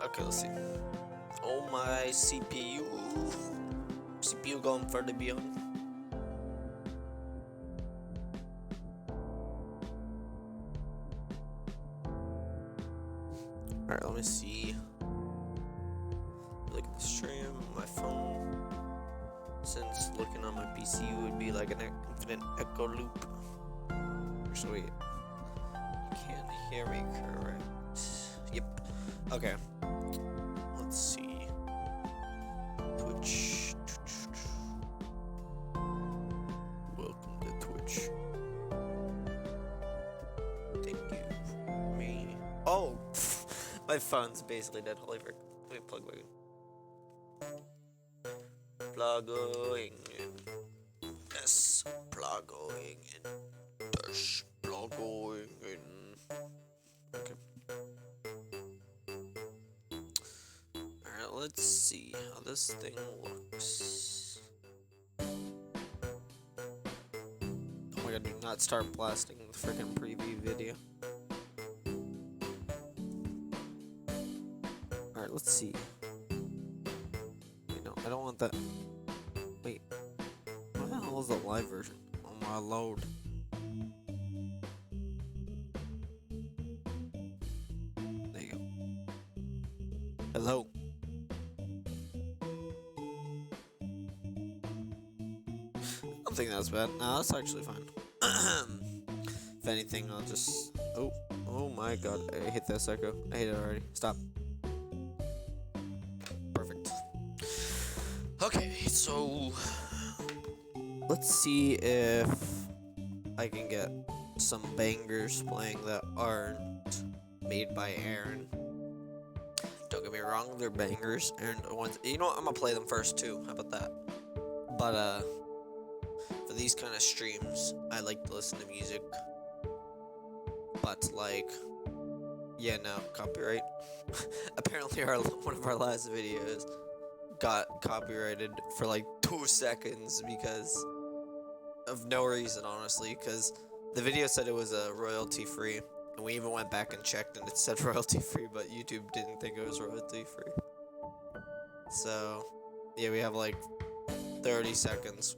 Okay, let's see. Oh my CPU. CPU going further beyond. Alright, let me see. Look at the stream, my phone. Since looking on my PC would be like an infinite echo loop. Actually, you can't hear me correct. Yep. Okay. Let's see. Twitch. Welcome to Twitch. Thank you. Me. Oh! My phone's basically dead. Holy frick. Let me plug back in. Plugging in. Yes. Plugging in. Dash. Plugging in. Okay. Alright, let's see how this thing looks. Oh my god, do not start blasting the freaking preview video. Alright, let's see. Wait, no, I don't want that. Wait. What the hell is the live version? Oh my lord. There you go. Hello. I don't think that's bad. No, that's actually fine. If anything, I'll just... Oh my god. I hit this echo. I hit it already. Stop. Perfect. Okay, so... let's see if I can get some bangers playing that aren't made by Aaron. Don't get me wrong, they're bangers. Aaron, you know what? I'm gonna play them first too. How about that? But for these kind of streams, I like to listen to music. But like, yeah, no copyright. Apparently, one of our last videos got copyrighted for like 2 seconds because of no reason, honestly. Because the video said it was royalty free, and we even went back and checked, and it said royalty free, but YouTube didn't think it was royalty free. So, yeah, we have like 30 seconds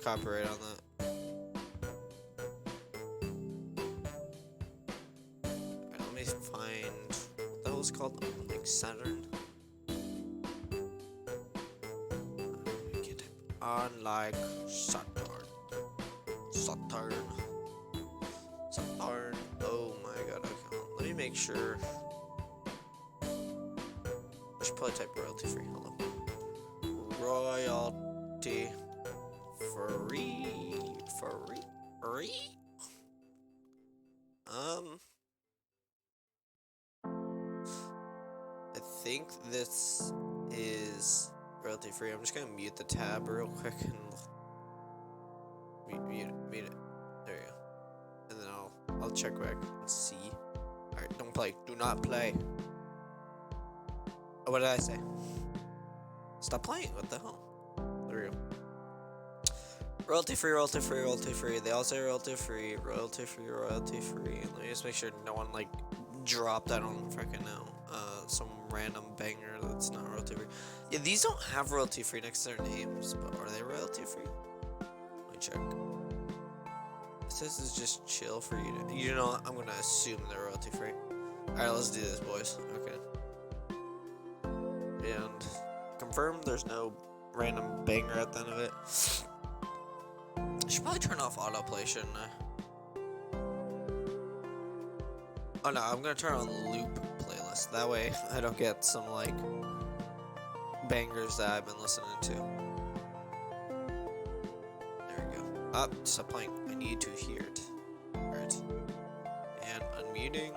copyright on that. Alright, let me find what the hell is it called? Like Saturn. Get it on like Saturn. Oh my god. Okay, let me make sure. I should probably type royalty free. Hold on. Royalty free. Free? I think this is royalty free. I'm just gonna mute the tab real quick and mute it. There you go. And then I'll check back and see. Alright, don't play. Do not play. Oh, what did I say? Stop playing. What the hell? There we go. Royalty free, royalty free, royalty free. They all say royalty free, royalty free, royalty free. Let me just make sure no one like dropped. I don't freaking know. Some random banger that's not royalty free. Yeah, these don't have royalty free next to their names, but are they royalty free? Let me check. This is just chill for you to. You know, I'm gonna assume they're royalty free. Alright, let's do this, boys. Okay. And confirm there's no random banger at the end of it. I should probably turn off autoplay, shouldn't I? Oh no, I'm gonna turn on loop playlist. That way I don't get some like bangers that I've been listening to. There we go. Stop playing. I need to hear it. Alright. And unmuting.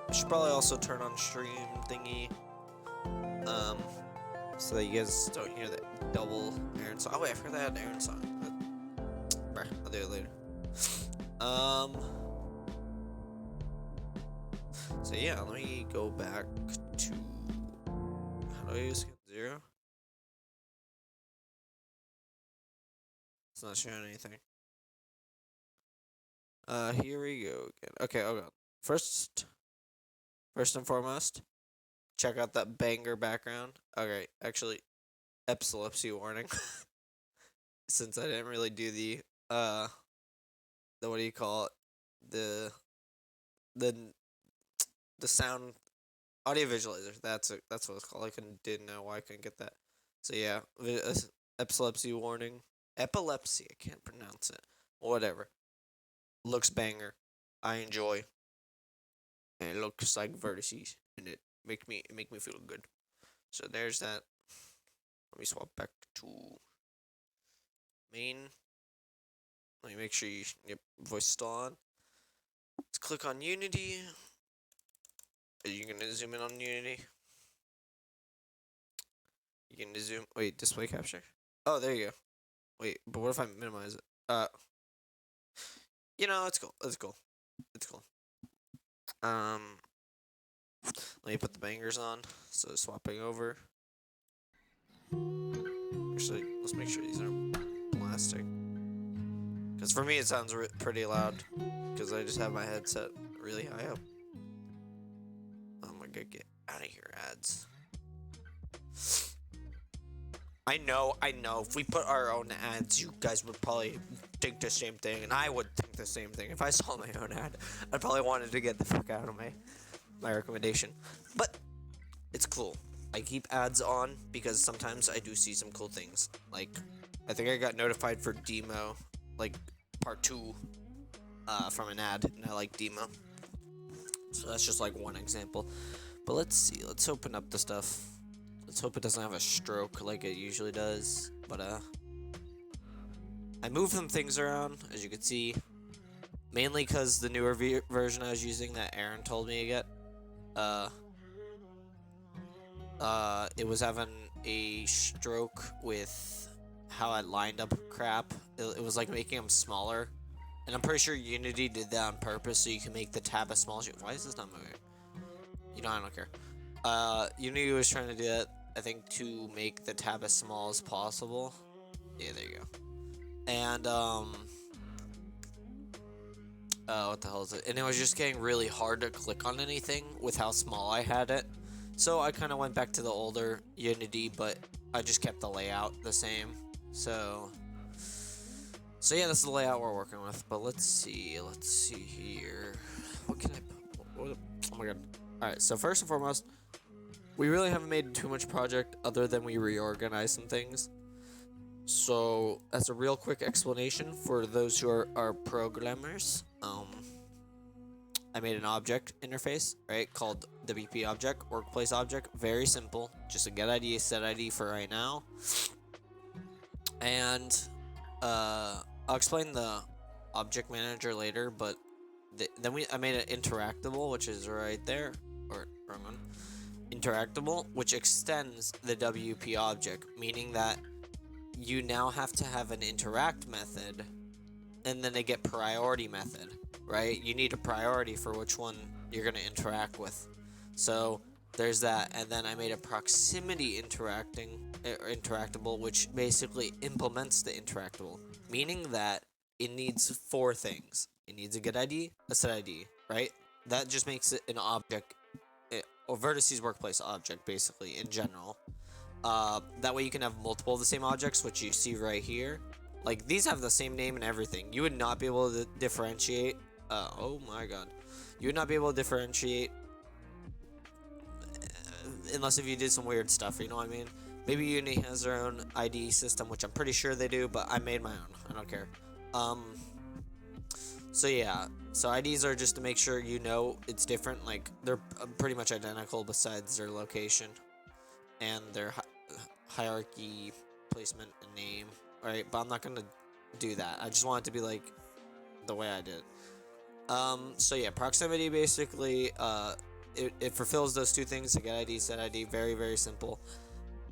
I should probably also turn on stream thingy. So that you guys don't hear that double Aaron song. Oh wait, I forgot that Aaron song. Bruh, I'll do it later. So yeah, let me go back to. How do I use 0? It's not showing anything. Here we go again. Okay, oh god. First, First and foremost, check out that banger background. Okay, actually, epilepsy warning. Since I didn't really do the what do you call it? The the the sound audio visualizer. That's what it's called. Didn't know why I couldn't get that. So yeah, epilepsy warning. Epilepsy. I can't pronounce it. Whatever. Looks banger. I enjoy. And it looks like vertices, and it make me feel good. So there's that. Let me swap back to main. Let me make sure your voice is still on. Let's click on Unity. Are you gonna zoom in on Unity? You can zoom. Wait, display capture. Oh, there you go. Wait, but what if I minimize it? It's cool. It's cool. It's cool. Let me put the bangers on. So swapping over. Actually, let's make sure these are plastic. Because for me, it sounds pretty loud. Because I just have my headset really high up. Oh my god, get out of here, ads. I know. If we put our own ads, you guys would probably think the same thing. And I would think the same thing. If I saw my own ad, I'd probably wanted to get the fuck out of my recommendation. But it's cool. I keep ads on because sometimes I do see some cool things. Like, I think I got notified for Demo, like, part 2, from an ad, and I like Demo. So that's just, like, one example. But let's see. Let's open up the stuff. Let's hope it doesn't have a stroke like it usually does. But, I moved some things around, as you can see. Mainly because the newer version I was using that Aaron told me to get, it was having a stroke with how I lined up crap. It was like making them smaller. And I'm pretty sure Unity did that on purpose so you can make the tab as small as you... Why is this not moving? I don't care. Unity was trying to do that, I think, to make the tab as small as possible. Yeah, there you go. And, what the hell is it? And it was just getting really hard to click on anything with how small I had it. So I kind of went back to the older Unity, but I just kept the layout the same. So yeah, this is the layout we're working with. But let's see here. What can I put? Oh my god. Alright, so first and foremost, we really haven't made too much project other than we reorganized some things. So as a real quick explanation for those who are programmers, I made an object interface, right, called WP object, workplace object. Very simple, just a get ID, set ID for right now. And I'll explain the object manager later, but then I made it interactable, which is right there, or wrong one. Interactable, which extends the WP object, meaning that you now have to have an interact method and then a get priority method, right? You need a priority for which one you're going to interact with. So there's that. And then I made a proximity interactable, which basically implements the interactable, meaning that it needs 4 things. It needs a get ID, a set ID, right? That just makes it an object, or Vertices workplace object, basically, in general. That way you can have multiple of the same objects, which you see right here. Like, these have the same name and everything. You would not be able to differentiate. Oh my god. You would not be able to differentiate unless if you did some weird stuff, you know what I mean? Maybe Unity has their own ID system, which I'm pretty sure they do, but I made my own. I don't care. So yeah. So IDs are just to make sure you know it's different. Like, they're pretty much identical besides their location and their hierarchy, placement, and name. Right, but I'm not gonna do that. I just want it to be like the way I did. So yeah, proximity basically, it fulfills those 2 things: the get ID, set ID. Very, very simple.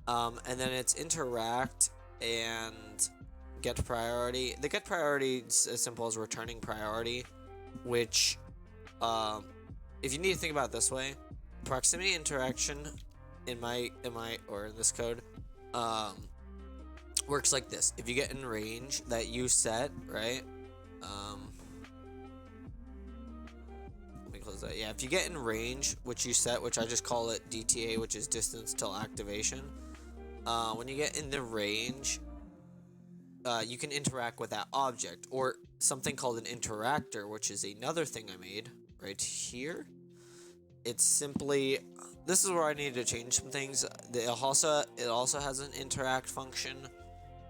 And then it's interact and get priority. The get priority is as simple as returning priority, which, if you need to think about it this way, proximity interaction in this code, works like this. If you get in range that you set, right? Let me close was that? Yeah, if you get in range, which you set, which I just call it DTA, which is distance till activation. When you get in the range, you can interact with that object, or something called an interactor, which is another thing I made right here. It's simply, this is where I need to change some things. It also has an interact function,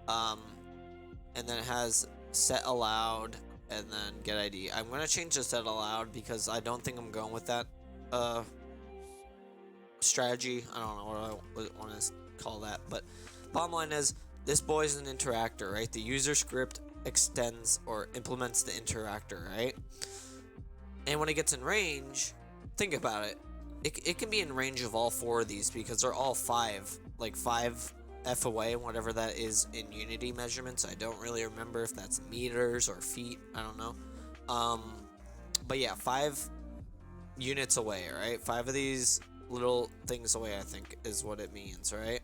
and then it has set allowed, and then get ID. I'm gonna change the set allowed because I don't think I'm going with that strategy. I don't know what I want to call that, but bottom line is this boy is an interactor, right? The user script extends or implements the interactor, right? And when it gets in range, think about it. It can be in range of all 4 of these because they're all 5 F away, whatever that is in Unity measurements. I don't really remember if that's meters or feet. I don't know. But yeah, 5 units away, right? 5 of these little things away, I think, is what it means, right?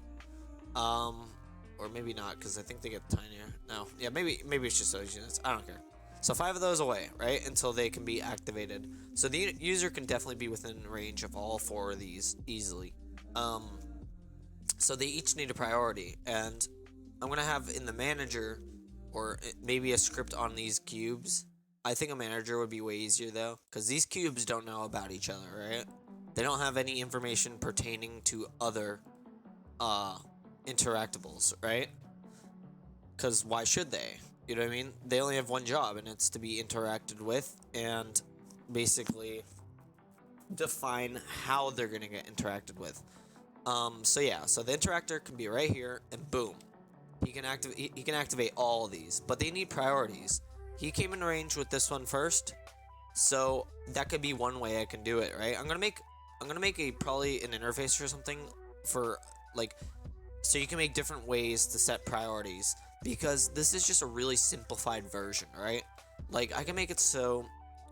Or maybe not, because I think they get tinier. No, yeah, maybe it's just those units. I don't care. So 5 of those away, right? Until they can be activated. So the user can definitely be within range of all 4 of these easily. So they each need a priority, and I'm gonna have in the manager, or maybe a script on these cubes. I think a manager would be way easier though, because these cubes don't know about each other, right? They don't have any information pertaining to other interactables, right? Because why should they? You know what I mean? They only have one job, and it's to be interacted with and basically define how they're gonna get interacted with. So yeah, so the interactor can be right here, and boom, he can activate all of these, but they need priorities. He came in range with this one first, so that could be one way I can do it, right? I'm gonna make probably an interface or something for like, so you can make different ways to set priorities, because this is just a really simplified version, right? Like I can make it so,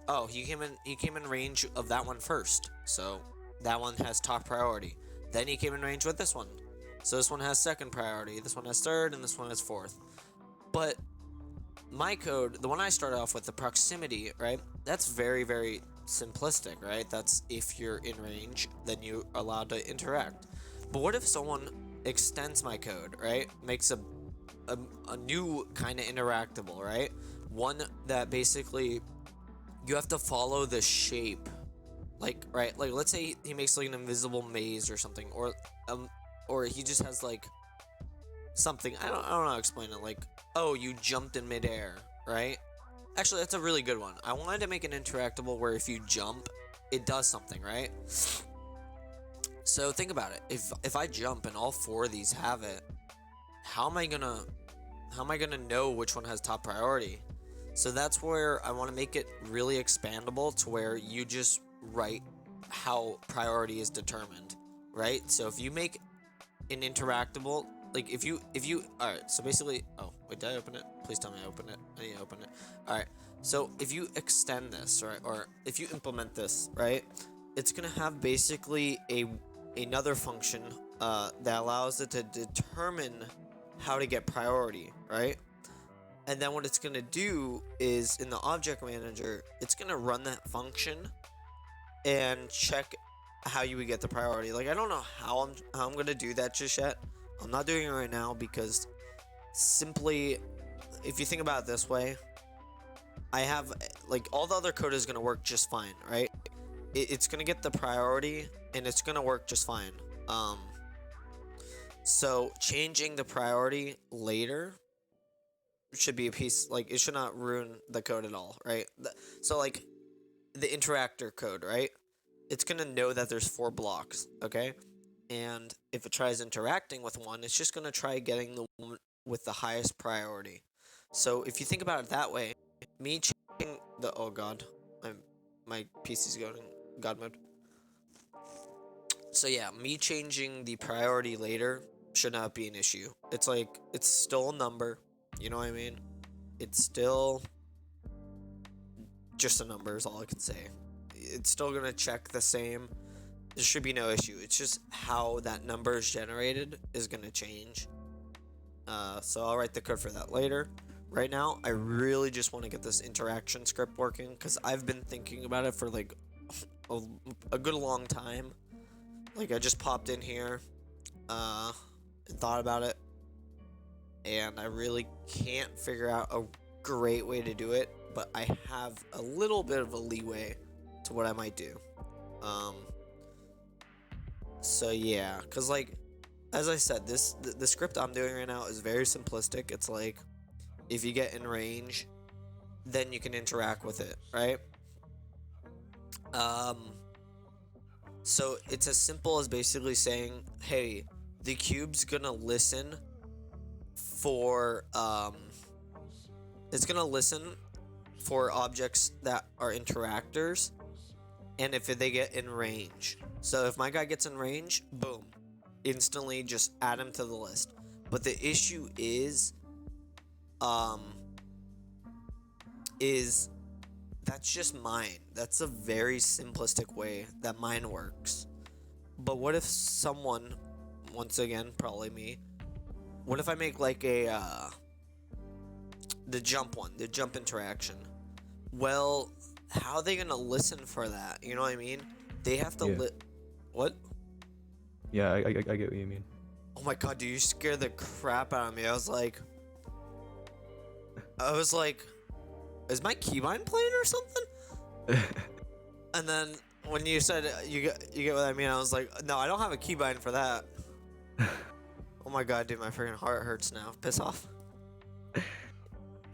oh, he came in range of that one first, so that one has top priority. Then he came in range with this one, so this one has second priority, this one has third, and this one has fourth. But my code, the one I started off with, the proximity, right? That's very, very simplistic, right? That's if you're in range, then you're allowed to interact. But what if someone extends my code, right? Makes a new kind of interactable, right? One that basically you have to follow the shape, like, right? Like, let's say he makes like an invisible maze or something, or he just has like something. I don't know how to explain it. Like, oh, you jumped in midair, right? Actually, that's a really good one. I wanted to make an interactable where if you jump, it does something, right? So think about it. If I jump and all 4 of these have it, how am I gonna know which one has top priority? So that's where I want to make it really expandable to where you just write how priority is determined, right? So if you make an interactable, like if you all right, so basically, oh wait, did I open it? Please tell me I opened it. I need to open it. All right, so if you extend this, right, or if you implement this, right, it's gonna have basically another function that allows it to determine how to get priority, right? And then what it's gonna do is in the object manager, it's gonna run that function and check how you would get the priority. Like, I don't know how I'm gonna do that just yet. I'm not doing it right now because simply, if you think about it this way, I have like all the other code is gonna work just fine, right? It's gonna get the priority and it's gonna work just fine. So changing the priority later should be a piece, like, it should not ruin the code at all, right? So like the interactor code, right? It's gonna know that there's 4 blocks, okay? And if it tries interacting with one, it's just gonna try getting the one with the highest priority. So if you think about it that way, me changing the, oh god, my PC's going god mode. So yeah, me changing the priority later should not be an issue. It's like, it's still a number, you know what I mean? It's still just a number is all I can say. It's still gonna check the same. There should be no issue. It's just how that number is generated is gonna change. So I'll write the code for that later. Right now, I really just want to get this interaction script working because I've been thinking about it for like a, a good long time. Like I just popped in here, and thought about it, and I really can't figure out a great way to do it. But I have a little bit of a leeway to what I might do. Um, so yeah, cause like as I said, the script I'm doing right now is very simplistic. It's like if you get in range, then you can interact with it, right? Um, so it's as simple as basically saying, "Hey, the cube's gonna listen for it's gonna listen for objects that are interactors, and if they get in range. So if my guy gets in range, boom, instantly just add him to the list. But the issue um, is that's just mine. That's a very simplistic way that mine works. But what if someone, once again, probably me, what if I make like the jump interaction? Well, how are they gonna listen for that? You know what I mean? They have to Yeah. What? Yeah, I get what you mean. Oh my god, dude, you scared the crap out of me. I was like, is my keybind playing or something? And then when you said you get what I mean, I was like, no, I don't have a keybind for that. Oh my god, dude, my freaking heart hurts now. Piss off.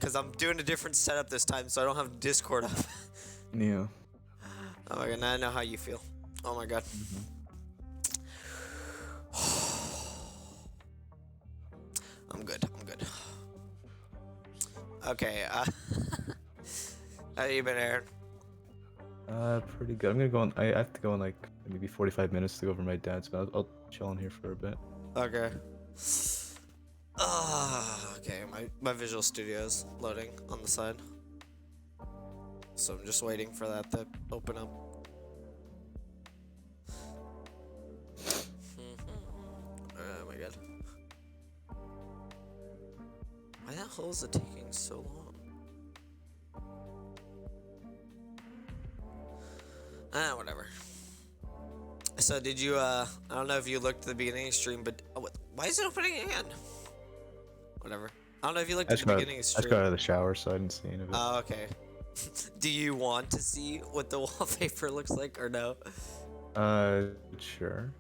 Cause I'm doing a different setup this time, so I don't have Discord up. Yeah. Oh my god, now I know how you feel. Oh my god. I'm good. Okay, how you been, Aaron? Pretty good. I'm gonna go on. I have to go in like maybe 45 minutes to go over my dad's, but I'll chill in here for a bit. Okay. Okay, my Visual Studio's loading on the side. So I'm just waiting for that to open up. Oh my god. Why the hell is it taking so long? Whatever. So did you, I don't know if you looked at the beginning of the stream, but why is it opening again? Whatever. I don't know if you looked at the beginning of the I stream. just got out of the shower, so I didn't see any of it. Oh, okay. Do you want to see what the wallpaper looks like or no? Sure.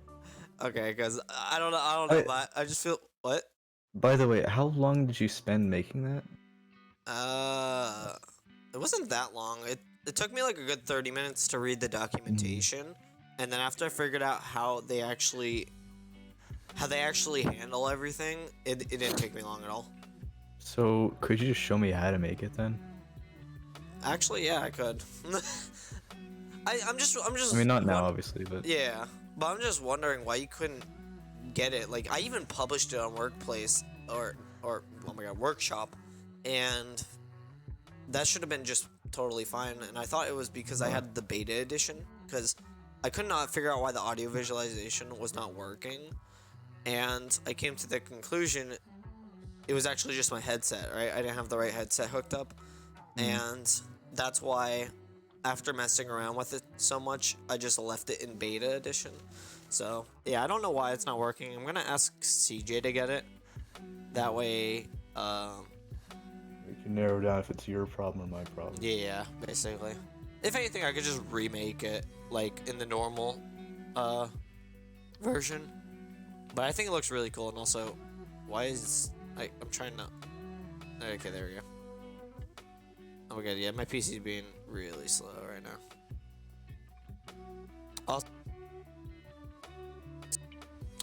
Okay, because I don't know, but I just feel what? By the way, how long did you spend making that? It wasn't that long. It took me like a good 30 minutes to read the documentation, and then after I figured out how they actually handle everything, it didn't take me long at all. So could you just show me how to make it then? Actually, yeah, I could. I'm just. I mean, not now, obviously, but Yeah, but I'm just wondering why you couldn't get it. Like, I even published it on Workplace or oh my god, Workshop, and that should have been just totally fine. And I thought it was because I had the beta edition, because I could not figure out why the audio visualization was not working, and I came to the conclusion it was actually just my headset. Right, I didn't have the right headset hooked up, and that's why. After messing around with it so much, I just left it in beta edition. So, yeah, I don't know why it's not working. I'm gonna ask CJ to get it. That way, we can narrow down if it's your problem or my problem. yeah, basically. If anything, I could just remake it, like, in the normal, version. But I think it looks really cool, and also, why is... I'm trying to... Okay, there we go. Oh my god, yeah, my PC's being really slow right now.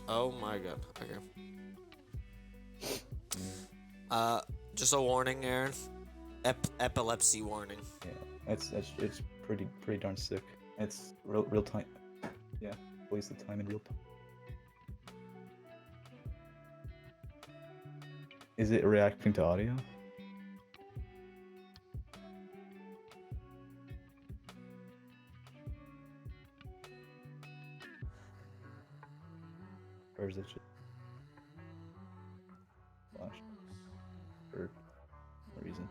Oh my god, okay. Just a warning, Aaron. Epilepsy warning. Yeah, it's pretty darn sick. It's real time. Yeah, plays the time in real time. Is it reacting to audio? Or is it just flash for no reason?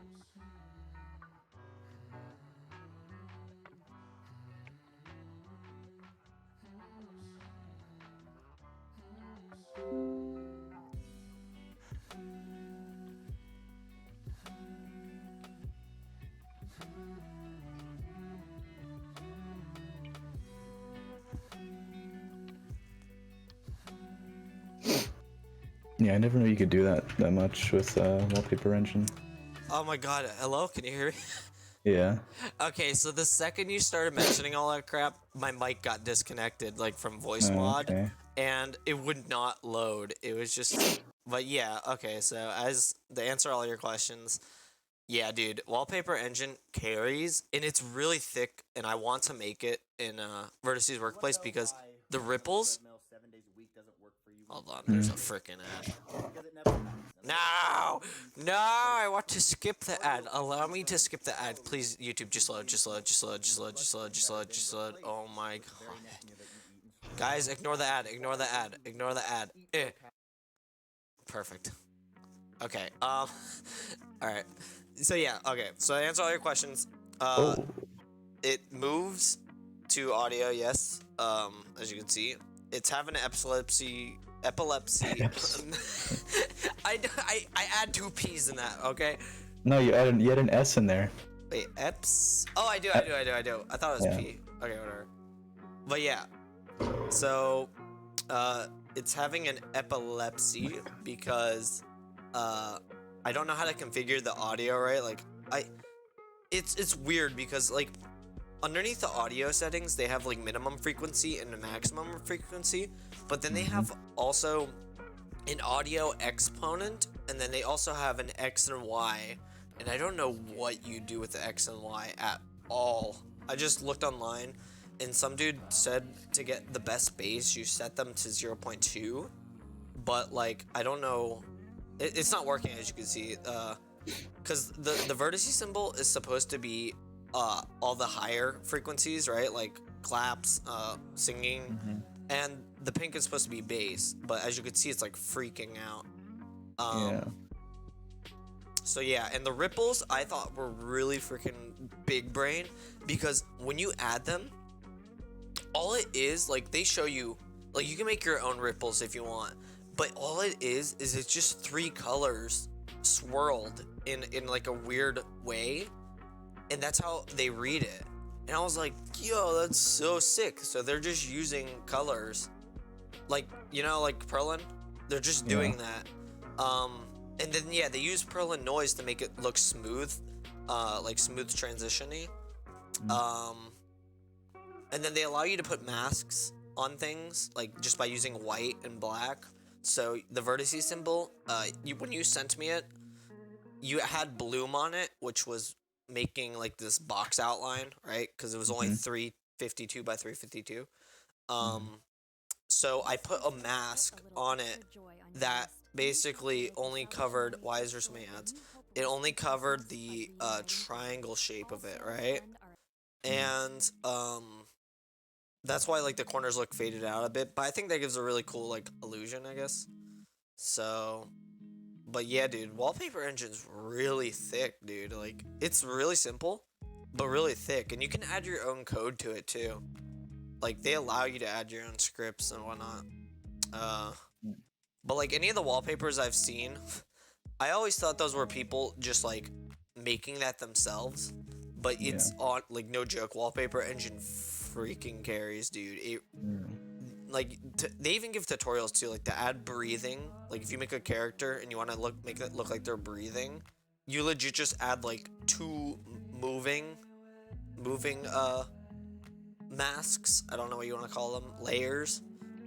Yeah, I never knew you could do that much with wallpaper engine. Oh my god, hello, can you hear me? Yeah. Okay, so the second you started mentioning all that crap, my mic got disconnected, like from voice Oh, mod, okay. and it would not load. It was just, but yeah, okay, so as to answer all your questions, yeah, dude, Wallpaper Engine carries, and it's really thick, and I want to make it in Vertices Workplace because the ripples. Hold on, there's a freaking ad. No! No! I want to skip the ad. Allow me to skip the ad. Please, YouTube, just load, just load, just load, just load, just load, just load, just load. Oh my god. Guys, ignore the ad, ignore the ad, ignore the ad. Perfect. Okay, alright. So yeah, okay, so to answer all your questions, Oh. it moves to audio, yes, as you can see. It's having epilepsy. I add two P's in that, okay? No, you add an S in there. Wait, eps? Oh, I do. I thought it was Yeah. P. Okay, whatever. But yeah, so, it's having an epilepsy because, I don't know how to configure the audio, right? Like, it's weird because, like, underneath the audio settings, they have, like, minimum frequency and a maximum frequency, but then they have also an audio exponent, and then they also have an X and Y, and I don't know what you do with the X and Y at all. I just looked online, and some dude said to get the best bass, you set them to 0.2, but, like, I don't know. It's not working, as you can see, because the vertices symbol is supposed to be all the higher frequencies, right? Like claps, singing, and the pink is supposed to be bass, but as you can see, it's like freaking out. Yeah. So yeah, and the ripples I thought were really freaking big brain because when you add them, all it is, like, they show you, like, you can make your own ripples if you want, but all it is it's just three colors swirled in like a weird way, and that's how they read it. And I was like, yo, that's so sick. So they're just using colors, like, you know, like Perlin, they're just doing that. And then yeah, they use Perlin noise to make it look smooth, like smooth transitiony. And then they allow you to put masks on things, like just by using white and black. So the vertices symbol, when you sent me it, you had bloom on it, which was making like this box outline, right? Because it was only 352 by 352. So I put a mask on it that basically only covered. Why is there so many ads? It only covered the triangle shape of it, right? And that's why like the corners look faded out a bit. But I think that gives a really cool like illusion, I guess. So, but yeah, dude, Wallpaper Engine's really thick, dude. Like, it's really simple, but really thick, and you can add your own code to it too. Like, they allow you to add your own scripts and whatnot. But like any of the wallpapers I've seen, I always thought those were people just like making that themselves. But it's on, like, no joke, Wallpaper Engine freaking carries, dude. It, like, they even give tutorials too, like to add breathing. Like if you make a character and you want to make it look like they're breathing, you legit just add like two moving masks. I don't know what you want to call them, layers,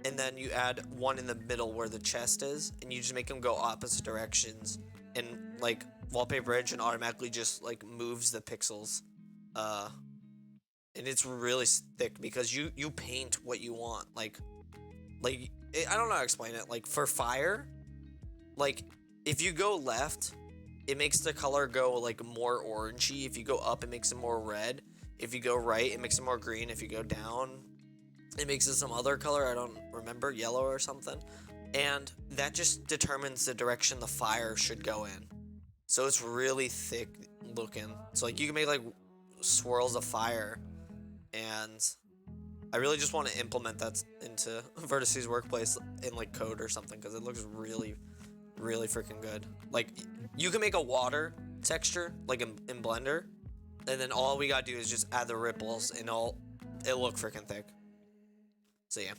and then you add one in the middle where the chest is, and you just make them go opposite directions, and like Wallpaper Engine automatically just like moves the pixels, and it's really thick because you paint what you want. Like I don't know how to explain it. Like for fire, like if you go left, it makes the color go like more orangey. If you go up, it makes it more red. If you go right, it makes it more green. If you go down, it makes it some other color. I don't remember, yellow or something. And that just determines the direction the fire should go in. So it's really thick looking. So like you can make like swirls of fire, and I really just want to implement that into Vertices Workplace in like code or something because it looks really, really freaking good. Like you can make a water texture like in Blender, and then all we gotta do is just add the ripples, and it'll look freaking thick. So yeah.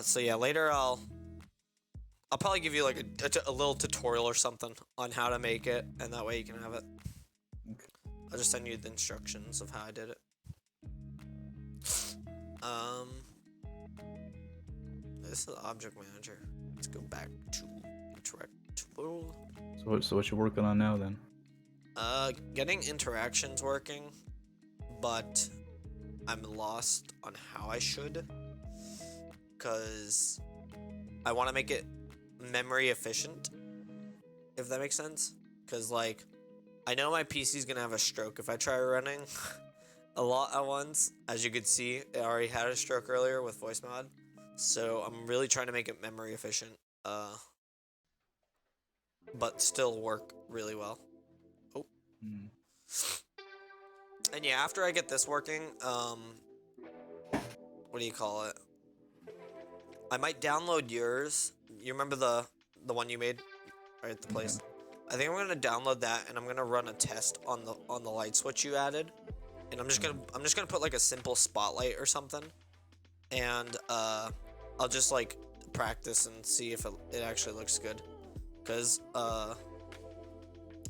So yeah, later I'll probably give you like a little tutorial or something on how to make it, and that way you can have it. Okay. I'll just send you the instructions of how I did it. Um, this is the object manager. Let's go back to interactable. So what you're working on now then? Getting interactions working, but I'm lost on how I should, because I want to make it memory efficient, if that makes sense. Because, like, I know my PC's gonna have a stroke if I try running a lot at once. As you could see, it already had a stroke earlier with voice mod. So I'm really trying to make it memory efficient, but still work really well. Oh. Mm. And yeah, after I get this working, what do you call it? I might download yours. You remember the one you made, right at the place? I think I'm gonna download that, and I'm gonna run a test on the light switch you added. And I'm just gonna put like a simple spotlight or something, and I'll just like practice and see if it actually looks good. Cause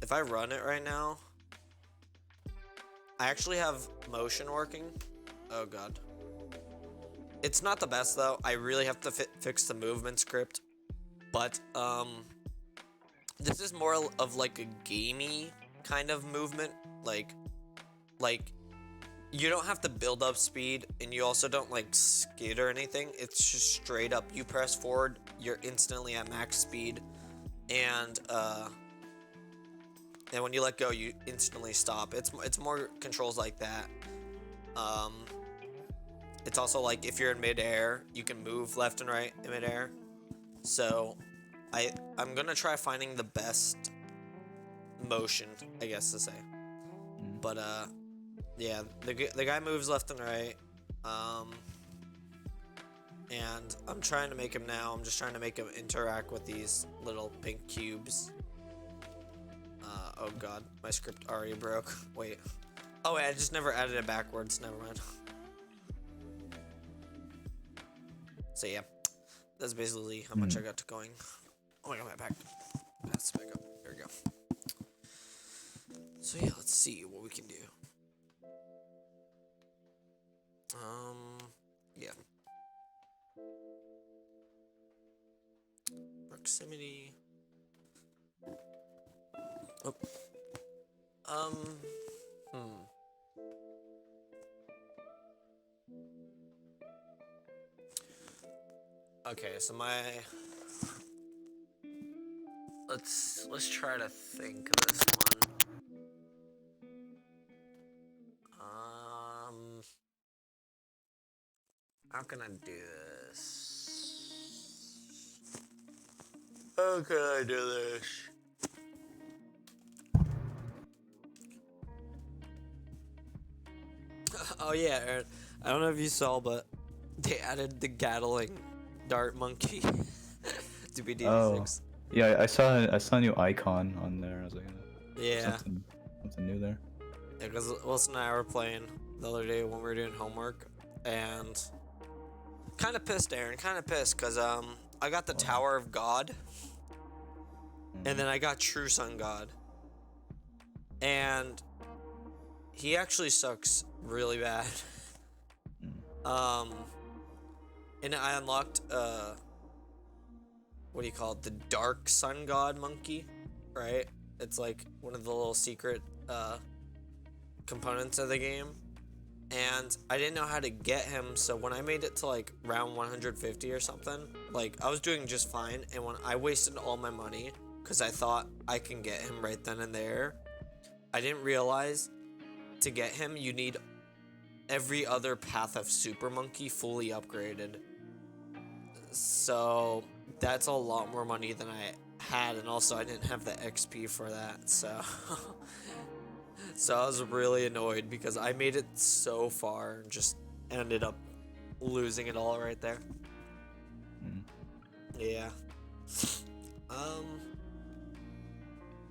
if I run it right now, I actually have motion working. Oh god. It's not the best though. I really have to fix the movement script. But this is more of like a gamey kind of movement. Like you don't have to build up speed, and you also don't like skid or anything. It's just straight up. You press forward, you're instantly at max speed, and when you let go, you instantly stop. It's more controls like that. It's also like if you're in midair, you can move left and right in midair. So I'm gonna try finding the best motion, I guess to say. But yeah, the guy moves left and right. And I'm trying to make him now. I'm just trying to make him interact with these little pink cubes. Oh god, my script already broke. Wait. Oh wait, I just never added it backwards. Never mind. So yeah, that's basically how much I got to going. Oh my god, my back. That's back up. There we go. So yeah, let's see what we can do. Yeah. Proximity. Oh. Okay, so let's try to think of this one. How can I do this? How can I do this? Oh yeah, Aaron, I don't know if you saw, but they added the Gatling dart monkey to BD6. Oh, yeah, I saw a new icon on there. I was like, Yeah. something new there. Yeah, because Wilson and I were playing the other day when we were doing homework, and kind of pissed, Aaron. Kind of pissed, because I got the Tower of God, and then I got True Sun God, and he actually sucks really bad. And I unlocked what do you call it? The Dark Sun God monkey, right? It's like one of the little secret components of the game, and I didn't know how to get him. So when I made it to like round 150 or something, like I was doing just fine, and when I wasted all my money because I thought I can get him right then and there, I didn't realize to get him you need every other path of Super Monkey fully upgraded. So that's a lot more money than I had, and also I didn't have the XP for that, so so I was really annoyed because I made it so far and just ended up losing it all right there. Yeah.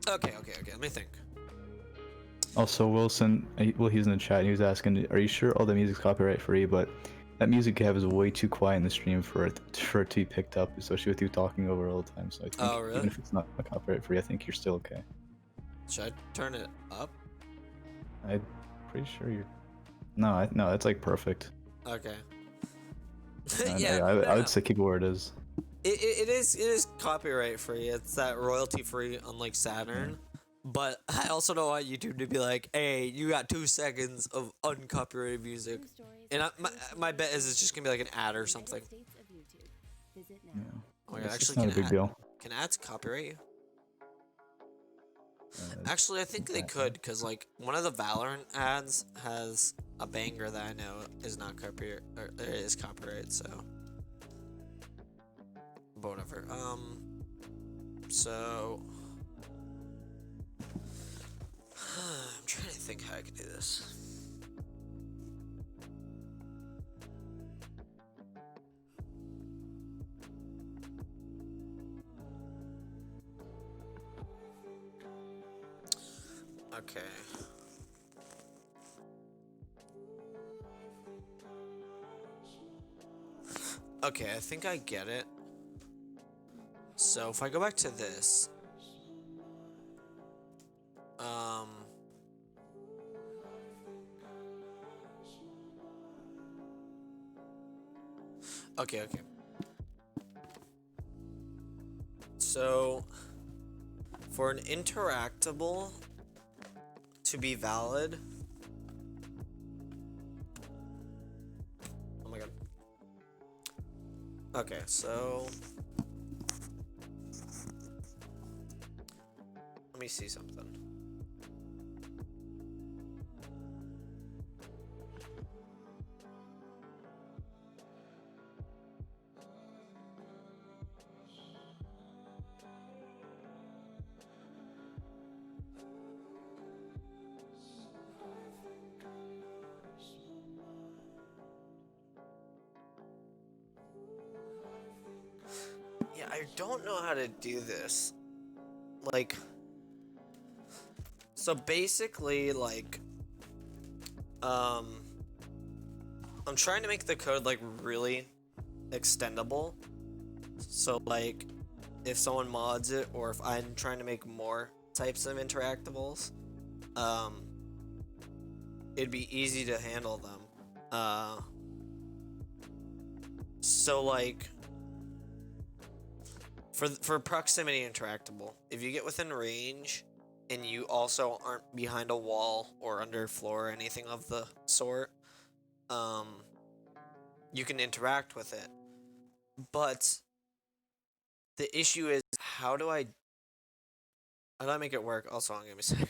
Okay, let me think. Also, Wilson, well, he's in the chat. And he was asking, "Are you sure all the music's copyright free?" But That music you have is way too quiet in the stream for it to be picked up, especially with you talking over all the time. So I think Oh, really? even if it's not copyright free, I think you're still okay. Should I turn it up? I'm pretty sure you're. No, no, that's like perfect. Okay. Yeah, I would say keep it where it is. It is copyright free. It's that royalty free, unlike Saturn. Yeah. But I also don't want YouTube to be like, "Hey, you got 2 seconds of uncopyrighted music," and my bet is it's just gonna be like an ad or something. Yeah. Oh my god, It's actually, not a big deal. can ads copyright you? Actually, I think they could, because like one of the Valorant ads has a banger that I know is not copyright, or it is copyright. So, but whatever. So I'm trying to think how I could do this. Okay. Okay, I think I get it. So if I go back to this, okay. So for an interactable to be valid, oh my god. Okay, so let me see something. Yeah, I don't know how to do this. Like, so basically, like, I'm trying to make the code like really extendable. So like, if someone mods it, or if I'm trying to make more types of interactables, it'd be easy to handle them. So like, for proximity interactable, if you get within range and you also aren't behind a wall or under floor or anything of the sort, you can interact with it. But the issue is, how do I make it work? Also, give me a second.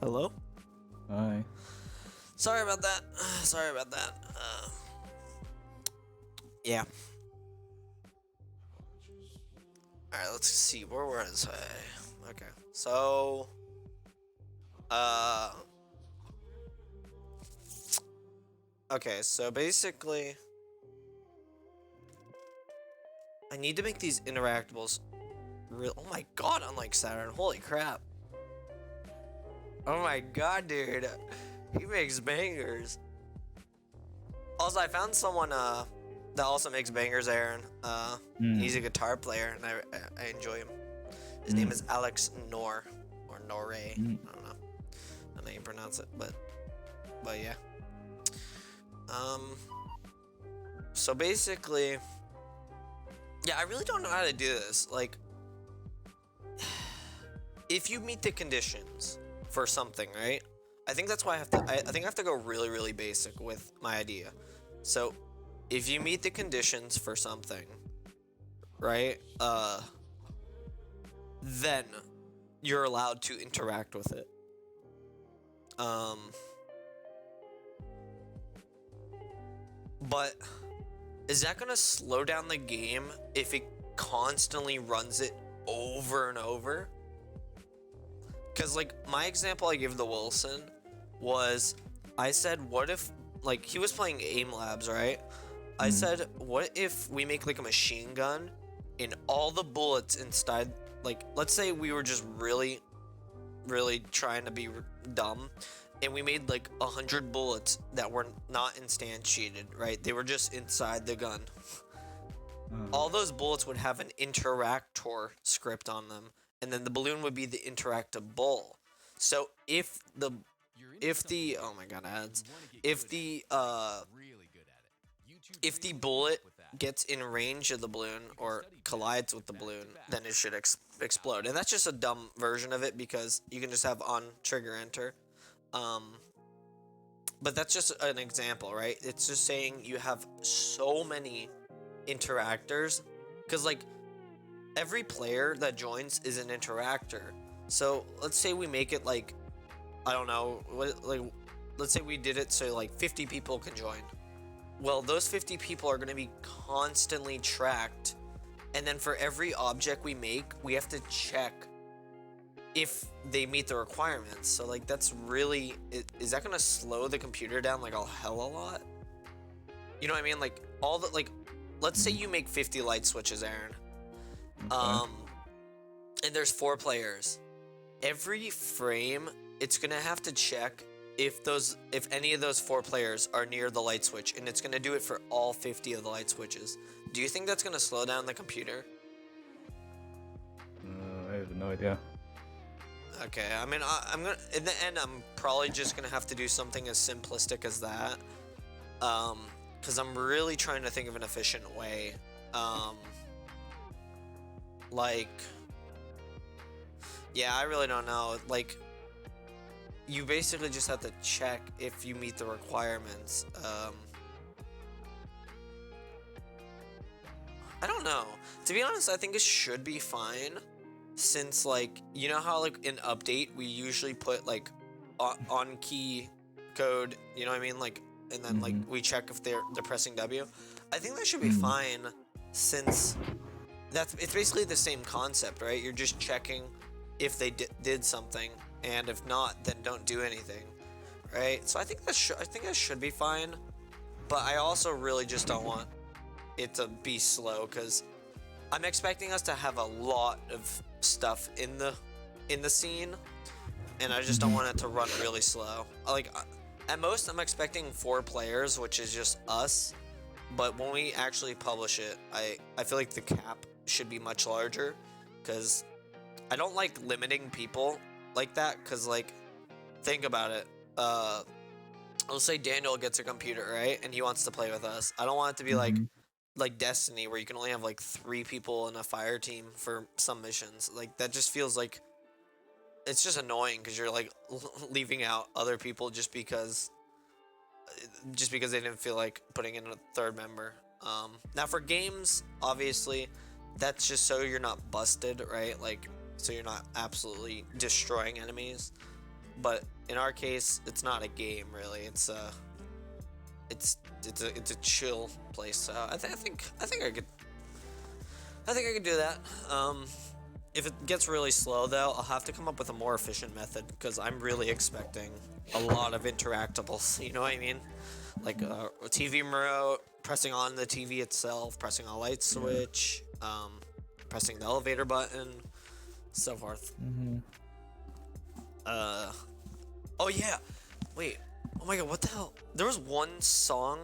Hello? Hi. Sorry about that. Sorry about that. Yeah. Alright, let's see. Where was I? Okay. So, uh... okay, so basically... I need to make these interactables real. Oh my god, unlike Saturn. Holy crap. Oh my god, dude. He makes bangers. Also, I found someone that also makes bangers, Aaron. He's a guitar player, and I enjoy him. His name is Alex Nor, or Nore. I don't know how you pronounce it, but yeah. So basically, yeah, I really don't know how to do this. Like, if you meet the conditions for something, right? I think that's why I have to. I think I have to go really, really basic with my idea. So, if you meet the conditions for something, right? Then you're allowed to interact with it. But is that gonna slow down the game if it constantly runs it over and over? Because, like, my example I gave the Wilson was, I said, what if, like, he was playing Aim Labs, right? I said, what if we make, like, a machine gun and all the bullets inside, like, let's say we were just really, really trying to be dumb, and we made, like, 100 bullets that were not instantiated, right? They were just inside the gun. All those bullets would have an interactor script on them, and then the balloon would be the interactable. So if the oh my god, ads, if the bullet gets in range of the balloon or collides with the balloon, then it should explode. And that's just a dumb version of it because you can just have on trigger enter. But that's just an example, right? It's just saying you have so many interactors, because, like, every player that joins is an interactor. So let's say we make it like, I don't know, let's say we did it so like 50 people can join. Well, those 50 people are going to be constantly tracked, and then for every object we make, we have to check if they meet the requirements. So, like, that's really, is that going to slow the computer down like a hell of a lot? You know what I mean? Like, all the, like, let's say you make 50 light switches, Aaron. And there's 4 players. Every frame, it's gonna have to check if any of those 4 players are near the light switch, and it's gonna do it for all 50 of the light switches. Do you think that's gonna slow down the computer? I have no idea. Okay, I mean, I'm gonna, in the end, I'm probably just gonna have to do something as simplistic as that. Because I'm really trying to think of an efficient way. Like, yeah, I really don't know. Like, you basically just have to check if you meet the requirements. I don't know. To be honest, I think it should be fine. Since, like, you know how, like, in update, we usually put, like, on key code, you know what I mean? Like, and then, like, we check if they're pressing W. I think that should be fine, since it's basically the same concept, right? You're just checking if they did something, and if not, then don't do anything, right? So I think that should be fine, but I also really just don't want it to be slow, because I'm expecting us to have a lot of stuff in the scene, and I just don't want it to run really slow. Like, at most, I'm expecting 4 players, which is just us. But when we actually publish it, I feel like the cap should be much larger, because I don't like limiting people like that. Because, like, think about it. Let's say Daniel gets a computer, right, and he wants to play with us. I don't want it to be like Destiny, where you can only have like 3 people in a fire team for some missions. Like, that just feels like it's just annoying, because you're like leaving out other people just because they didn't feel like putting in a 3rd member. Now for games, obviously, that's just so you're not busted, right? Like, so you're not absolutely destroying enemies. but in our case, it's not a game really. It's a chill place. So I think I think I could do that. If it gets really slow though, I'll have to come up with a more efficient method because I'm really expecting a lot of interactables. You know what I mean? Like a TV remote, pressing on the TV itself, pressing a light switch, pressing the elevator button, so forth. Oh yeah, wait. Oh my god, what the hell? There was one song.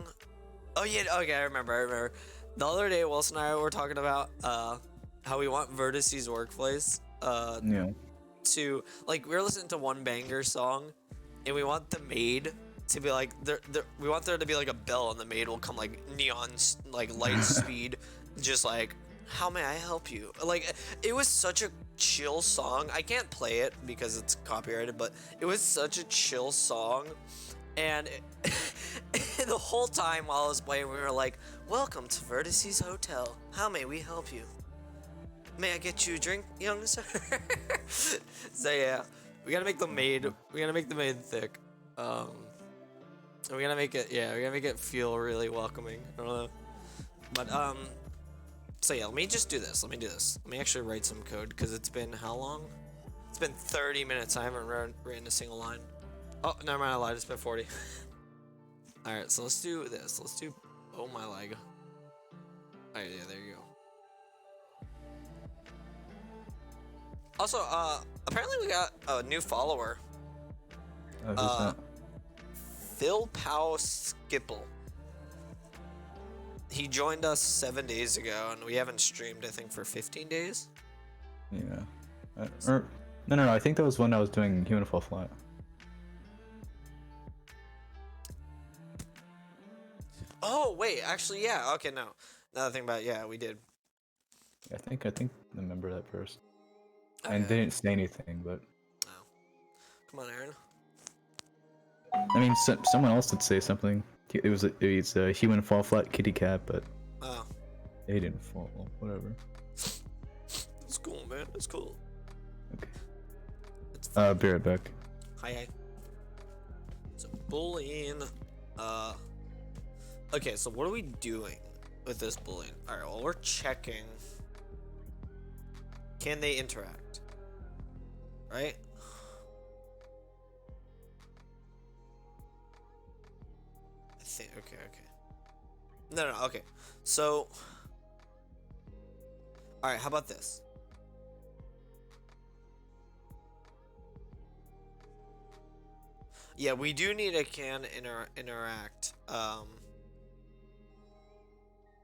Oh yeah, okay, I remember. The other day, Wilson and I were talking about how we want Vertices workplace Yeah. to like we were listening to one banger song, and we want the maid to be like we want there to be like a bell, and the maid will come like neon like light speed, just like how may I help you? Like it was such a chill song. I can't play it because it's copyrighted, but it was such a chill song. And the whole time while I was playing, we were like, "Welcome to Vertices Hotel. How may we help you? May I get you a drink, young sir?" So yeah, we gotta make the maid. We gotta make the maid thick. And we gotta make it. Yeah, we gotta make it feel really welcoming. I don't know. But So yeah, let me just do this. Let me do this. Let me actually write some code because it's been how long? It's been 30 minutes. I haven't written a single line. Oh, never mind, I lied. It's been 40. Alright, so let's do this. Let's do... Oh my leg. Alright, yeah, there you go. Also, apparently we got a new follower. Who's that? Phil Pow Skipple. He joined us 7 days ago, and we haven't streamed, I think, for 15 days. Yeah. No. I think that was when I was doing Human Fall Flat. Oh, wait, actually, yeah. Okay, no. Another thing about it, yeah, we did. I think I remember that first. Okay. And they didn't say anything, but. Oh. Come on, Aaron. I mean, someone else did say something. It's a Human Fall Flat kitty cat, but. Oh. They didn't fall. Whatever. It's cool, man. It's cool. Okay. It's Be right back. Hi. So bullying. Okay, so what are we doing with this bullying? Alright, well we're checking. Can they interact? Right? I think okay. No, okay. So alright, how about this? Yeah, we do need a can interact.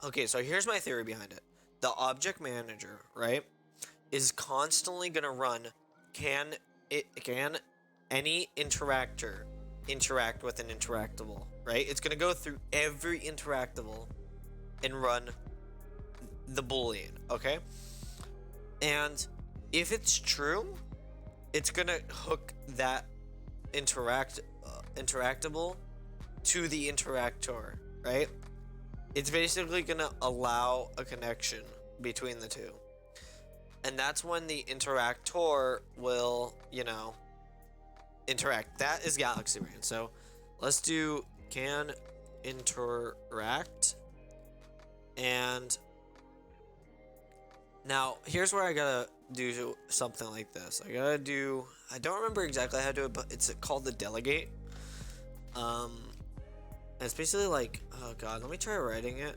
Okay, so here's my theory behind it. The object manager, right, is constantly gonna run can any interactor interact with an interactable, right? It's gonna go through every interactable and run the boolean, okay? And if it's true, it's gonna hook that interactable to the interactor, right? It's basically gonna allow a connection between the two. And that's when the interactor will, interact. That is Galaxy Brain. So let's do can interact. And now here's where I gotta do something like this. I don't remember exactly how to do it, but it's called the delegate. And it's basically like, oh god, let me try writing it.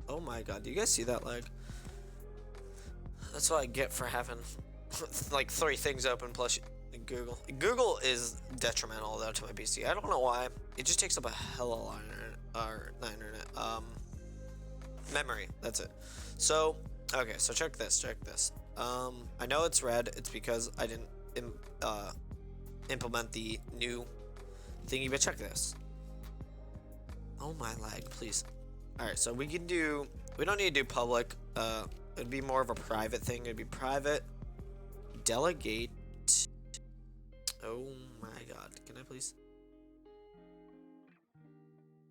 Oh my god, do you guys see that lag? That's what I get for having like 3 things open plus Google. Google is detrimental though to my PC. I don't know why. It just takes up a hell of a lot of internet. Memory. That's it. So okay, so check this. I know it's red. It's because I didn't implement the new thingy. But check this. Oh my lag, please. Alright, so we don't need to do public. It'd be more of a private thing. It'd be private. Delegate. Oh my god. Can I please?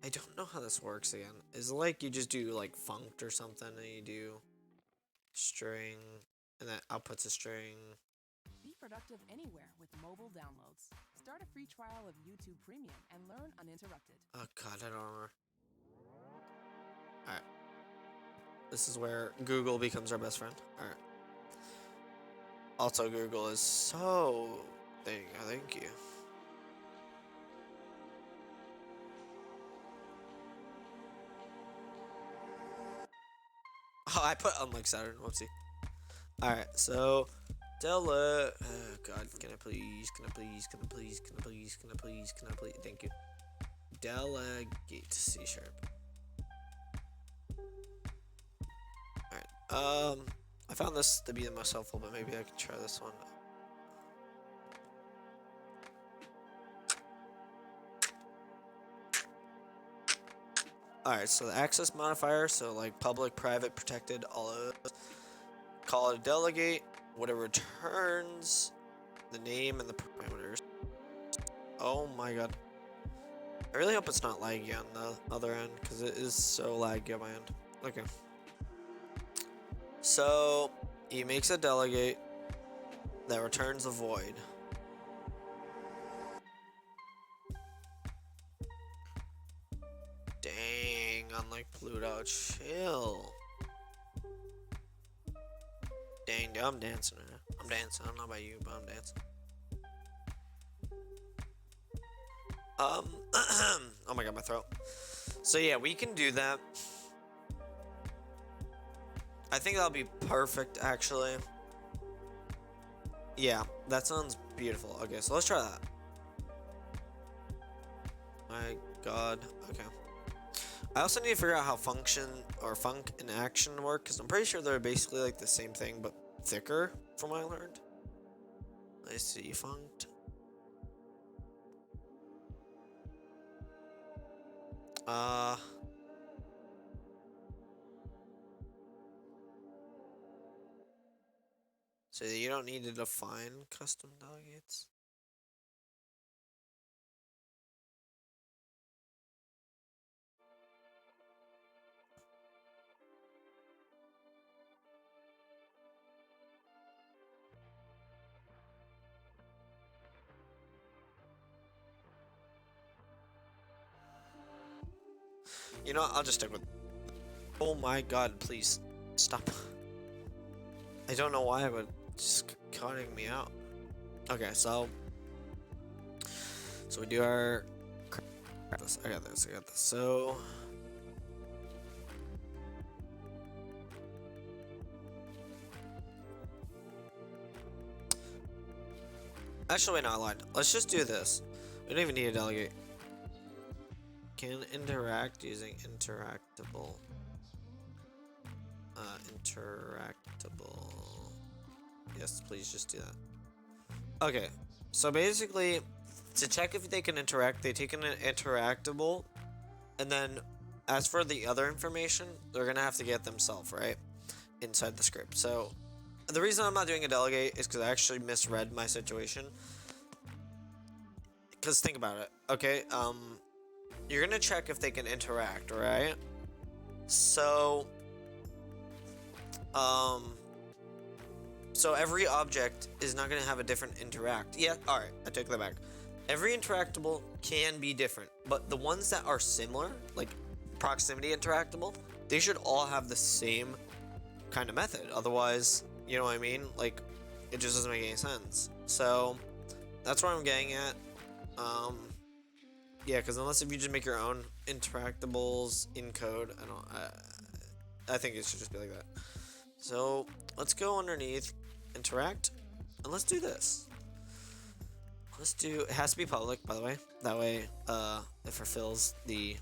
I don't know how this works again. Is it like you just do like funct or something and you do string and that outputs a string? Be productive anywhere with mobile downloads. Start a free trial of YouTube Premium and learn uninterrupted. Oh god, I don't remember. Alright. This is where Google becomes our best friend. Alright. Also, Google is so... There you go, thank you. Oh, I put unlike Saturn, whoopsie. Alright, so... Della... Oh god, can I please, can I please, can I please, can I please, can I please, can I please... Thank you. Delegate C#. Alright, I found this to be the most helpful, but maybe I could try this one. Alright, so the access modifier, so like public, private, protected, all of those. Call it a delegate. What it returns, the name and the parameters. Oh my god. I really hope it's not laggy on the other end, because it is so laggy on my end. Okay. So, he makes a delegate that returns a void. Dang, unlike Pluto, chill. Dang, dude, I'm dancing. I'm dancing. I don't know about you, but I'm dancing. Oh my god, my throat. So yeah, we can do that. I think that'll be perfect, actually. Yeah, that sounds beautiful. Okay, so let's try that. My god, okay. I also need to figure out how function or func and action work, because I'm pretty sure they're basically like the same thing, but thicker, from what I learned. Let's see, funct. So you don't need to define custom delegates. You know what? I'll just stick with... Oh my god, please. Stop. I don't know why, but it's just cutting me out. Okay, so... So we do our... I got this, I got this, I got this. So... Actually, wait, no, I lied. Let's just do this. We don't even need a delegate. Can interact using interactable. Interactable. Yes, please just do that. Okay, so basically, to check if they can interact, they take an interactable, and then as for the other information, they're gonna have to get themselves, right? Inside the script. So, the reason I'm not doing a delegate is because I actually misread my situation. Because think about it, okay? You're gonna check if they can interact, right? So, so every object is not gonna have a different interact. Yeah, alright, I take that back. Every interactable can be different, but the ones that are similar, like proximity interactable, they should all have the same kind of method. Otherwise, you know what I mean? Like, it just doesn't make any sense. So, that's what I'm getting at. Yeah, because unless if you just make your own interactables in code, I think it should just be like that. So, let's go underneath, interact, and let's do this. Let's do, it has to be public, by the way. That way, it fulfills the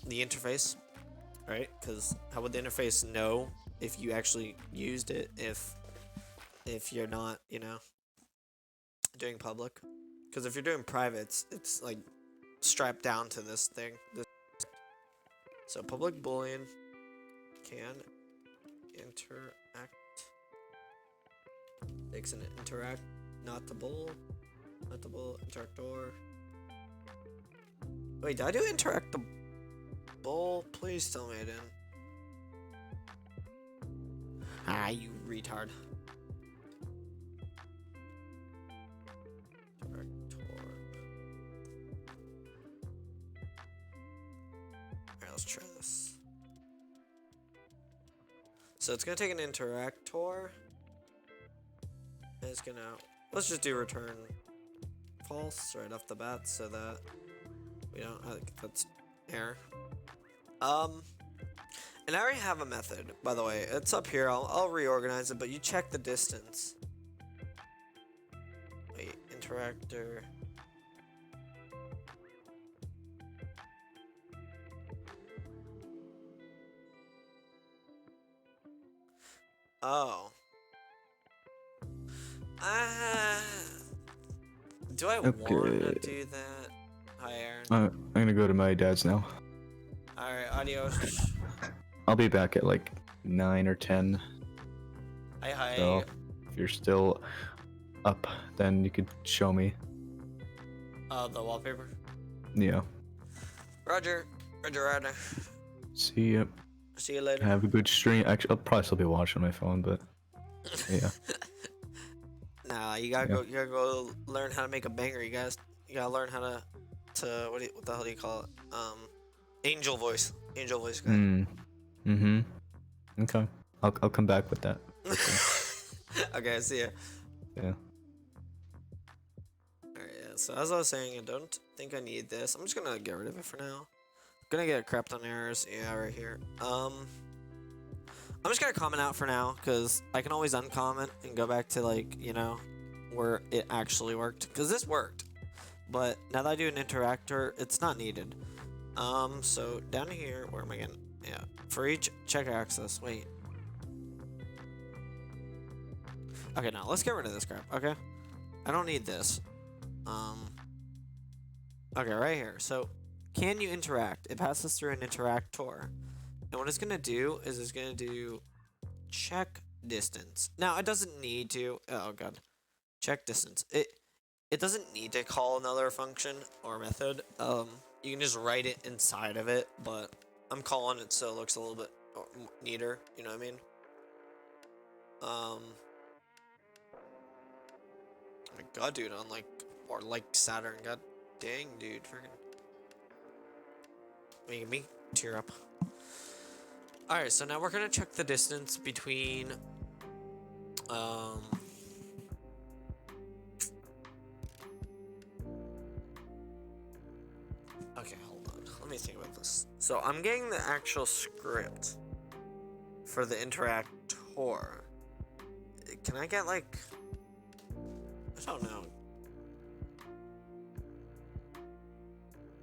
interface, right? Because how would the interface know if you actually used it if you're not, you know, doing public? Because if you're doing privates, it's like strapped down to this thing. So public boolean can interact. Takes an interact, not the bull interactor. Wait, did I do interactable? Please tell me I didn't. Ah, you retard. So it's gonna take an interactor. And it's gonna, let's just do return false right off the bat so that we don't, that's error. And I already have a method, by the way. It's up here. I'll reorganize it, but you check the distance. Wait, interactor. Oh. Do I want to Okay. do that? Hi, Aaron. I'm gonna go to my dad's now. Alright, adios. I'll be back at like 9 or 10. Hi. So if you're still up, then you could show me. The wallpaper. Yeah. Roger. Roger. See ya. See you later. Have a good stream. Actually, I'll probably still be watching my phone, but yeah. Nah, you gotta go. You gotta go learn how to make a banger. You gotta learn how to what the hell do you call it? Angel voice. Angel voice guy. Mm-hmm. Okay. I'll come back with that. Okay, see ya. Yeah. Alright, yeah. So as I was saying, I don't think I need this. I'm just gonna get rid of it for now. Gonna get a crap ton errors. Yeah, right here. I'm just gonna comment out for now because I can always uncomment and go back to like, you know, where it actually worked. Because this worked. But now that I do an interactor, it's not needed. So down here, where am I getting? Yeah, for each check access. Wait. Okay, now let's get rid of this crap. Okay, I don't need this. Okay, right here. So, can you interact? It passes through an interactor, and what it's gonna do is it's gonna do check distance. Now it doesn't need to. Oh god, check distance. It doesn't need to call another function or method. You can just write it inside of it, but I'm calling it so it looks a little bit neater. You know what I mean? Oh my god, dude, on like Saturn. God dang, dude, freaking making me tear up. All right, so now we're gonna check the distance between Okay, hold on. Let me think about this. So I'm getting the actual script for the interactor. Can I get like, I don't know.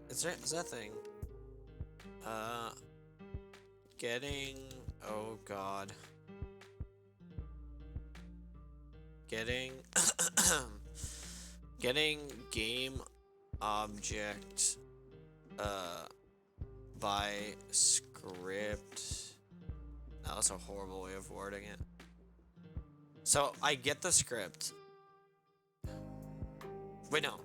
Is that thing? Getting, oh god. Getting getting game object by script. That was a horrible way of wording it. So I get the script. Wait, no.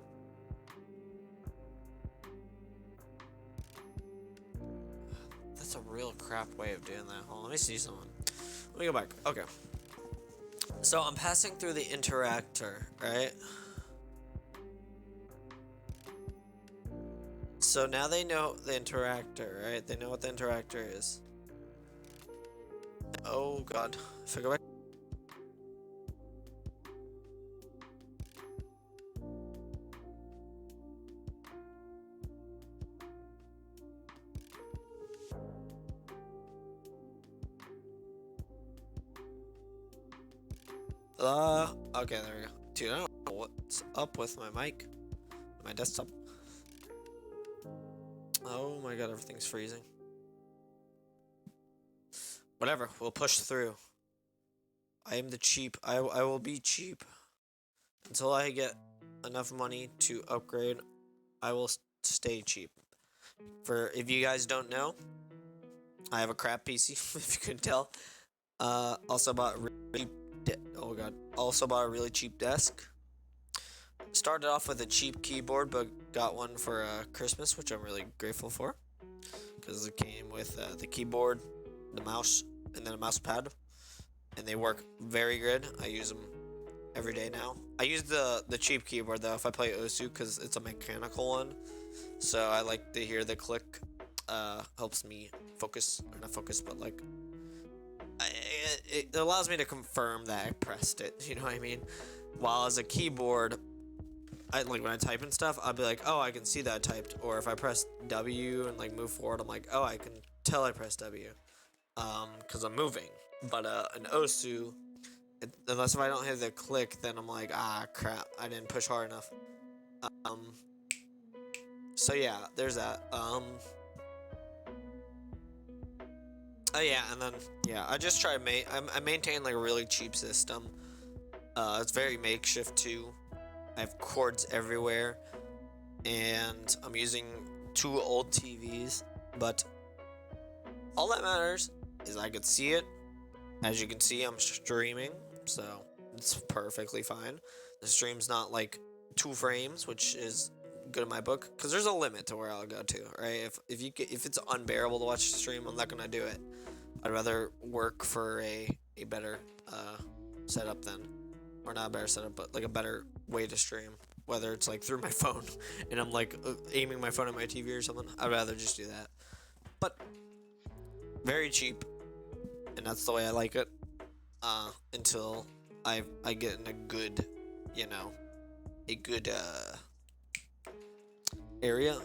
That's a real crap way of doing that. Hold on, let me see someone. Let me go back. Okay. So I'm passing through the interactor, right? So now they know the interactor, right? They know what the interactor is. Oh god. If I go back. Okay, there we go. Dude, I don't know what's up with my mic. My desktop. Oh my god, everything's freezing. Whatever, we'll push through. I am the cheap. I will be cheap. Until I get enough money to upgrade, I will stay cheap. For if you guys don't know, I have a crap PC, if you couldn't tell. Also bought also bought a really cheap desk. Started off with a cheap keyboard, but got one for Christmas, which I'm really grateful for, because it came with the keyboard, the mouse, and then a mouse pad, and they work very good. I use them every day now. I use the cheap keyboard though if I play Osu, because it's a mechanical one, so I like to hear the click. Helps me focus, or not focus, but like it allows me to confirm that I pressed it. You know what I mean? While as a keyboard, I like when I type and stuff, I'll be like, oh, I can see that I typed. Or if I press W and like move forward, I'm like, oh, I can tell I pressed W, because I'm moving. But an Osu, unless if I don't hit the click, then I'm like, ah, crap, I didn't push hard enough. So yeah, there's that. Oh yeah, and then yeah, I just try to I maintain like a really cheap system. It's very makeshift too. I have cords everywhere, and I'm using 2 old TVs. But all that matters is I could see it. As you can see, I'm streaming, so it's perfectly fine. The stream's not like 2 frames, which is good in my book, because there's a limit to where I'll go to, right? If it's unbearable to watch the stream, I'm not gonna do it. I'd rather work for a better setup than, or not a better setup, but like a better way to stream. Whether it's like through my phone and I'm like aiming my phone at my TV or something, I'd rather just do that. But very cheap, and that's the way I like it. Until I get in a good, a good area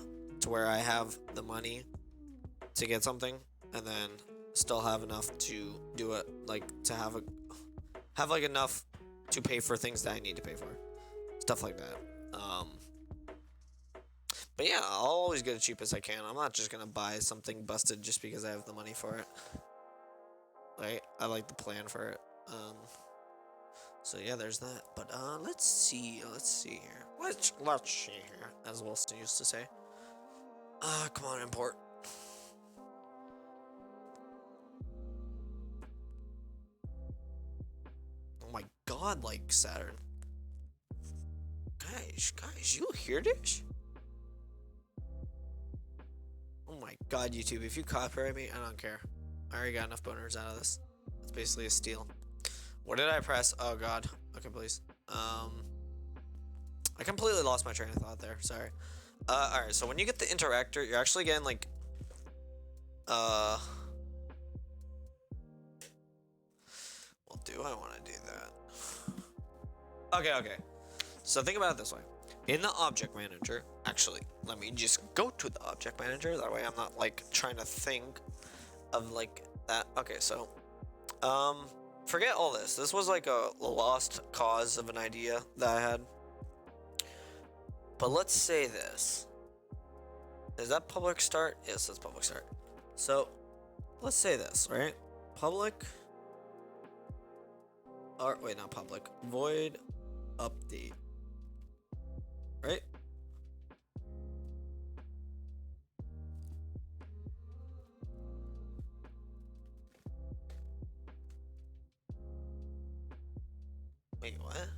to where I have the money to get something, and then still have enough to do it, like to have like enough to pay for things that I need to pay for, stuff like that. But yeah, I'll always get it cheap as I can. I'm not just gonna buy something busted just because I have the money for it. Right? I like the plan for it. So yeah, there's that. But let's see here. Let's see here, as Wilson used to say. Come on, import. Oh my god, like Saturn. Guys, you hear this? Oh my god, YouTube, if you copyright me, I don't care. I already got enough boners out of this. It's basically a steal. What did I press? Oh god. Okay, please. I completely lost my train of thought there. Sorry. Alright, so when you get the interactor, you're actually getting like well, do I want to do that? Okay. So think about it this way. In the object manager, actually, let me just go to the object manager. That way I'm not like trying to think of like that. Okay, so forget all this. This was like a lost cause of an idea that I had. But let's say this. Is that public start? Yes, that's public start. So let's say this, right? Public, or wait, not public. Void update. Right? Wait, what?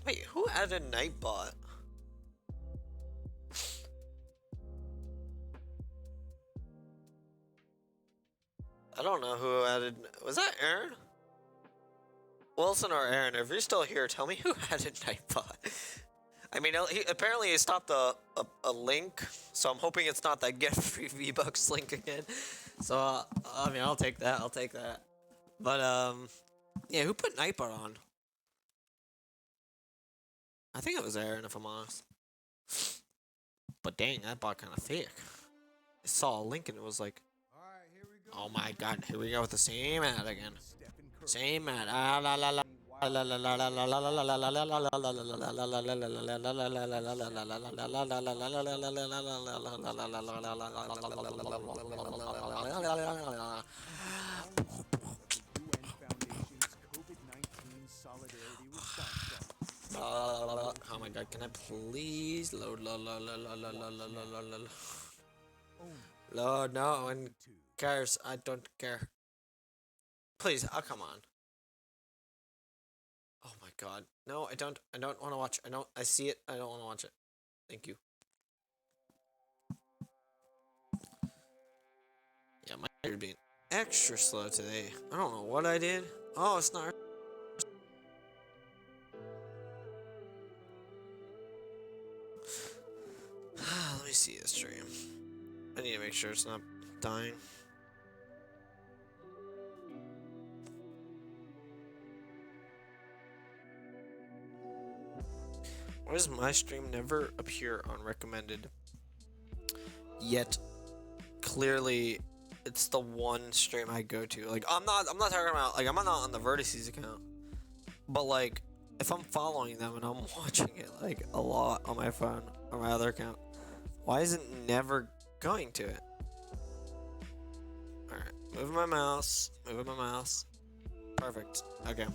Wait, who added Nightbot? I don't know who added. Was that Aaron? Wilson or Aaron? If you're still here, tell me who added Nightbot. I mean, apparently he stopped a link, so I'm hoping it's not that get free V-Bucks link again. So, I mean, I'll take that. But, yeah, who put Nightbot on? I think it was Aaron, if I'm honest. But dang, that bot kind of thick. I saw a link and it was like, oh my god, here we go with the same ad again. Same ad. Oh my god, can I please load? Load, no one cares. I don't care. Please, oh come on. Oh my god. No, I don't want to watch. I see it. I don't want to watch it. Thank you. Yeah, my computer being extra slow today. I don't know what I did. Oh, it's not. me see this stream. I need to make sure it's not dying. Why does my stream never appear on recommended? Yet, clearly, it's the one stream I go to. Like, I'm not talking about, like, I'm not on the Vertices account. But, like, if I'm following them and I'm watching it, like, a lot on my phone or my other account, why is it never going to it? Alright, moving my mouse. Perfect. Okay.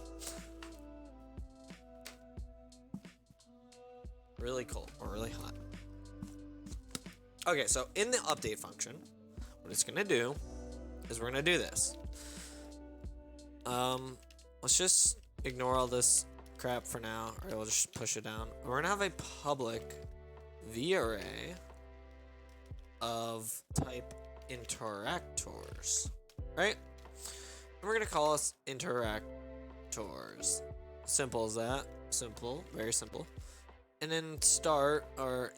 Really cold or really hot. Okay, so in the update function, what it's gonna do is we're gonna do this. Let's just ignore all this crap for now, or we'll just push it down. We're gonna have a public V array of type interactors, right? And we're gonna call us interactors. Simple as that. Simple, very simple. And then start or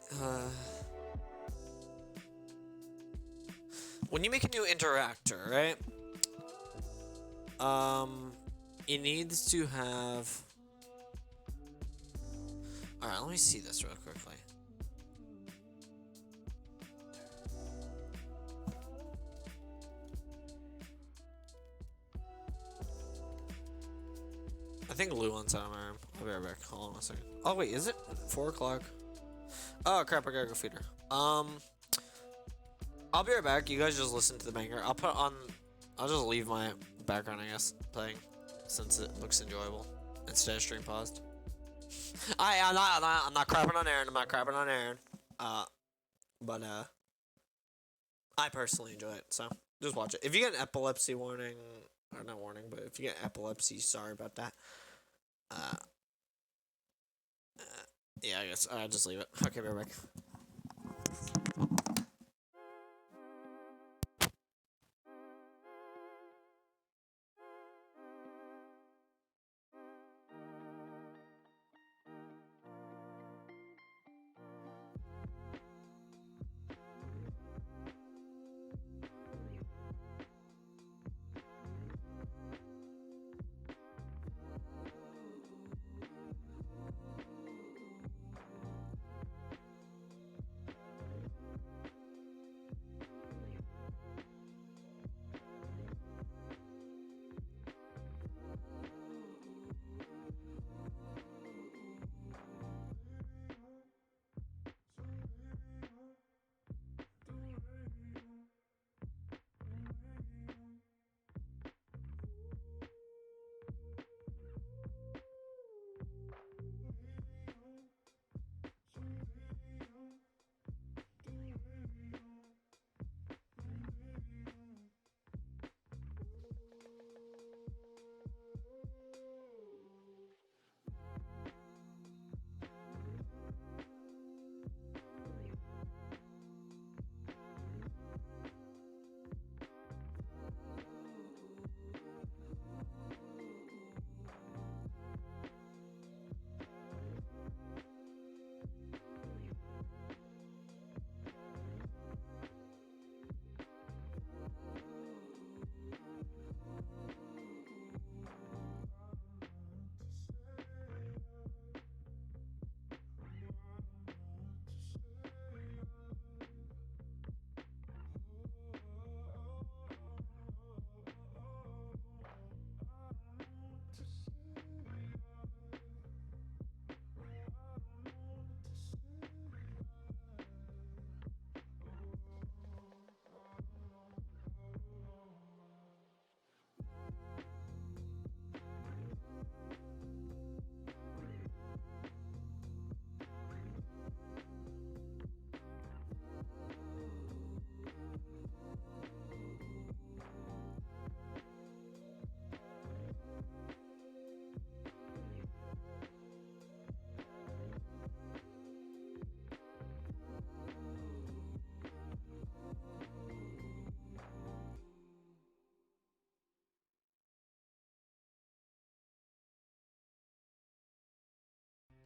when you make a new interactor, right? It needs to have. All right, let me see this real quickly. I think Lou wants out of my room. I'll be right back. Hold on a second. Oh wait, is it 4 o'clock? Oh crap! I gotta go feed her. I'll be right back. You guys just listen to the banger. I'll just leave my background, I guess, playing, since it looks enjoyable instead of stream paused. I'm not crapping on Aaron. I'm not crapping on Aaron. But I personally enjoy it. So just watch it. If you get an epilepsy warning, or not warning, but if you get epilepsy, sorry about that. Yeah, I guess I'll just leave it. Okay, be right back.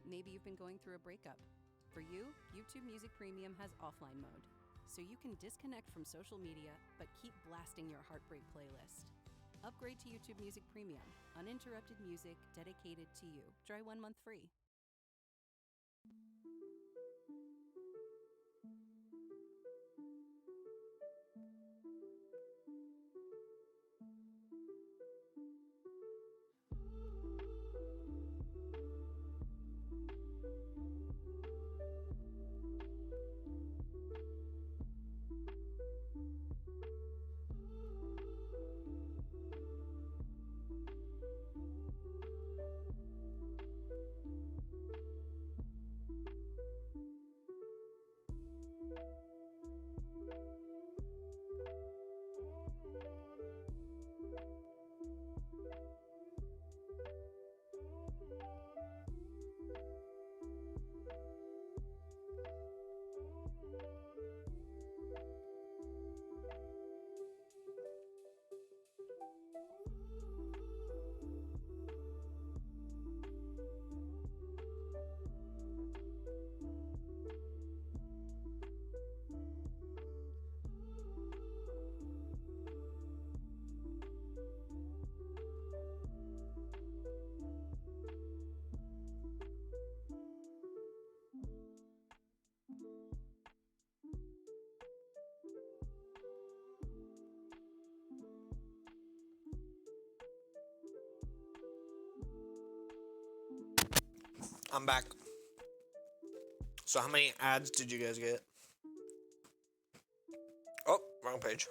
Maybe you've been going through a breakup. For you, YouTube Music Premium has offline mode, so you can disconnect from social media but keep blasting your heartbreak playlist. Upgrade to YouTube Music Premium, uninterrupted music dedicated to you. Try 1 month free. I'm back. So how many ads did you guys get? Oh, wrong page.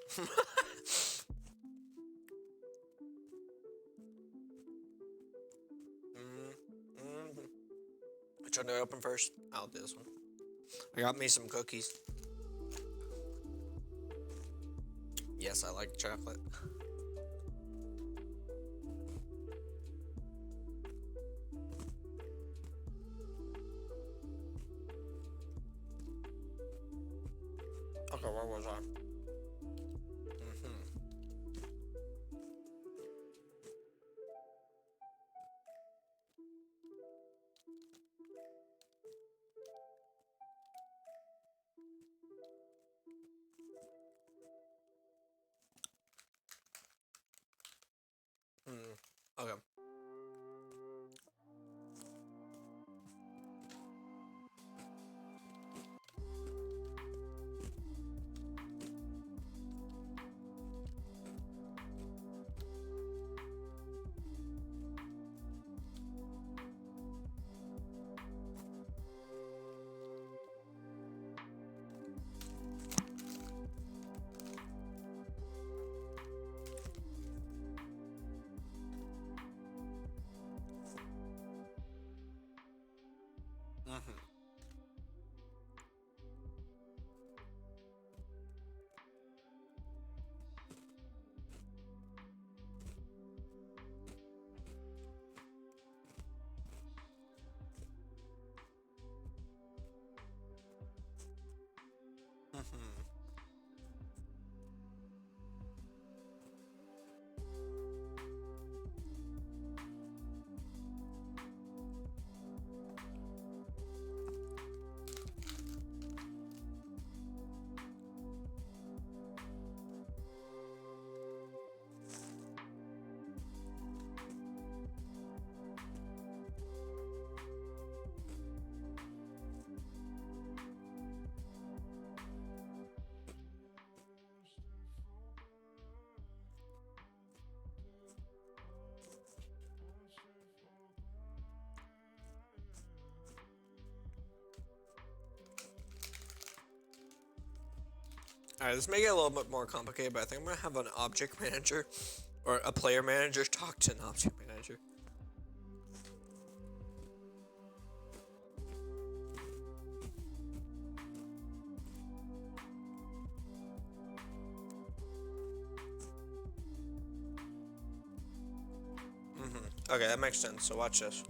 Which one do I open first? I'll do this one. I got me some cookies. Yes, I like chocolate. Okay, where was I? Okay. Alright, let's make it a little bit more complicated, but I think I'm gonna have an object manager or a player manager talk to an object manager. Okay, that makes sense. So watch this.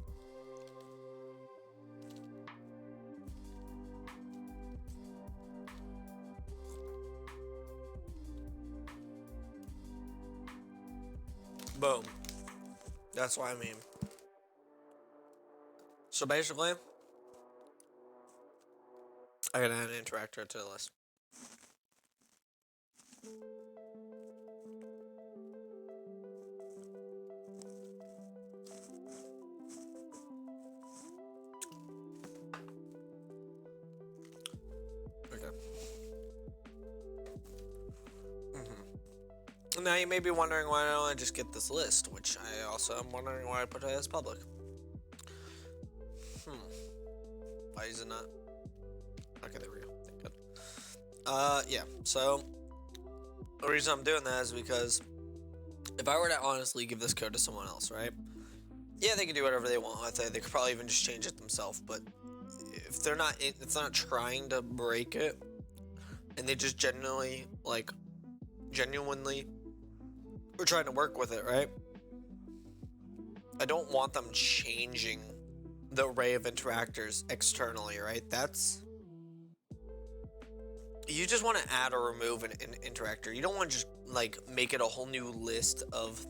Boom. That's what I mean. So basically, I gotta add an interactor to the list. Okay. Now you may be wondering why don't I just get this list, which I also am wondering why I put it as public. Why is it not? Okay, there we go. Thank God. Yeah, so the reason I'm doing that is because if I were to honestly give this code to someone else, right? Yeah, they can do whatever they want with it. They could probably even just change it themselves, but if they're not trying to break it, and they just genuinely we're trying to work with it, right? I don't want them changing the array of interactors externally, right? You just want to add or remove an interactor. You don't want to just like make it a whole new list of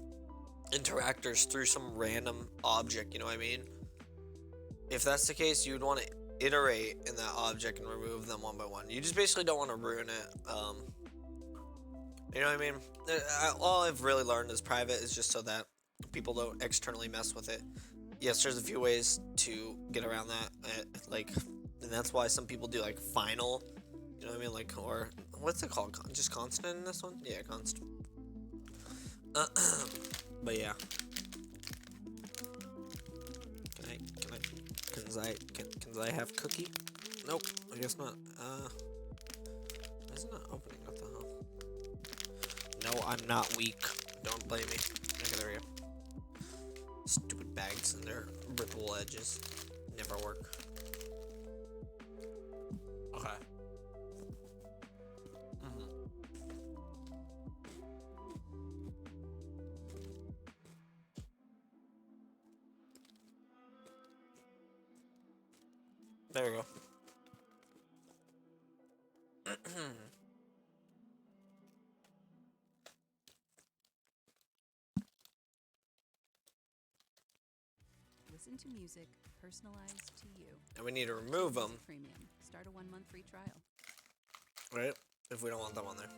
interactors through some random object, you know what I mean? If that's the case, you'd want to iterate in that object and remove them one by one. You just basically don't want to ruin it. You know what I mean? All I've really learned is private is just so that people don't externally mess with it. Yes, there's a few ways to get around that, and that's why some people do like final. You know what I mean? Like, or what's it called? Just constant in this one? Yeah, constant. But yeah. Can I have cookie? Nope, I guess not. Why is it not opening? What the hell? No, I'm not weak. Don't blame me. Okay, there we go. Stupid bags and their rippable edges never work. Okay. There we go. Listen to music personalized to you. And we need to remove them, Music Premium. Start a 1-month free trial. right? If we don't want them on there.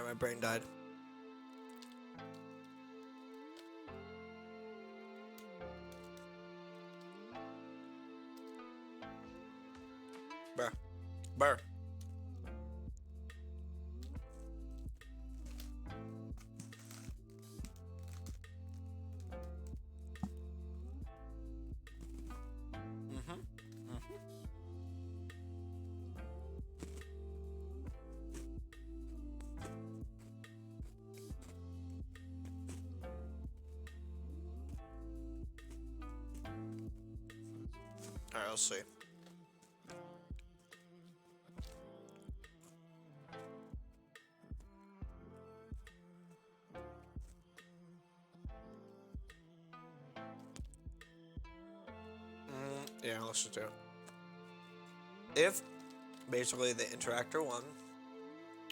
My brain died. Bruh. Burr. Alright, let's see. Yeah, let's just do it. If basically the interactor one,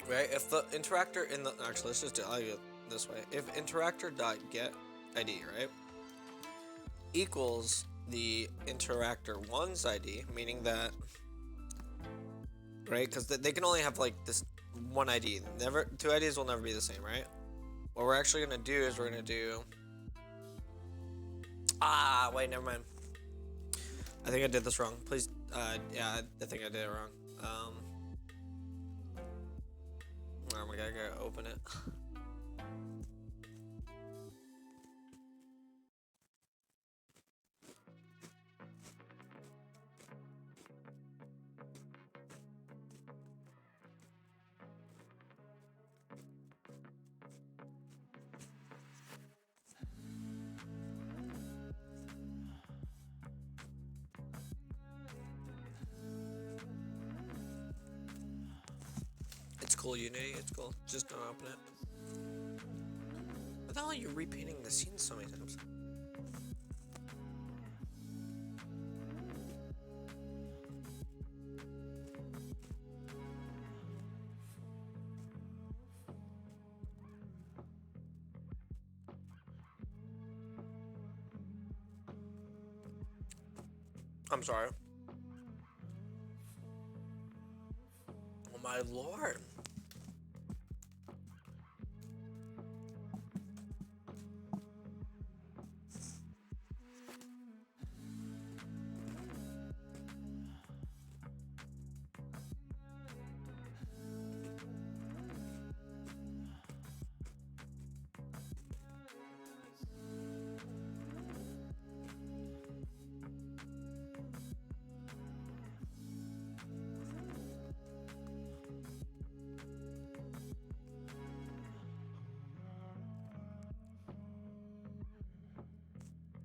right? If the interactor in the actually let's just do it this way. If interactor dot get ID, right, equals the interactor one's ID, meaning that, right? Because they can only have like this one ID. Never two IDs will never be the same, right? What we're actually gonna do is we're gonna do. Wait, never mind. I think I did this wrong. Please, yeah, I think I did it wrong. Never I gotta go open it. It's cool, Unity. It's cool. Just don't open it. What the hell are you repainting the scene so many times? I'm sorry. Oh my lord.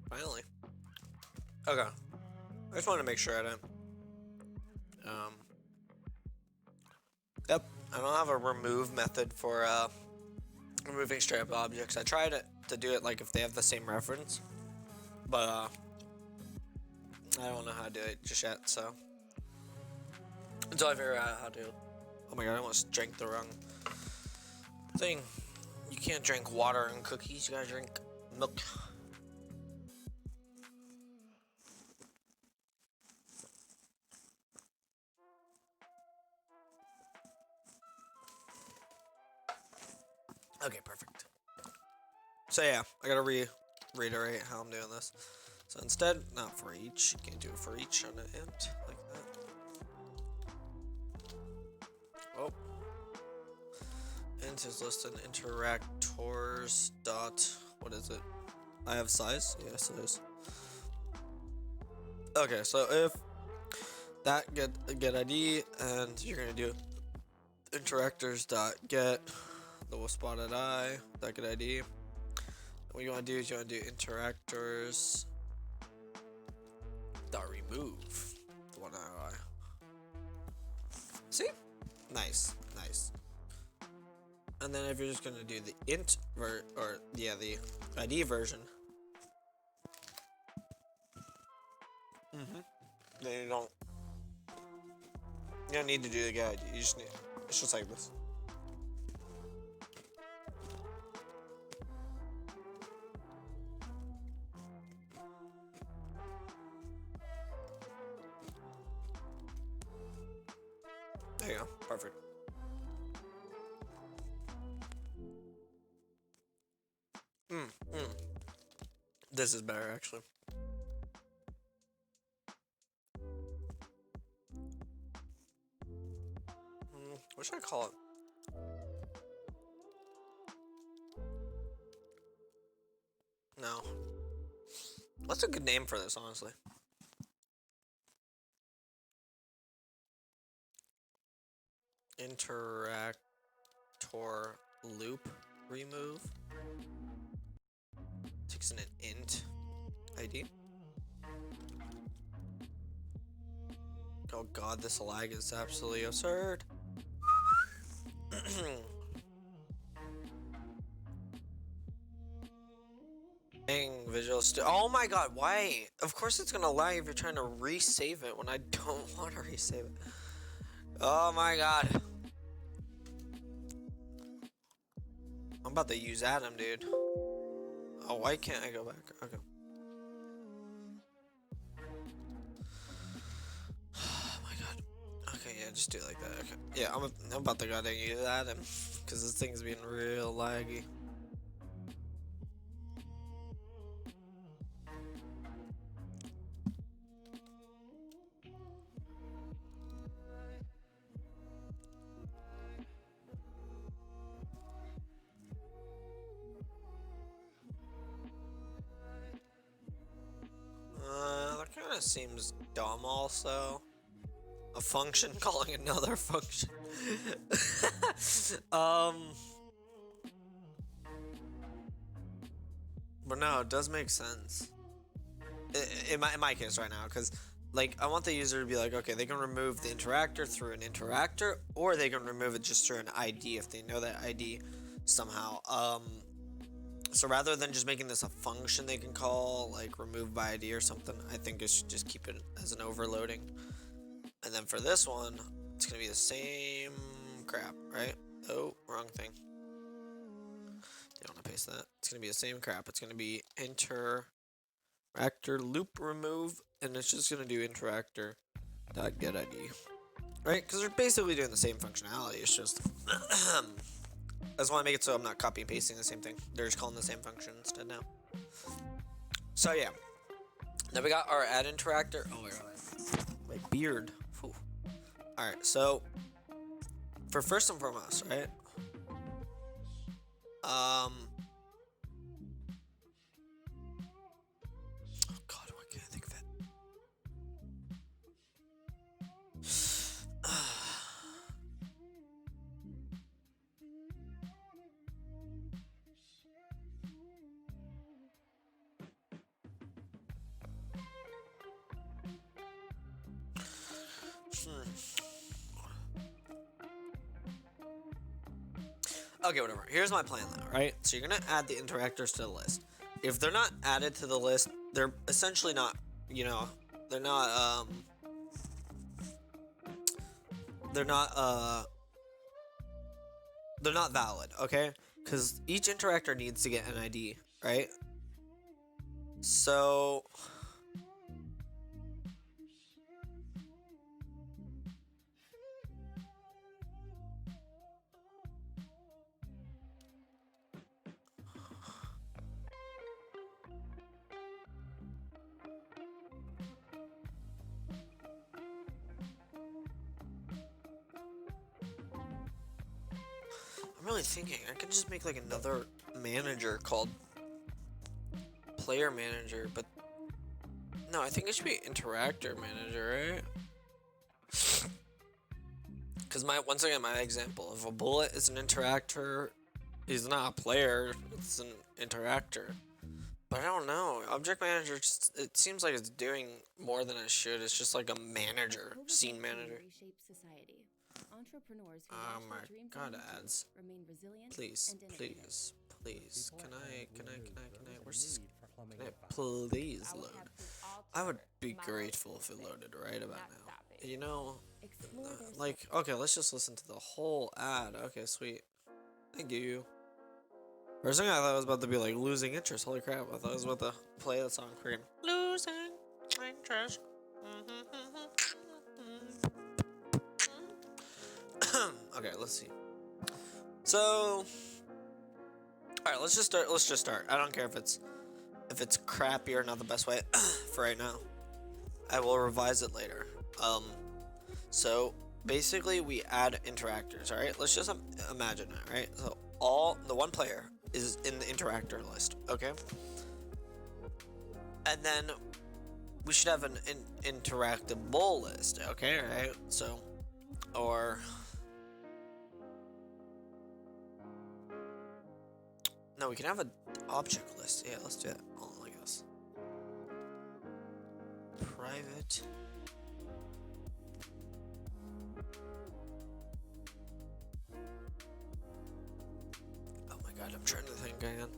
Finally. Okay. I just wanted to make sure I didn't. Yep. I don't have a remove method for removing straight up objects. I tried it to do it like if they have the same reference, but I don't know how to do it just yet. So until I figure out how to. Oh my god! I almost drank the wrong thing. You can't drink water and cookies. You gotta drink milk. Okay, perfect. So yeah, I gotta reiterate how I'm doing this. So instead, not for each, you can't do it for each on an int like that. Oh. Int is listed interactors dot, what is it? I have size? Yes, it is. Okay, so if that get ID, and you're gonna do interactors dot get the spotted eye, that get ID. What you want to do is you want to do interactors dot remove the one eye. See? Nice, nice. And then if you're just gonna do the int the ID version, then you don't need to do the get ID. You just need, it's just like this. There you go. Perfect. This is better, actually. What should I call it? No. What's a good name for this, honestly? Interactor loop remove. Takes in an int ID. Oh god, this lag is absolutely absurd. Visual oh my god, why? Of course it's gonna lag if you're trying to resave it when I don't want to resave it. Oh my god. I'm about to use Adam, dude. Oh, why can't I go back? Okay. Oh my god. Okay, yeah, just do it like that. Okay. Yeah, I'm about to go ahead and use Adam because this thing's being real laggy. of seems dumb also. A function calling another function. But no, it does make sense. In my case right now, because like I want the user to be like, okay, they can remove the interactor through an interactor, or they can remove it just through an ID if they know that ID somehow. So rather than just making this a function they can call, like remove by ID or something, I think it should just keep it as an overloading. And then for this one, it's gonna be the same crap, right? Oh, wrong thing. You don't want to paste that. It's gonna be the same crap. It's gonna be interactor loop remove, and it's just gonna do interactor dot get ID, right? Because they're basically doing the same functionality. It's just I just want to make it so I'm not copy and pasting the same thing. They're just calling the same function instead now. So yeah. Then we got our add interactor. Oh, wait, my beard. Whew. All right. So for first and foremost, right? Oh God, why can't I think of it? Okay, whatever. Here's my plan though, right? So you're gonna add the interactors to the list. If they're not added to the list, they're essentially not, you know, they're not they're not they're not valid, okay? Because each interactor needs to get an ID, right? So I'm really thinking I could just make like another manager called player manager, but no, I think it should be interactor manager, right? Because once again, my example, if a bullet is an interactor, he's not a player, it's an interactor. But I don't know. Object manager, just, it seems like it's doing more than it should. It's just like a manager, scene manager. Entrepreneurs who Oh launch my their dreams God, on YouTube ads. remain resilient Please, and innovative. please. Can I, where's this? Can I please load? I would be grateful if it loaded right about now. You know, like, okay, let's just listen to the whole ad. Okay, sweet. Thank you. First thing I thought was about to be like losing interest. Holy crap, I thought I was about to play that song for him. Losing interest. Okay, let's see. So, alright, let's just start. I don't care if it's crappy or not the best way for right now. I will revise it later. So basically we add interactors, alright? Let's just imagine it, right? So the one player is in the interactor list, okay? And then we should have an interactable list, okay, right? So, or no, we can have an object list. Yeah, let's do that. Oh, like this. Private. Oh my God, I'm trying to think again.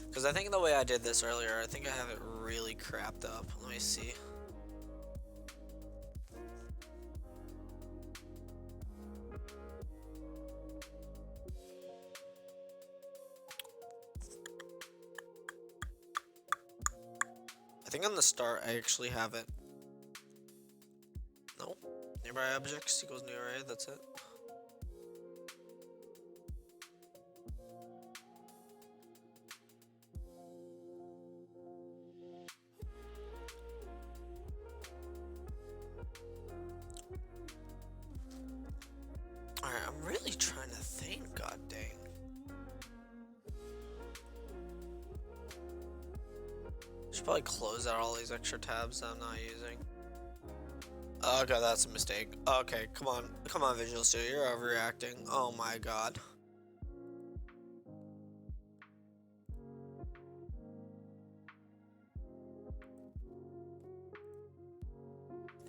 Because I think the way I did this earlier, I think I have it really crapped up. Let me see. I think on the start, I actually have it. No. Nearby objects equals new array. That's it. Alright, I'm really trying to think, god dang. Should probably close out all these extra tabs that I'm not using. Okay, that's a mistake. Okay, come on, Visual Studio, you're overreacting. Oh my god.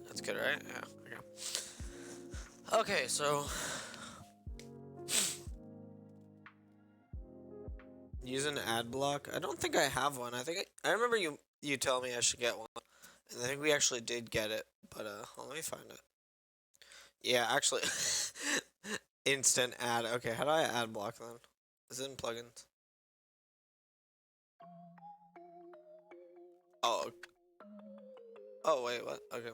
That's good, right? Yeah. Okay. Okay, so use an ad block. I don't think I have one. I remember you telling me I should get one, and I think we actually did get it. But let me find it. Yeah, actually, instant ad. Okay, how do I ad block then? Is it in plugins? Oh. Oh wait, what? Okay.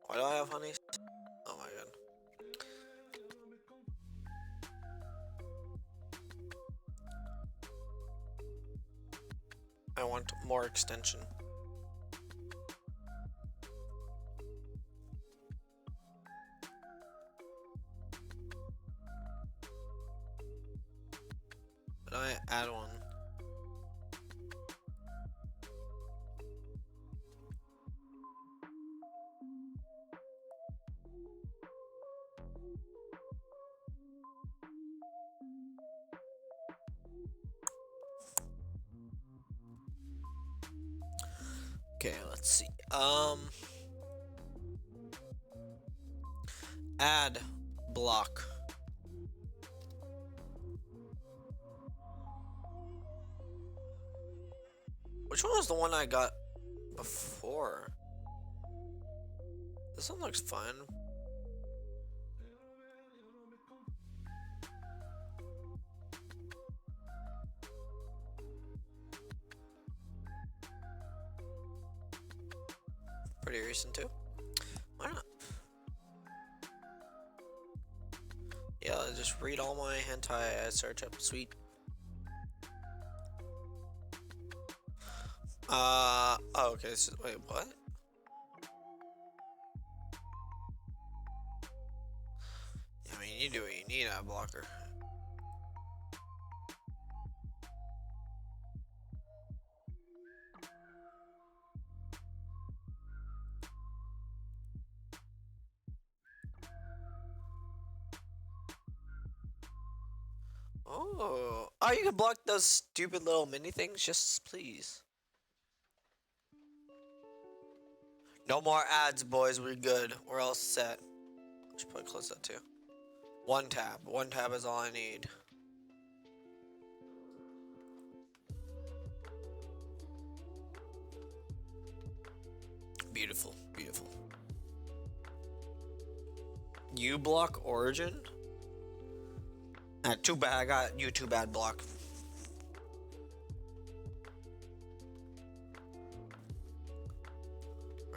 Why do I have honey? Oh my god. I want more extension. But I add one. Okay, let's see. Add block. Which one was the one I got before? This one looks fun. Pretty recent too. Why not? Yeah, I'll just read all my hentai I search up. Sweet. Oh, okay. So, wait, what? I mean, you do what you need, ad blocker. Oh, you can block those stupid little mini things, just please. No more ads, boys. We're good. We're all set. Should probably close that too. One tab. One tab is all I need. Beautiful, beautiful. You block Origin? Too bad. I got YouTube ad block.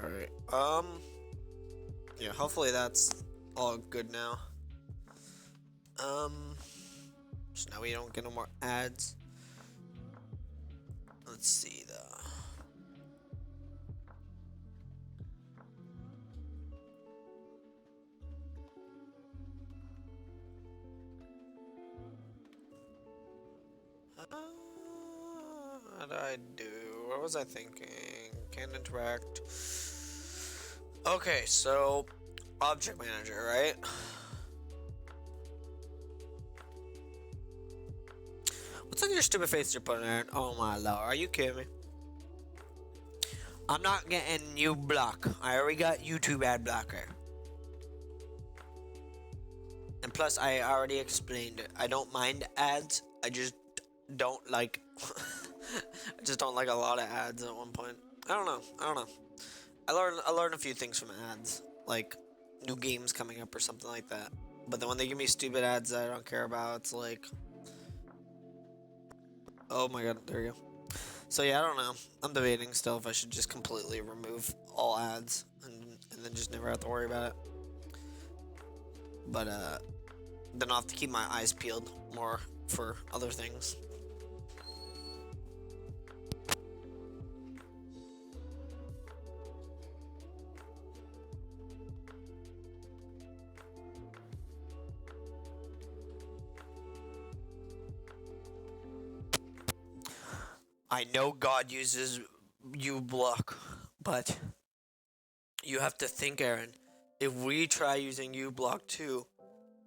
Alright. Yeah, hopefully that's all good now. So now we don't get no more ads. Let's see the... What did I do? What was I thinking? Can't interact. Okay, so object manager, right? What's like your stupid face you're putting in? Oh my lord, are you kidding me? I'm not getting you block. I already got YouTube ad blocker. And plus, I already explained it. I don't mind ads. I just don't like. I just don't like a lot of ads at one point. I don't know. I learned a few things from ads, like new games coming up or something like that. But then when they give me stupid ads that I don't care about, it's like, oh my god, there you go. So yeah, I don't know. I'm debating still if I should just completely remove all ads and then just never have to worry about it. But then I'll have to keep my eyes peeled more for other things. I know God uses uBlock, but you have to think, Aaron. If we try using uBlock too,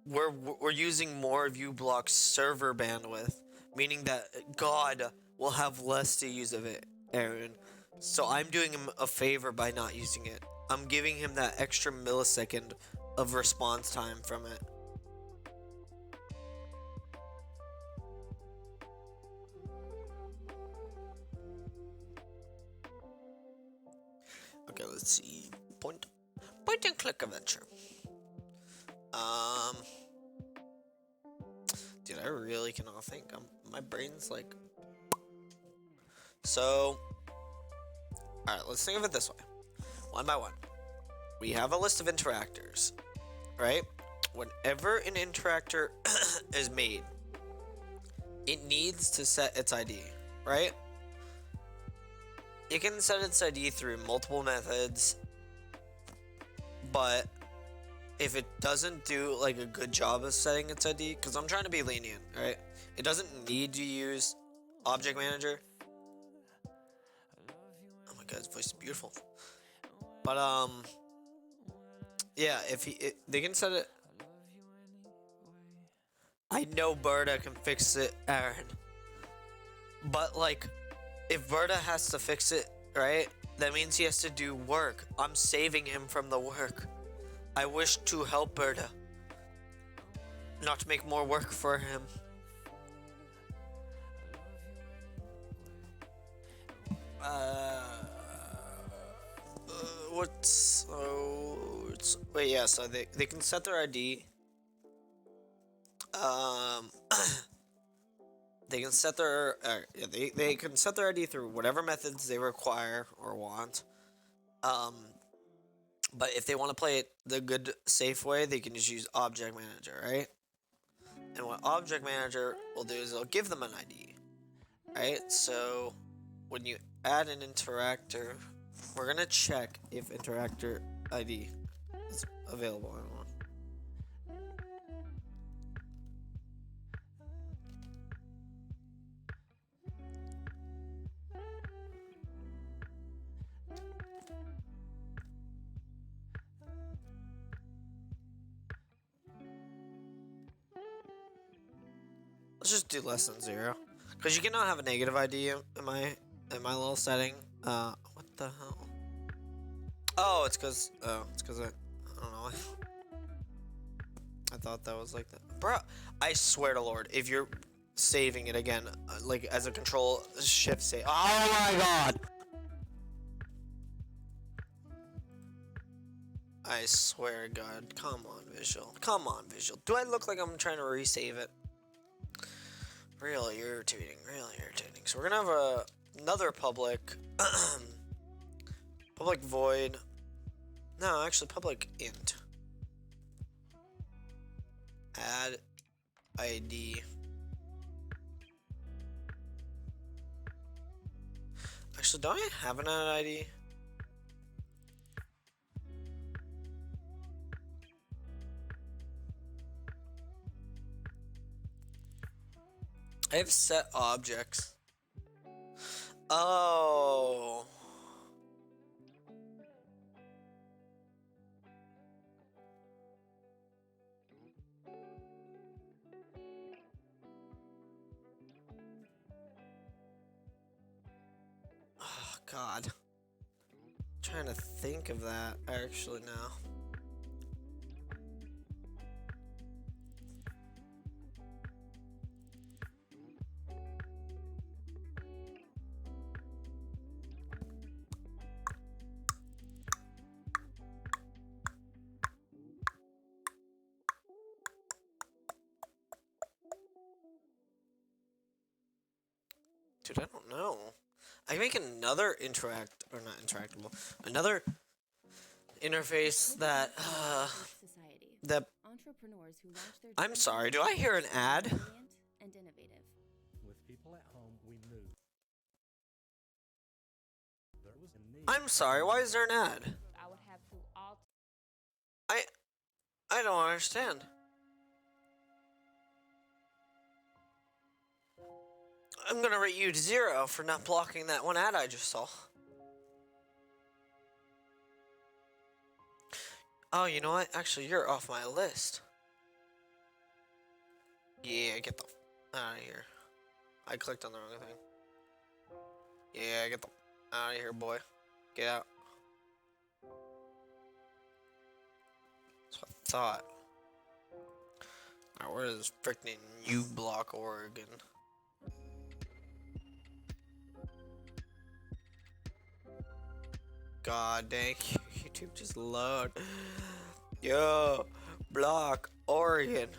we're using more of uBlock's server bandwidth, meaning that God will have less to use of it, Aaron. So I'm doing him a favor by not using it. I'm giving him that extra millisecond of response time from it. Okay, let's see. Point and click adventure. Dude, I really cannot think. My brain's like. So, all right, let's think of it this way. One by one. We have a list of interactors, right? Whenever an interactor is made, it needs to set its ID, right? It can set its ID through multiple methods, but if it doesn't do like a good job of setting its ID, because I'm trying to be lenient, right? It doesn't need to use Object Manager. Oh my god, his voice is beautiful. But yeah, if they can set it. I know Berta can fix it, Aaron. But like, if Berta has to fix it, right? That means he has to do work. I'm saving him from the work. I wish to help Berta, not to make more work for him. Wait, yeah, so they can set their ID. They can set their they can set their ID through whatever methods they require or want. But if they want to play it the good, safe way, they can just use Object Manager, right? And what Object Manager will do is it'll give them an ID, right? So when you add an interactor, we're gonna check if interactor ID is available on one. Let's just do less than 0, because you cannot have a negative ID in my little setting. What the hell? Oh, it's because I don't know. I thought that was like that, bro. I swear to Lord, if you're saving it again, like as a control shift save. Oh my god! I swear to God, come on, Visual. Come on, Visual. Do I look like I'm trying to resave it? Really irritating, really irritating. So we're gonna have another public, public void. No, actually public int. Add ID. Actually, don't I have an add ID? I have set objects. Oh. Oh, God. I'm trying to think of that actually now. Dude, I don't know. I can make another another interface that, Society. that, Entrepreneurs who launch their I'm sorry, do I hear an ad? brilliant and innovative. With people at home, we knew there was a need. I'm sorry, why is there an ad? I would have to alter. I don't understand. I'm gonna rate you to 0 for not blocking that one ad I just saw. Oh, you know what? Actually, you're off my list. Yeah, get the out of here. I clicked on the wrong thing. Yeah, get the out of here, boy. Get out. That's what I thought. Now, where is freaking U Block, Oregon? God dang, YouTube just load. Yo, Block, Oregon.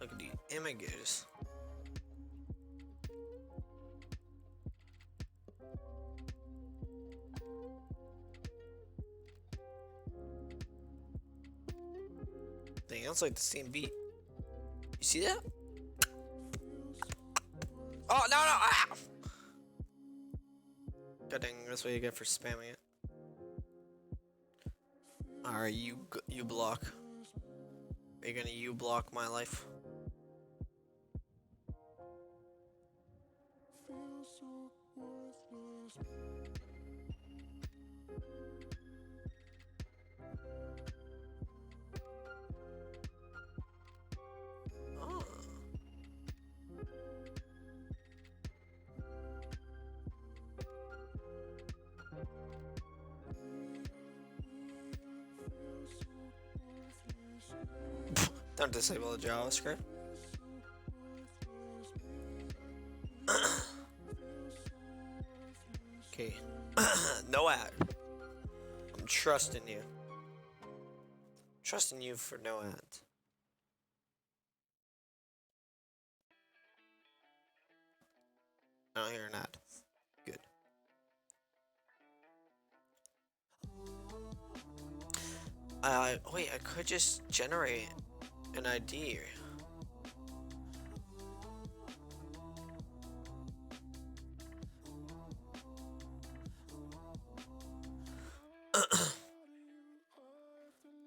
Look at the images. Dang, that's like the same beat. You see that? Oh, no, no! Ah! God dang, that's what you get for spamming it. Alright, you block. Are you gonna you block my life? Oh. Don't disable the JavaScript. Okay. No ad. I'm trusting you. Trusting you for no ads. I don't hear an ad. Good. Wait, I could just generate an ID.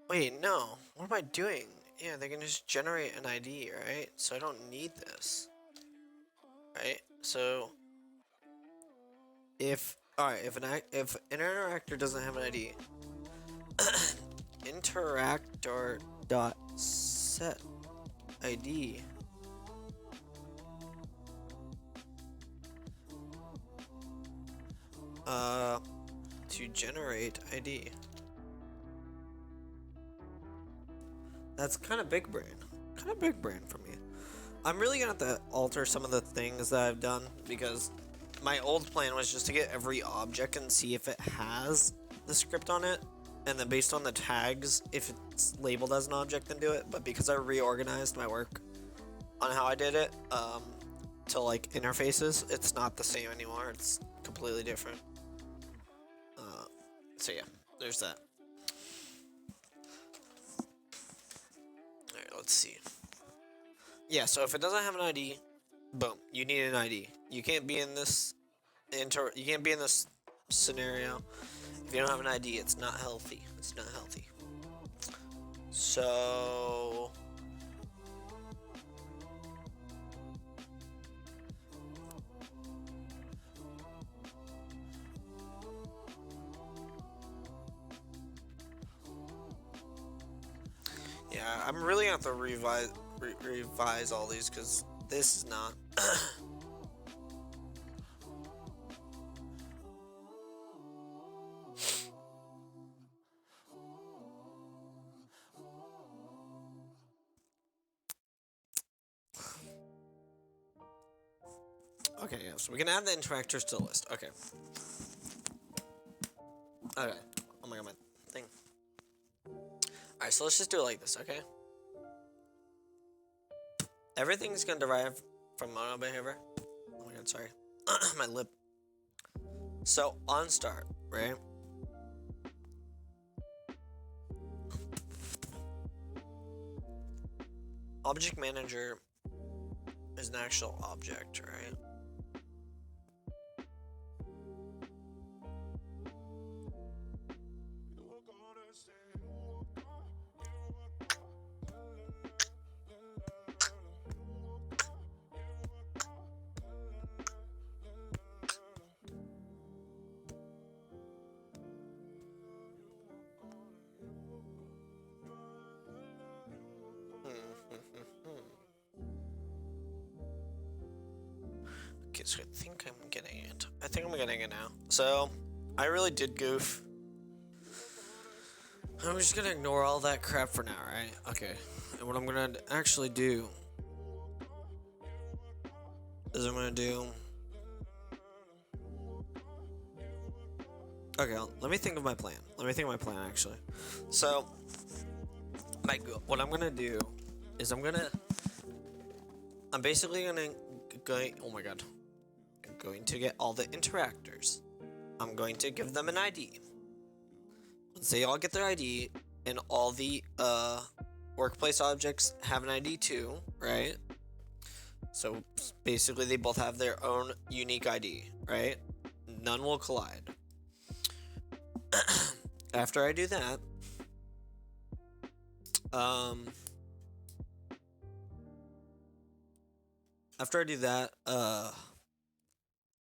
Wait, no. What am I doing? Yeah, they can just generate an ID, right? So I don't need this. Right? So if if an interactor doesn't have an ID, interactor dot set ID to generate ID. That's kind of big brain. Kind of big brain for me. I'm really gonna have to alter some of the things that I've done because my old plan was just to get every object and see if it has the script on it, and then based on the tags, if it's labeled as an object, then do it. But because I reorganized my work on how I did it, to like interfaces, it's not the same anymore. It's completely different. So yeah, there's that. Alright, let's see. Yeah, so if it doesn't have an ID, boom, you need an ID. You can't be in this you can't be in this scenario if you don't have an ID. It's not healthy. It's not healthy. So yeah, I'm really gonna have to revise all these because this is not. Okay, yeah, so we can add the interactors to the list. Okay. Okay. Oh my god, my thing. Alright, so let's just do it like this, okay? Everything's gonna derive from mono behavior. Oh my god, sorry. My lip. So, on start, right? object manager is an actual object, right? Okay, so I think I'm getting it. I think I'm getting it now. So, I really did goof. I'm just gonna ignore all that crap for now, right? Okay. And what I'm gonna actually do is I'm gonna do... Okay, let me think of my plan. Let me think of my plan, actually. So, what I'm gonna do is I'm basically gonna oh my god. I'm going to get all the interactors. I'm going to give them an ID. Once they all get their ID, and all the workplace objects have an ID too, right? So basically they both have their own unique ID, right? None will collide. After I do that,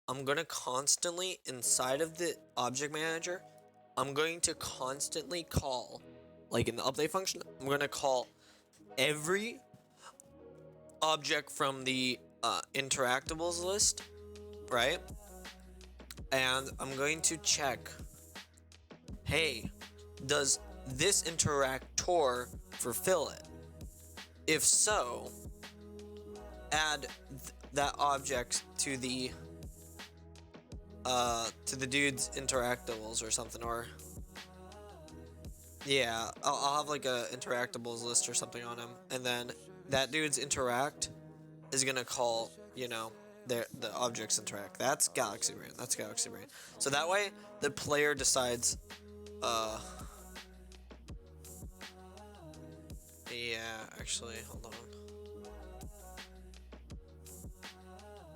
I'm gonna constantly, inside of the object manager, I'm going to constantly call, like in the update function, I'm gonna call every object from the interactables list, right? And I'm going to check, hey, does this interactor fulfill it? If so, add that object to the dude's interactables or something, or yeah, I'll have like a interactables list or something on him, and then that dude's interact is gonna call, you know, the objects interact. That's Galaxy Brain. That's Galaxy Brain. So that way the player decides, yeah, actually, hold on.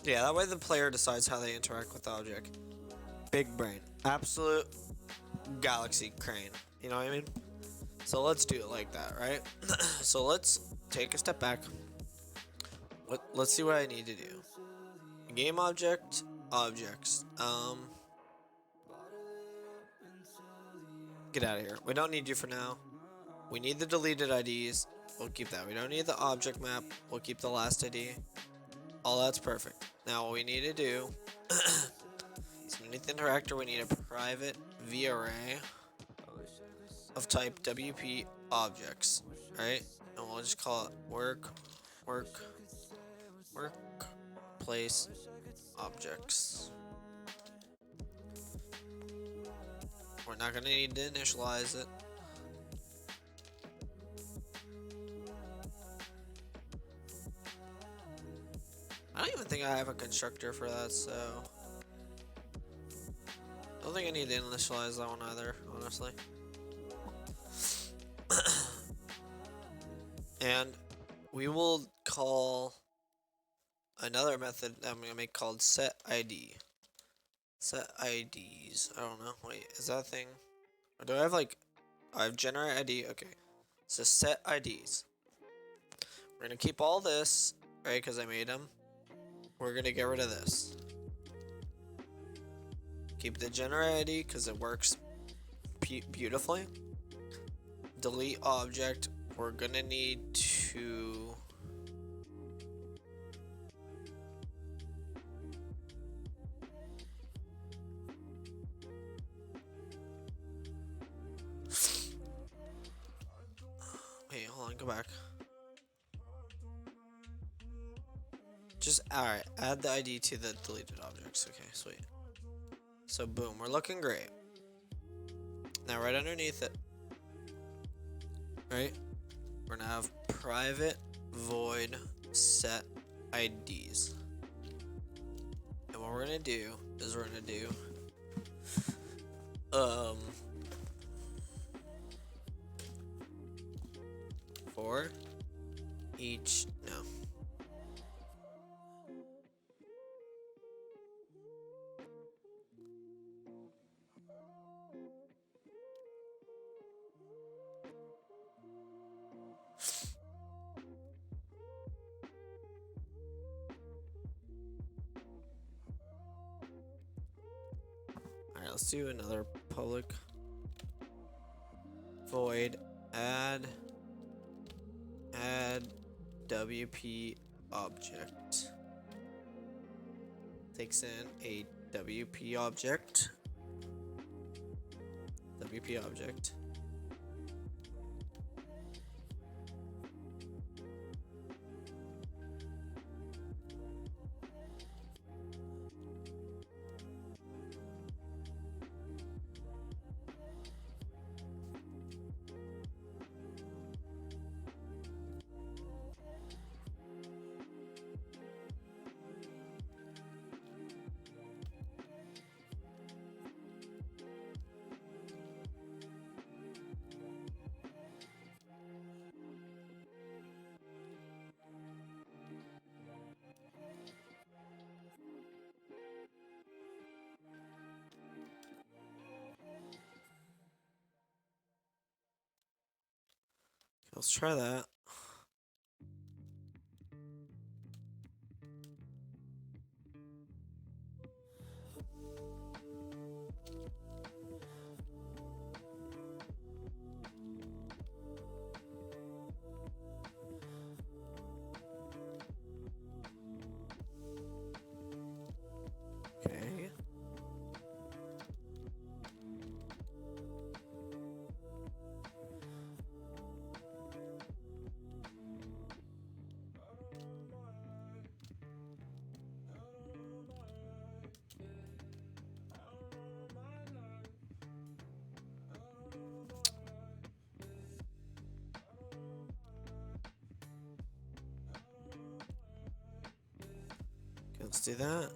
Yeah, that way the player decides how they interact with the object. Big brain. Absolute galaxy crane. You know what I mean? So let's do it like that, right? So let's take a step back. Let's see what I need to do. Game object, objects. Get out of here. We don't need you for now. We need the deleted IDs. We'll keep that. We don't need the object map. We'll keep the last ID. All that's perfect. Now what we need to do is underneath the interactor we need a private V-array of type WP objects, right? And we'll just call it workplace objects. We're not gonna need to initialize it. I don't even think I have a constructor for that, so I don't think I need to initialize that one either, honestly. And we will call another method that I'm gonna make called set ID. Set IDs. I don't know. Wait, is that a thing? Or do I have like? I have generate ID. Okay. So set IDs. We're gonna keep all this, right? Because I made them. We're gonna get rid of this. Keep the generate ID because it works beautifully. Delete object. We're gonna need to wait, hold on, go back. Just alright, add the ID to the deleted objects. Okay, sweet. So boom, we're looking great. Now right underneath it, right? We're gonna have private void set IDs. And what we're gonna do is we're gonna do for each, no. Alright, let's do another public void add WP object. Takes in a WP object. WP object. Let's try that. Okay. Let's do that.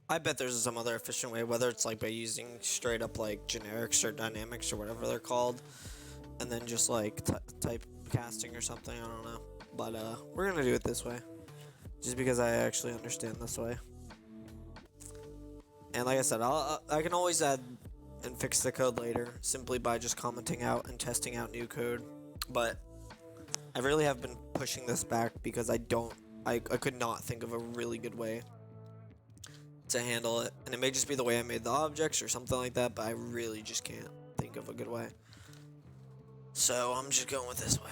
I bet there's some other efficient way, whether it's like by using straight up like generics or dynamics or whatever they're called, and then just like type casting or something. I don't know, but we're gonna do it this way, just because I actually understand this way. And like I said, I can always add and fix the code later simply by just commenting out and testing out new code. But I really have been pushing this back because I could not think of a really good way to handle it. And it may just be the way I made the objects or something like that, but I really just can't think of a good way. So I'm just going with this way.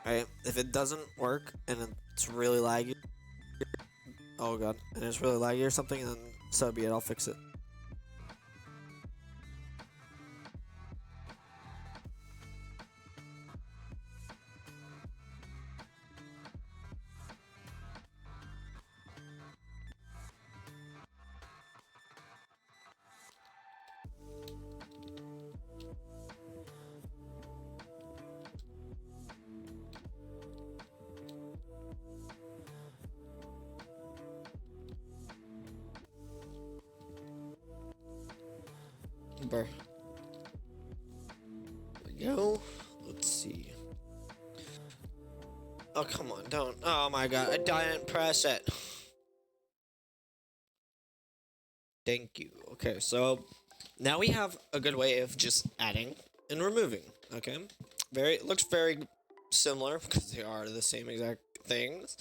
Alright, if it doesn't work and it's really laggy, oh god, and it's really laggy or something, then so be it, I'll fix it. There we go. Let's see. Oh, come on, don't. Oh my god, I didn't press it. Thank you. Okay, so now we have a good way of just adding and removing. Okay, looks very similar because they are the same exact things.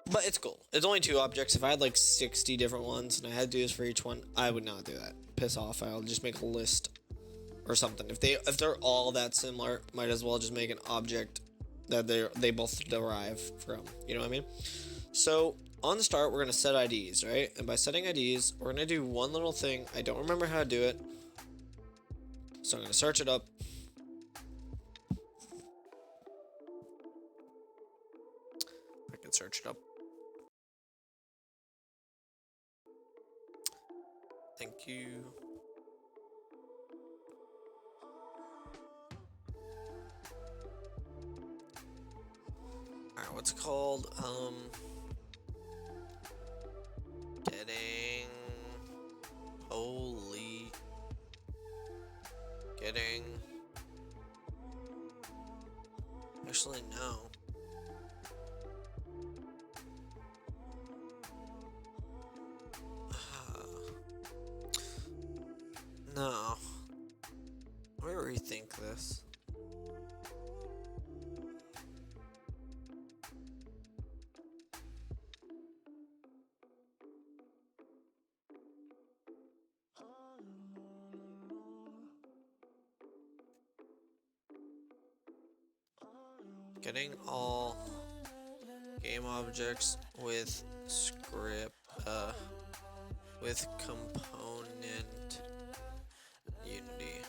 But it's cool. It's only 2 objects. If I had like 60 different ones and I had to do this for each one, I would not do that. Piss off. I'll just make a list or something. If they're all that similar, might as well just make an object that they both derive from. You know what I mean? So on the start, we're gonna set IDs, right? And by setting IDs, we're gonna do one little thing. I don't remember how to do it, so I'm gonna search it up. I can search it up. Thank you. Alright, what's it called? Actually, no. No. Let me rethink this. Getting all game objects with script, with component unity.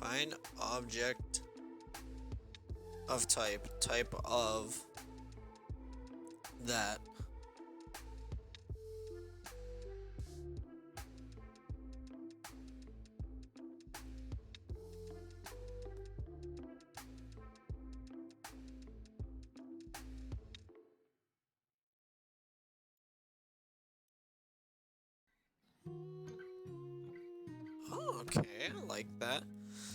Find object of type of that. Oh, okay, I like that.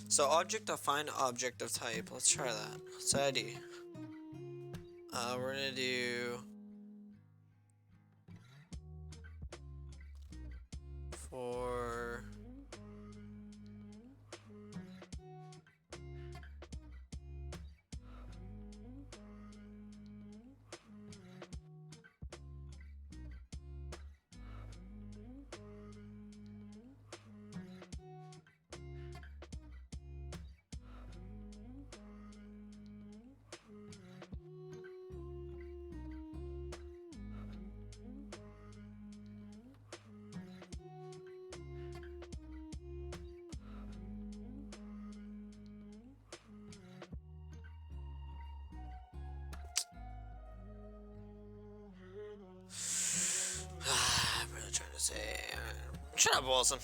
So object of find object of type. Let's try that. What's the ID? We're gonna do for I'm really trying to say. Shut up, Wilson.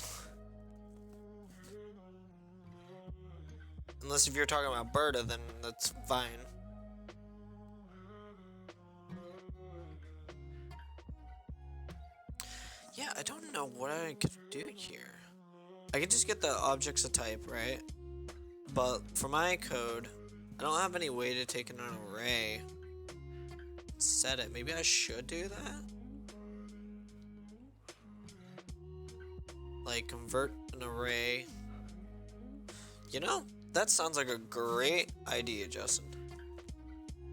Unless if you're talking about Berta, then that's fine. Yeah, I don't know what I could do here. I could just get the objects of type, right? But for my code, I don't have any way to take an array, set it. Maybe I should do that? Like convert an array. You know, that sounds like a great idea, Justin.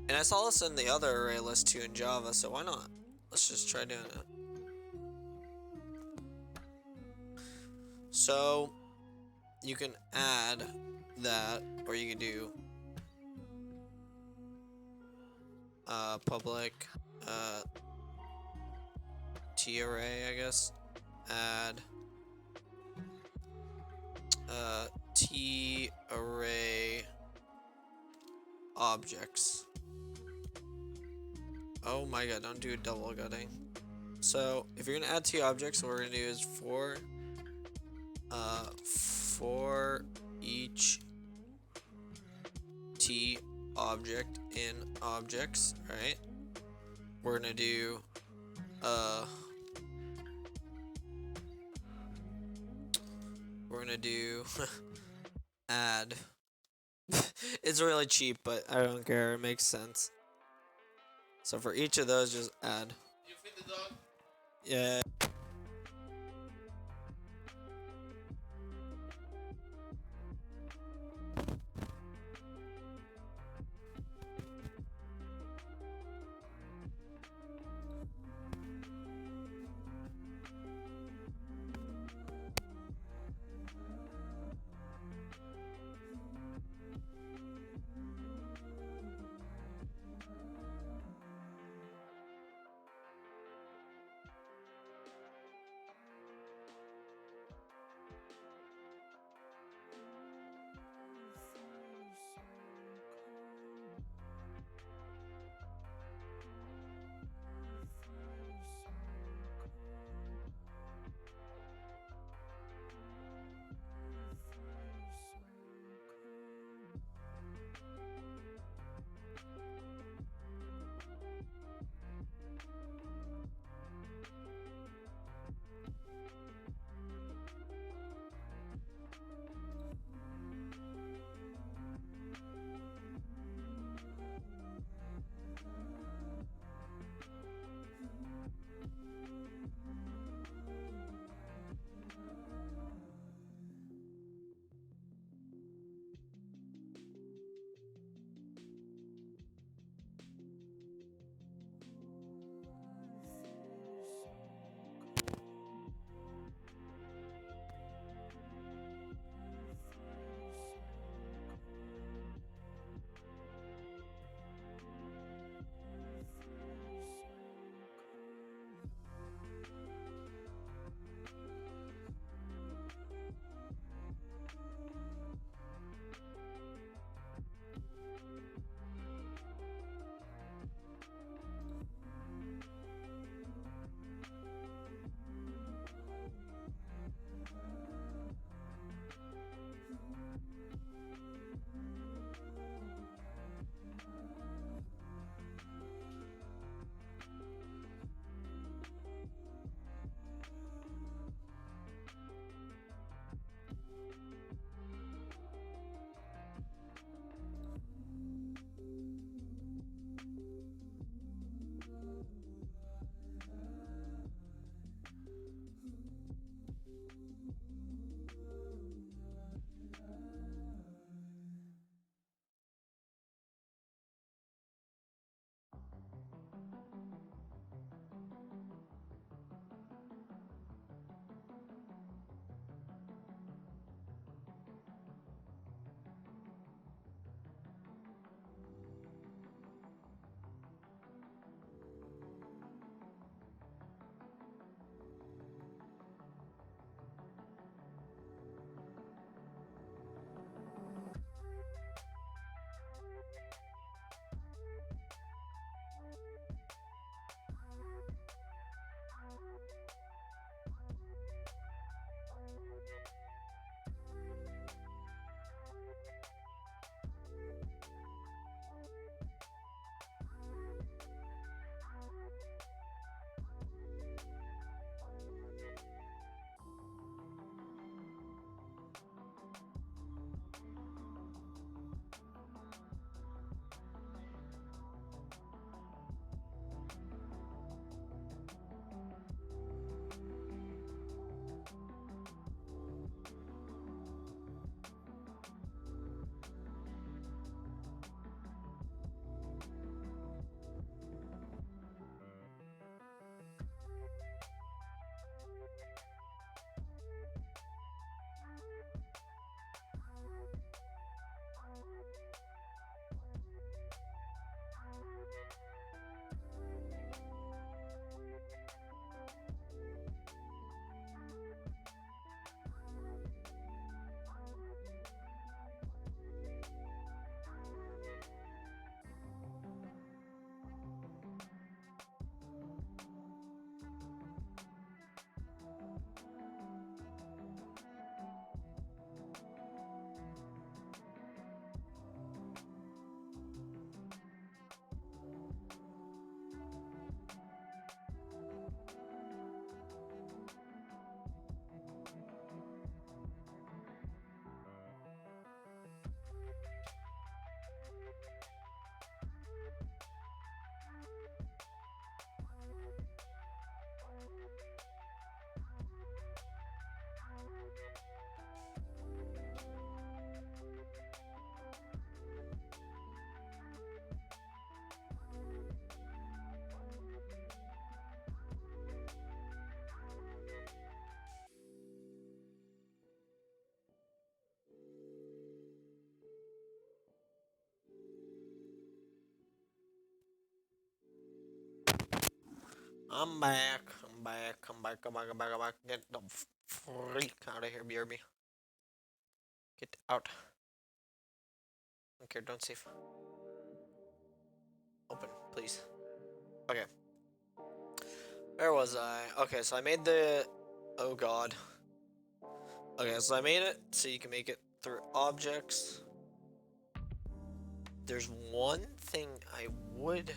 And I saw this in the other array list too in Java, so why not? Let's just try doing it. So you can add that, or you can do public T array, I guess. Add T array objects. Oh my god, don't do double gutting. So if you're gonna add T objects, what we're gonna do is for each T object in objects, right? We're gonna do add. It's really cheap, but I don't care, it makes sense. So for each of those, just add. You feed the dog? Yeah. I'm back. I'm back. I'm back. I'm back. I'm back. I'm back. Get the freak out of here, BRB. Get out. Don't care. Don't save. Open, please. Okay. Where was I? Okay, so I made the. Oh god. Okay, so I made it so you can make it through objects. There's one thing I would.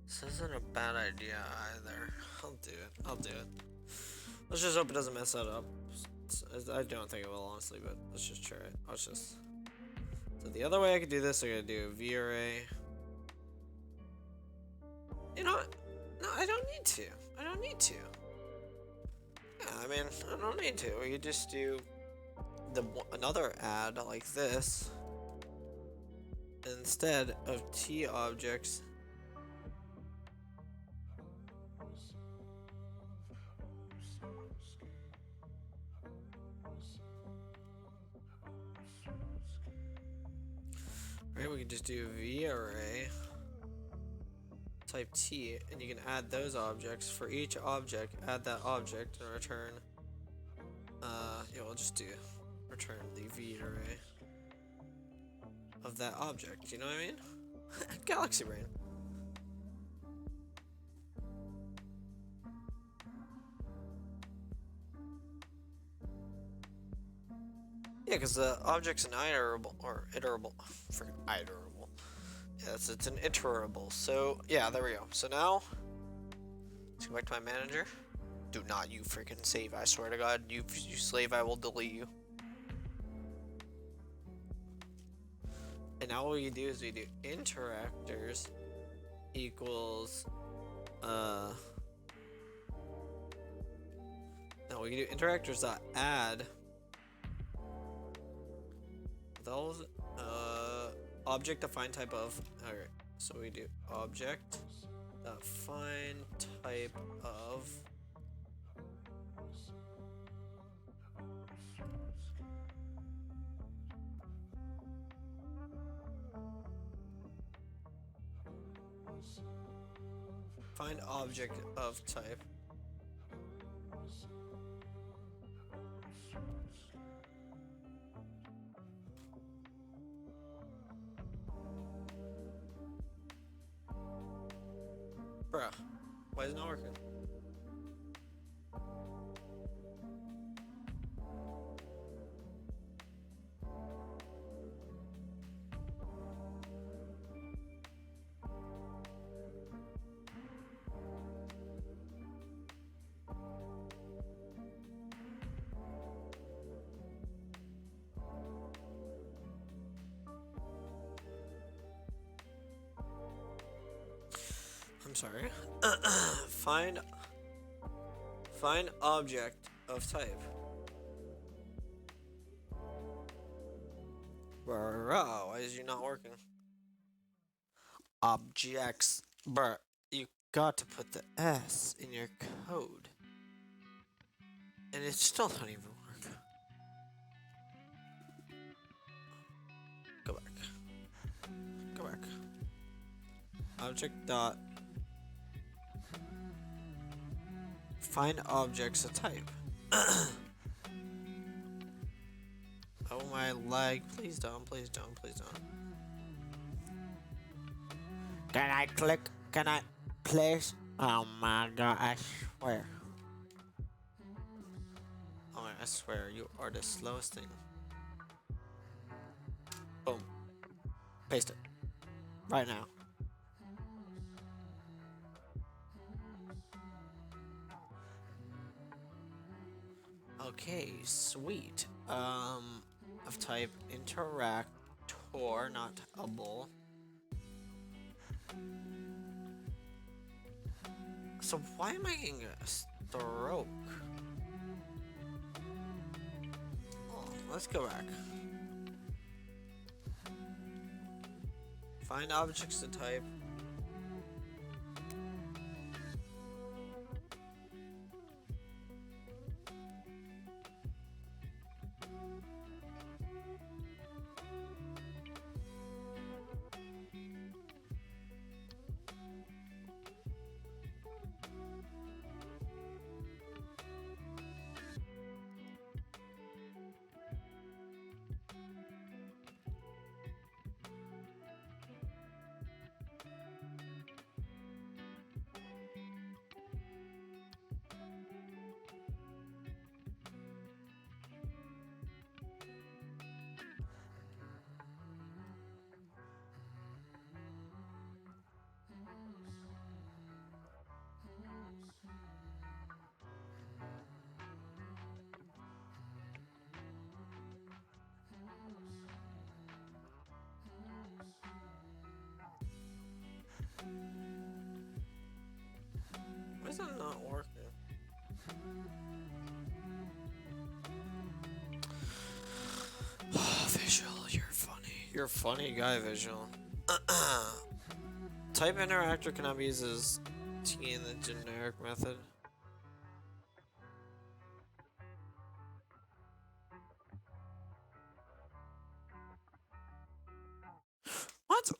This isn't a bad idea either. I'll do it. I'll do it. Let's just hope it doesn't mess that up. I don't think it will, honestly, but let's just try it. Let's just. So the other way I could do this, I gotta do a V array. You know what? No, I don't need to. I don't need to. Yeah, I mean, I don't need to. We could just do another add like this instead of T objects. Right, we can just do V array type T, and you can add those objects. For each object, add that object and return. Yeah, we'll just do return the V array of that object. You know what I mean? Galaxy brain. Yeah, because the object's an iterable or iterable. Freaking iterable. Yes, it's an iterable. So yeah, there we go. So now let's go back to my manager. Do not you freaking save! I swear to God, you slave, I will delete you. And now what we do is we do interactors equals no, we can do interactors dot add those object define type of. Alright, so we do object define type of find object of type. Bruh, why is it not working? I'm sorry. Find object of type. Bro, why is you not working? Objects. Bruh, you got to put the S in your code. And it still don't even work. Go back. Go back. Object dot find objects of type. Oh my leg. Please don't, please don't, please don't. Can I click? Can I please? Oh my god, I swear. Oh, I swear, you are the slowest thing. Boom. Paste it. Right now. Okay, sweet. Of type interactor, not able. So why am I getting a stroke? Oh, let's go back. Find objects to type. is it not working? Visual, you're funny. You're a funny guy, Visual. Type interactor cannot be used as T in the generic method. What?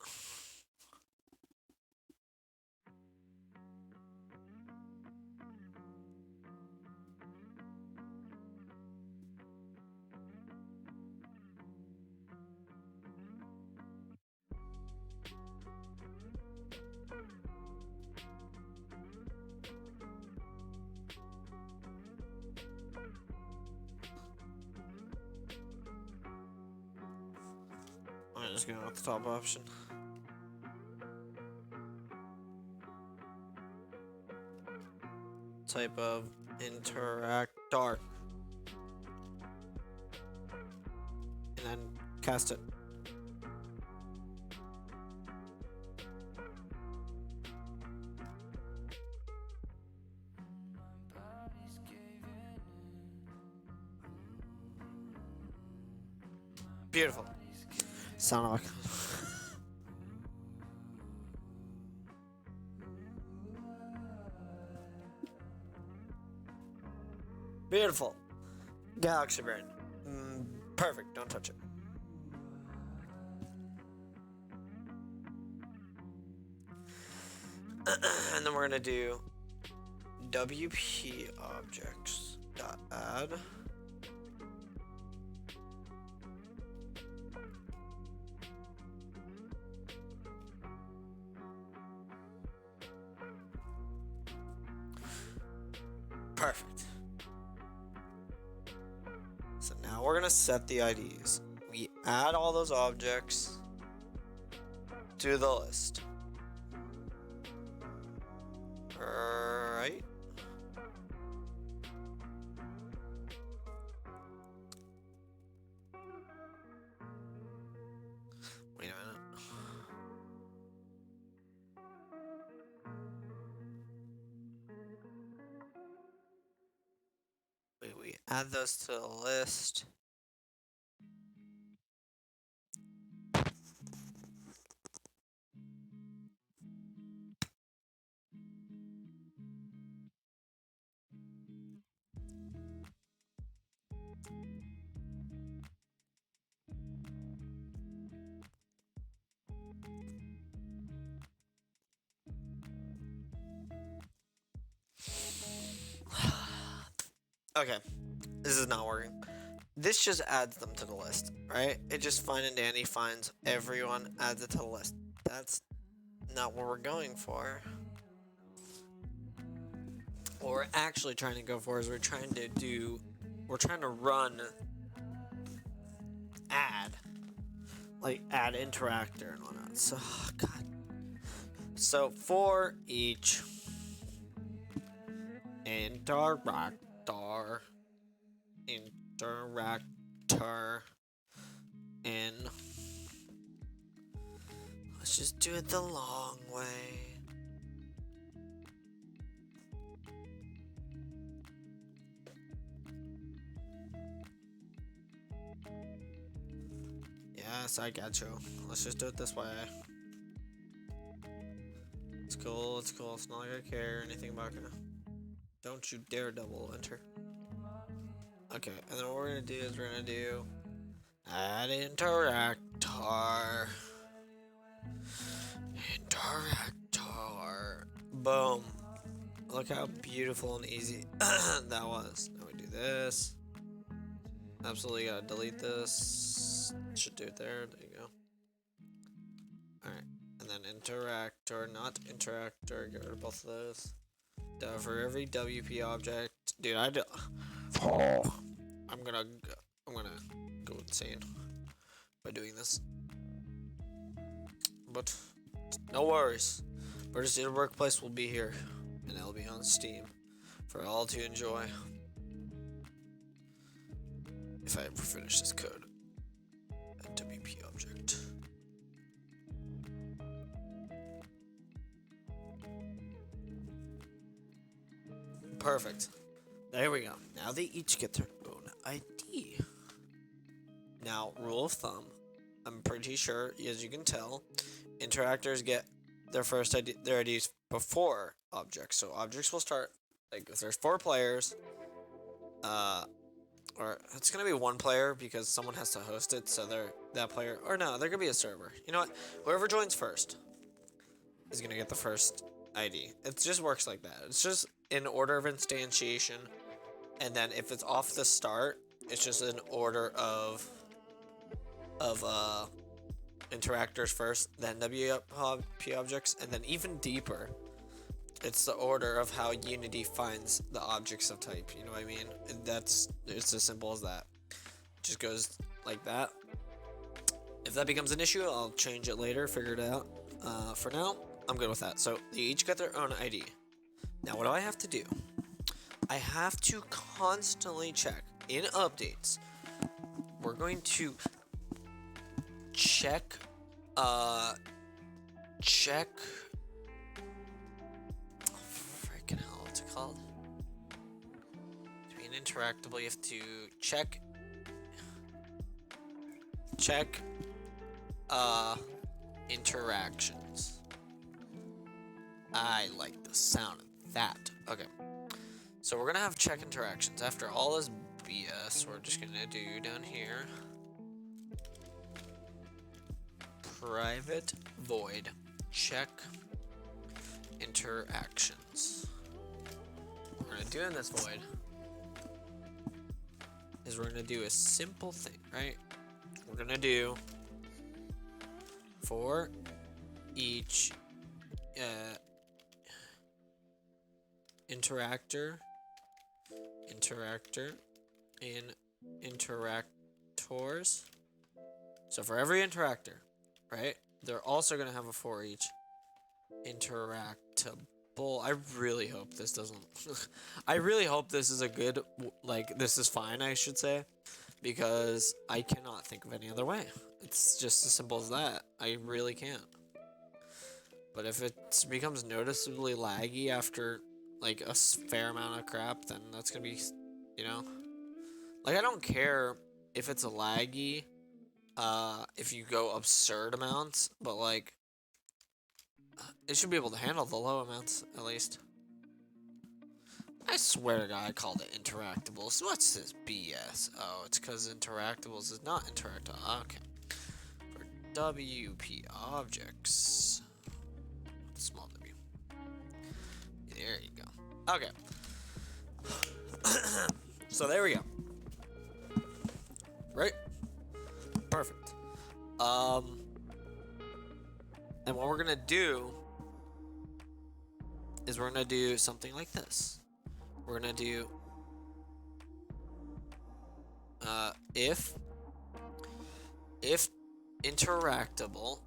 I'm just going with the top option. Type of interactor. And then cast it. Beautiful. Sound like. Beautiful. Galaxy Brain. Perfect. Don't touch it. And then we're gonna do WP objects dot add. Perfect. So now we're gonna set the IDs. We add all those objects to the list. Right? Wait a minute. Wait, we add those to the list. Okay, this is not working. This just adds them to the list, right? It just fine and dandy finds everyone, adds it to the list. That's not what we're going for. What we're actually trying to go for is we're trying to run add, like add interactor and whatnot. So, God. So for each interactor in, let's just do it the long way. Yes, I got you. Let's just do it this way. It's cool, it's cool. It's not like I care anything about it. Don't you dare double enter. Okay, and then what we're gonna do is we're gonna do add interactor. Interactor. Boom. Look how beautiful and easy that was. Now we do this. Absolutely gotta delete this. Should do it there. There you go. Alright. And then interactor, not interactor. Get rid of both of those. For every WP object. Dude, I'm gonna go insane by doing this. But no worries. Vertices Workplace will be here, and it'll be on Steam for all to enjoy. If I ever finish this code. A WP object. Perfect. There we go. Now they each get their own ID. Now, rule of thumb. I'm pretty sure, as you can tell, interactors get their first ID, their IDs before objects. So objects will start, like, if there's 4 players, or it's gonna be 1 player because someone has to host it, so that player, or no, there could be a server. You know what? Whoever joins first is gonna get the first ID. It just works like that. It's just in order of instantiation, and then if it's off the start, it's just an order of interactors first, then WP objects, and then even deeper, it's the order of how Unity finds the objects of type. You know what I mean? It's as simple as that. It just goes like that. If that becomes an issue, I'll change it later, figure it out. For now, I'm good with that. So they each got their own ID. Now what do I have to do? I have to constantly check in updates. We're going to check freaking hell, what's it called? To be an interactable, you have to check interactions. I like the sound of that. Okay. So we're gonna have check interactions. After all this BS, we're just gonna do down here private void check interactions. What we're gonna do in this void is we're gonna do a simple thing, right? We're gonna do for each interactor in interactors. So for every interactor, right? They're also gonna have a for each interactable. I really hope this doesn't. I really hope this is a good, like, this is fine, I should say, because I cannot think of any other way. It's just as simple as that. I really can't. But if it becomes noticeably laggy after, like, a fair amount of crap, then that's gonna be, you know? Like, I don't care if it's a laggy, if you go absurd amounts, but, like, it should be able to handle the low amounts, at least. I swear to God, I called it interactables. What's this BS? Oh, it's because interactables is not interactable. Okay. For WP objects. Small W. There you go. Okay. So there we go. Right? Perfect. And what we're gonna do is we're gonna do something like this. We're gonna do if interactable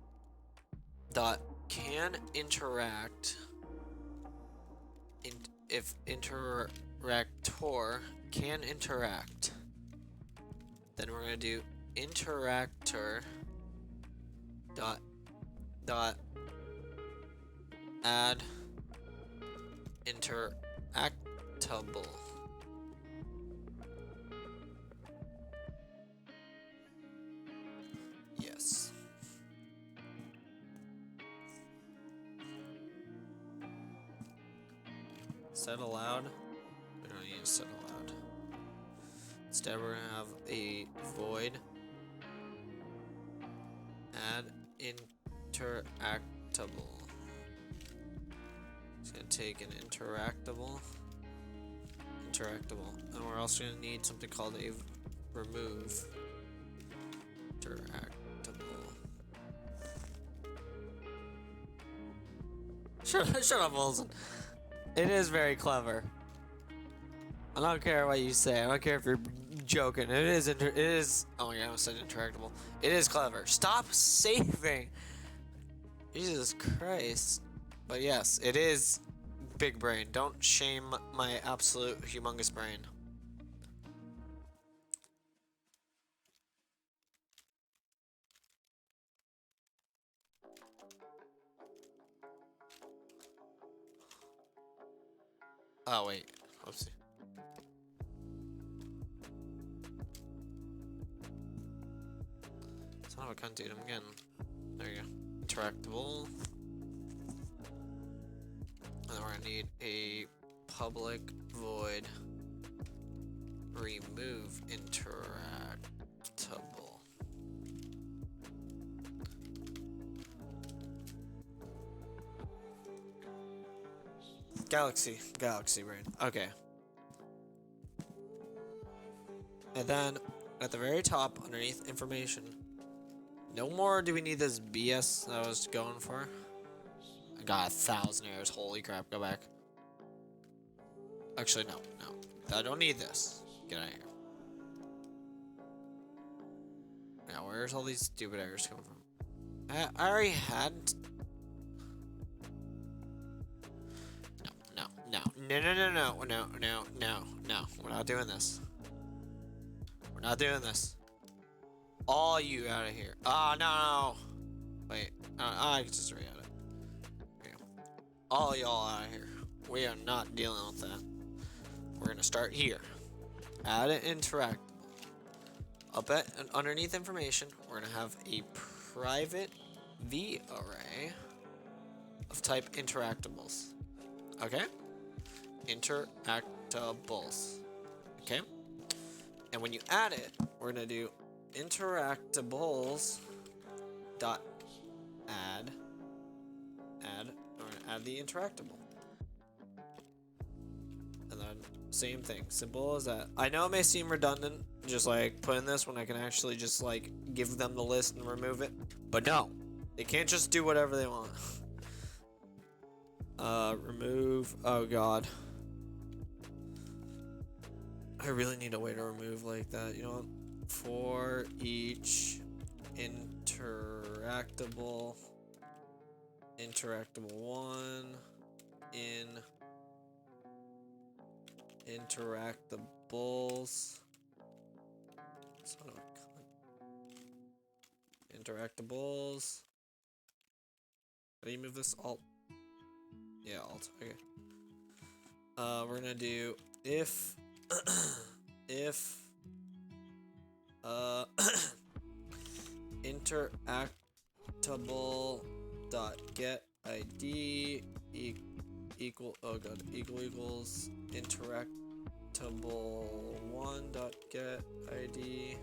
dot can interact if interactor can interact, then we're gonna do interactor dot add interactable. Yes. Set aloud. We don't need to set aloud. Instead, we're gonna have a void add interactable. It's gonna take an interactable, and we're also gonna need something called a remove interactable. Shut up, Wilson. It is very clever. I don't care what you say. I don't care if you're joking. It is. Oh my God, I almost said interactable. It is clever. Stop saving. Jesus Christ. But yes, it is big brain. Don't shame my absolute humongous brain. Oh wait, Whoopsie. Son of a cunt, dude. I'm getting. There you go. Interactable. And then we're gonna need a public void remove interactable. Galaxy brain. Okay. And then at the very top, underneath information, no more do we need this BS that I was going for. I got 1,000 errors. Holy crap! Go back. Actually, no. I don't need this. Get out of here. Now, where's all these stupid errors coming from? I already had. No. We're not doing this. We're not doing this. All you out of here. No. Wait. I can just re-add it. There you go. All y'all out of here. We are not dealing with that. We're gonna start here. Add an interactable. Up at and underneath information, we're gonna have a private V array of type interactables. Okay? Interactables. Okay? And when you add it, we're gonna do interactables dot add. We're gonna add the interactable. And then same thing, simple as that. I know it may seem redundant, just like putting this when I can actually just like give them the list and remove it. But no, they can't just do whatever they want. Remove, oh god. I really need a way to remove like that, you know what? For each interactable one in interactables. Son of a cunt. Interactables. How do you move this? Alt. Yeah, alt. Okay. We're gonna do if interactable dot get id equals interactable one dot get id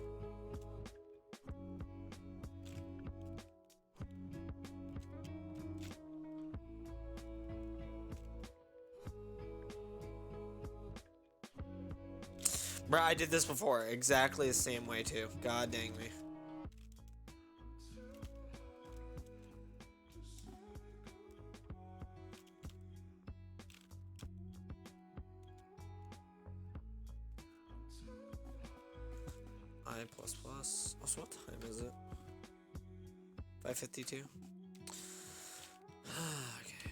Bruh, I did this before. Exactly the same way, too. God dang me. I++. Oh, so what time is it? 5:52? Okay.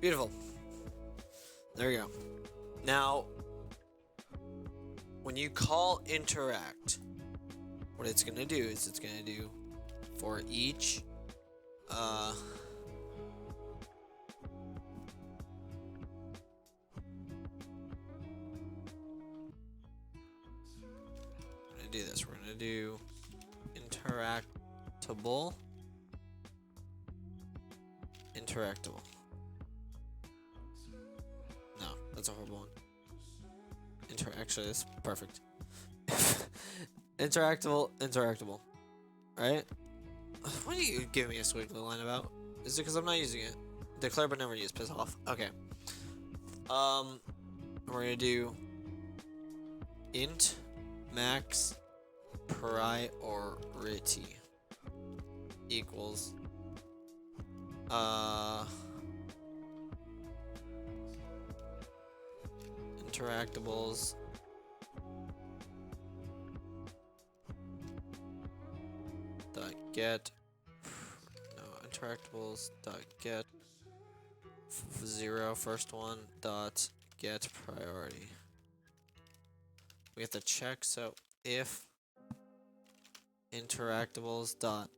Beautiful. There we go. Now, when you call interact, what it's going to do is it's going to do for each I'm going to do this. We're going to do interactable. No, that's a horrible one. Actually, it's perfect. Interactable. Right? What are you giving me a squiggly line about? Is it because I'm not using it? Declare but never use. Piss off. Okay. We're gonna do int max priority equals interactables dot get interactables dot get 0 first one dot get priority. We have to check, so if interactables dot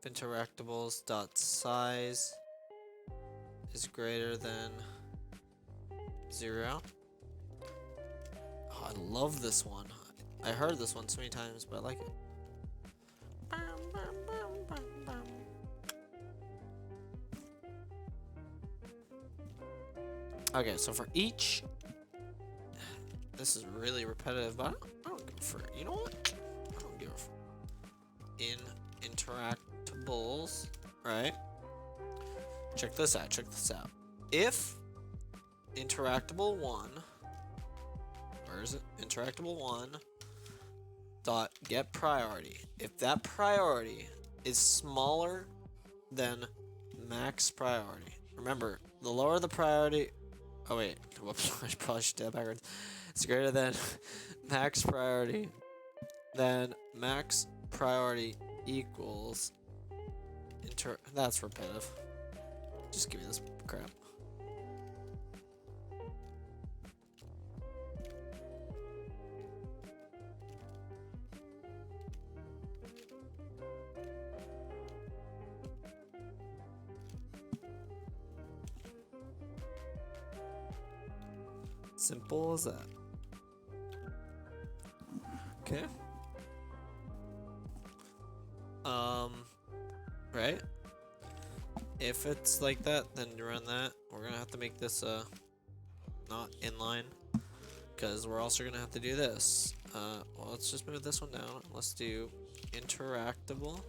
if interactables dot size is greater than 0. Oh, I love this one. I heard this one so many times, but I like it. Okay, so for each, this is really repetitive, but I don't give a frick. You know what? I don't give a frick. In interactables, right? Check this out. Check this out. If interactable 1, where is it? Interactable 1 dot get priority. If that priority is smaller than max priority, remember, the lower the priority. Oh wait, whoops, I probably should do that backwards. It's greater than max priority. Then max priority equals that's repetitive. Just give me this crap. Simple as that. Okay. Right? If it's like that, then to run that, we're gonna have to make this not inline, because we're also gonna have to do this. Well, let's just move this one down. Let's do interactable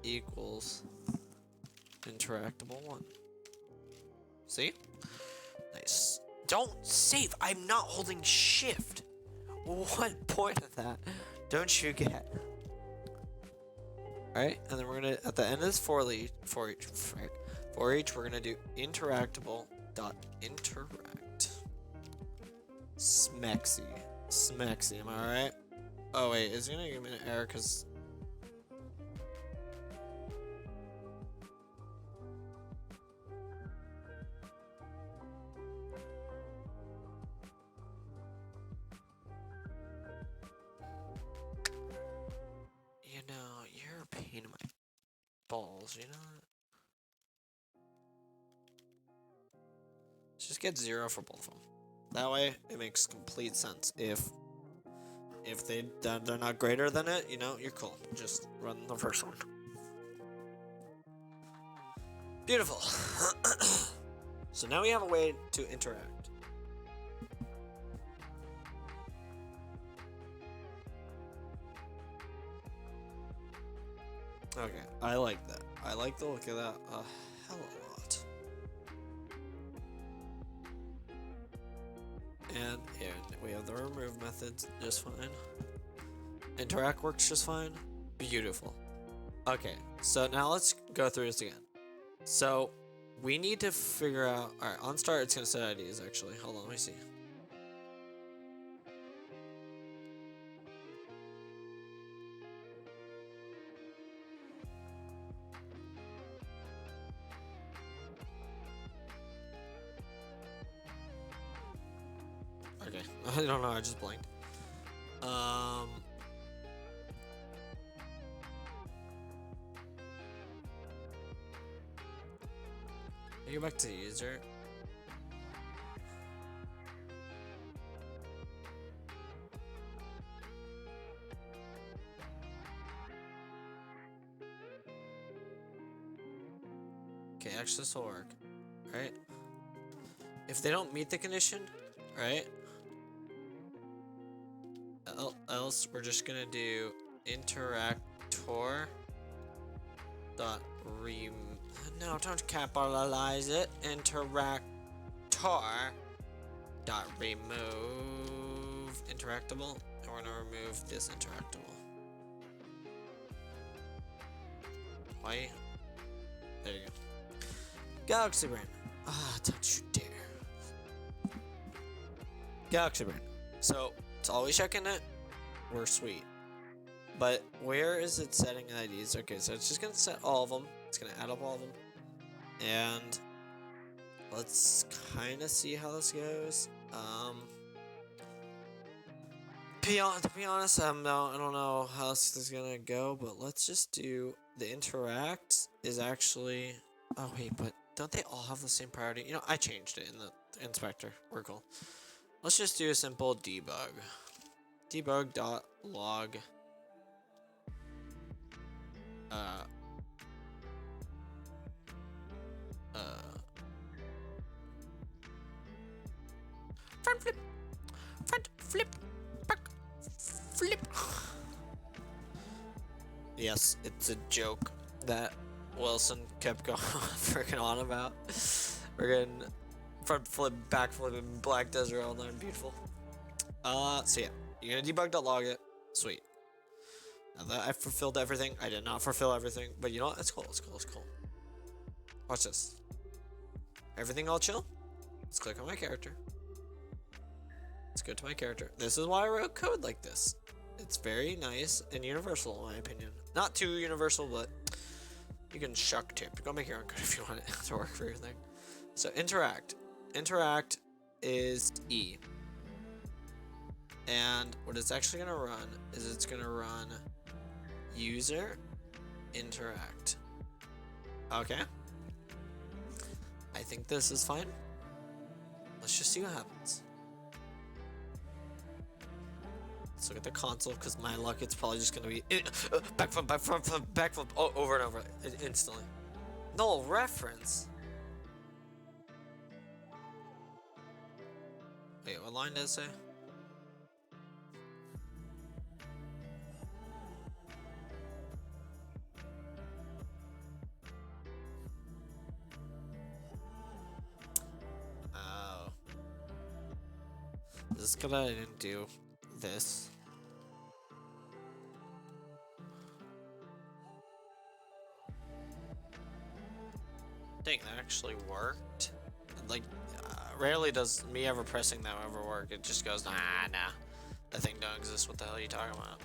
equals interactable 1. See? Nice. Don't save. I'm not holding shift. What point of that don't you get? Alright, and then we're gonna, at the end of this for each, we're gonna do interactable dot interact. Smexy. Smexy, am I right? Oh wait, is it gonna give me an error because you know, you're a pain in my balls, you know? Let's just get 0 for both of them. That way, it makes complete sense. If they're not greater than it, you know, you're cool. Just run the first one. Beautiful. So now we have a way to interact. Okay, I like that. I like the look of that a hell of a lot. And we have the remove methods just fine. Interact works just fine. Beautiful. Okay, so now let's go through this again. So we need to figure out. All right, on start, it's gonna set IDs actually. Hold on, let me see. Okay, I don't know. I just blanked. Go back to the user. Okay, actually this will work, right? If they don't meet the condition, right? Else we're just gonna do interactor dot no, don't capitalize it. Interactor dot remove interactable, and we're gonna remove this interactable. Why? There you go. Galaxy Brain. Ah, don't you dare. Galaxy Brain. So it's always checking it. We're sweet. But where is it setting IDs? Okay, so it's just gonna set all of them. It's gonna add up all of them. And let's kind of see how this goes. To be honest, no, I don't know how this is gonna go, but let's just do the interact is actually. Oh wait, but don't they all have the same priority? You know, I changed it in the inspector. We're cool. Let's just do a simple debug. Debug.log. Front flip, front flip, back flip. Yes, it's a joke that Wilson kept going freaking on about. Freaking front flip, back flip in Black Desert all night, beautiful. So yeah, you're gonna debug.log it. Sweet. Now that I fulfilled everything, I did not fulfill everything, but you know what? It's cool. It's cool. It's cool. Watch this. Everything all chill. Let's click on my character. Let's go to my character. This is why I wrote code like this. It's very nice and universal, in my opinion. Not too universal, but you can shuck tip. Go make your own code if you want it to work for your thing. So interact. Interact is E. And what it's actually gonna run is it's gonna run user interact. Okay. I think this is fine. Let's just see what happens. Let's look at the console, because my luck, it's probably just gonna be backflip, backflip, backflip, over and over instantly. No reference. Wait, what line does it say? Oh. Is this good I didn't do this? Dang, that actually worked. Like, rarely does me ever pressing that ever work. It just goes, nah. That thing don't exist. What the hell are you talking about?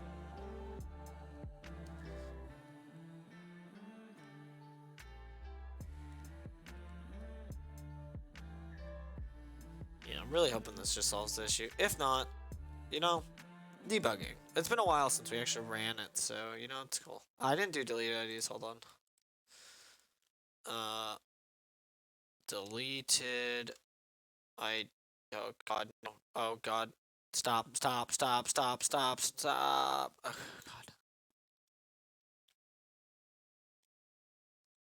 Yeah, I'm really hoping this just solves the issue. If not, you know, debugging. It's been a while since we actually ran it, so, you know, it's cool. I didn't do deleted IDs. Hold on. Deleted. Oh god, no. Oh god. Stop. Oh god.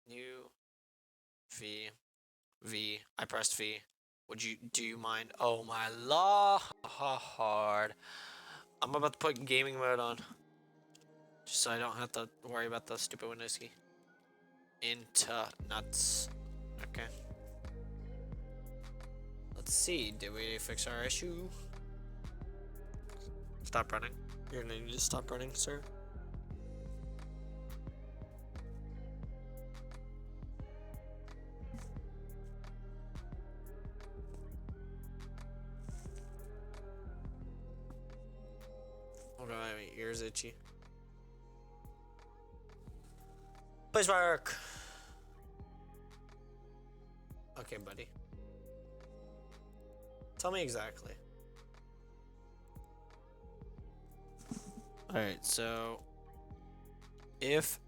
New V. I pressed V. Do you mind? Oh my lord. I'm about to put gaming mode on. Just so I don't have to worry about the stupid Windows key. Into nuts. Okay. Let's see. Did we fix our issue? Stop running. You're gonna need to stop running, sir. Oh god, my ears itchy. Please work. Okay, buddy. Tell me exactly. Alright, so if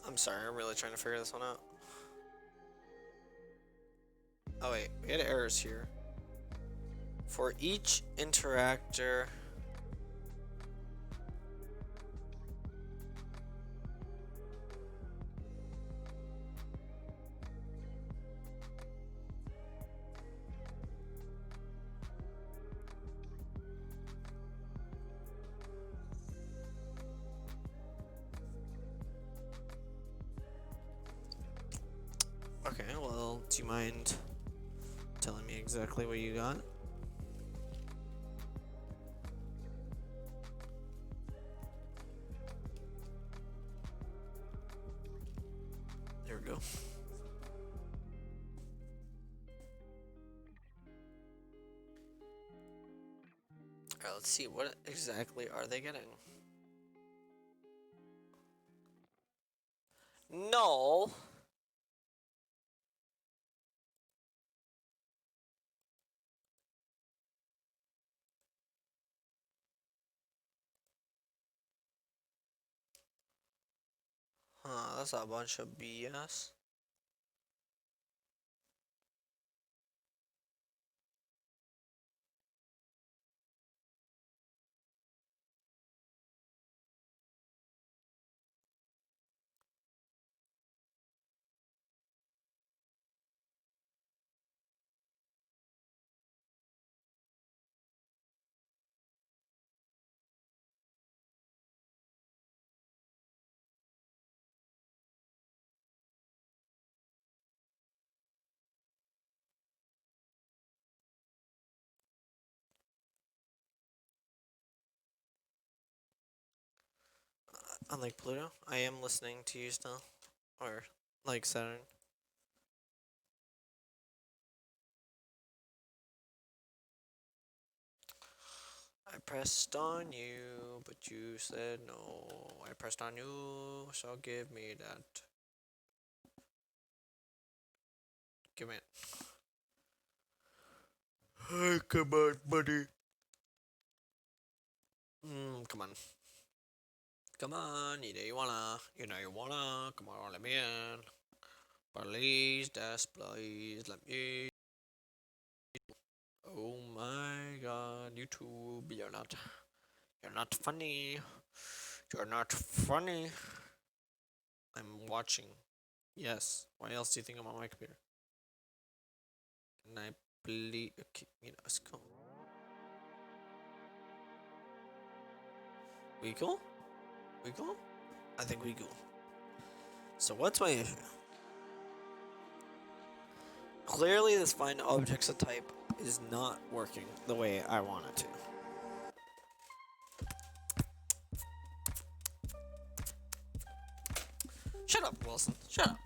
I'm sorry, I'm really trying to figure this one out. Oh wait, we had errors here. For each interactor, Okay, well, do you mind telling me exactly what you got? There we go. Alright, let's see. What exactly are they getting? No! Huh, that's a bunch of BS. Unlike Pluto, I am listening to you still. Or, like Saturn. I pressed on you, but you said no. I pressed on you, so give me that. Give me it. Hey, come on, buddy. Come on. Come on, you know you wanna. You know you wanna. Come on, let me in. Please, just please, let me. Oh my god, YouTube, you're not funny. You're not funny. I'm watching. Yes. Why else do you think I'm on my computer? Can I please? Okay, you know, let's go. We cool? We cool? I think we cool. So what's my issue? Clearly, this find objects of type is not working the way I want it to. Shut up, Wilson. Shut up.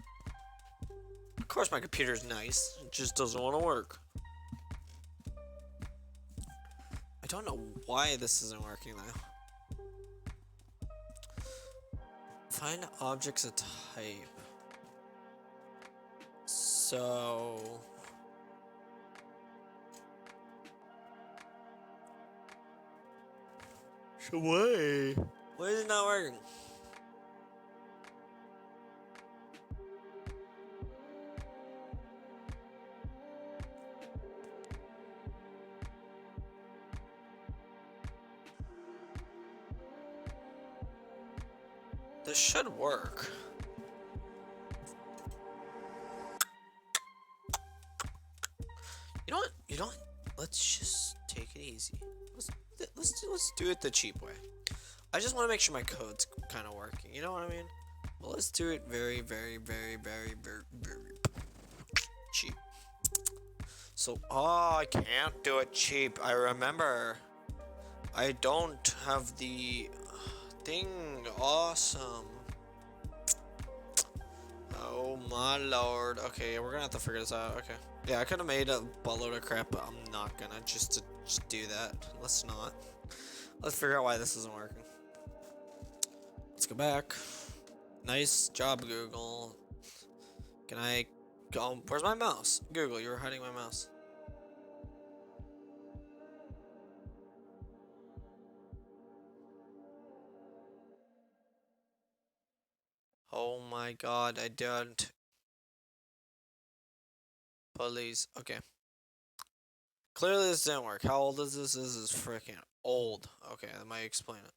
Of course my computer's nice. It just doesn't want to work. I don't know why this isn't working though. Find objects of type. So... why? Why is it not working? This should work. You know what? You know what? Let's just take it easy. Let's do it the cheap way. I just want to make sure my code's kind of working. You know what I mean? Well, let's do it very, very, very, very, very, very cheap. So, oh, I can't do it cheap. I remember. I don't have the thing. Awesome. Oh my lord. Okay, we're gonna have to figure this out. Okay. Yeah, I could have made a buttload of crap, but I'm not gonna just do that. Let's not. Let's figure out why this isn't working. Let's go back. Nice job, Google. Can I go? Where's my mouse? Google, you were hiding my mouse. Oh my god, I don't. Please. Okay. Clearly this didn't work. How old is this? This is freaking old. Okay, that might explain it.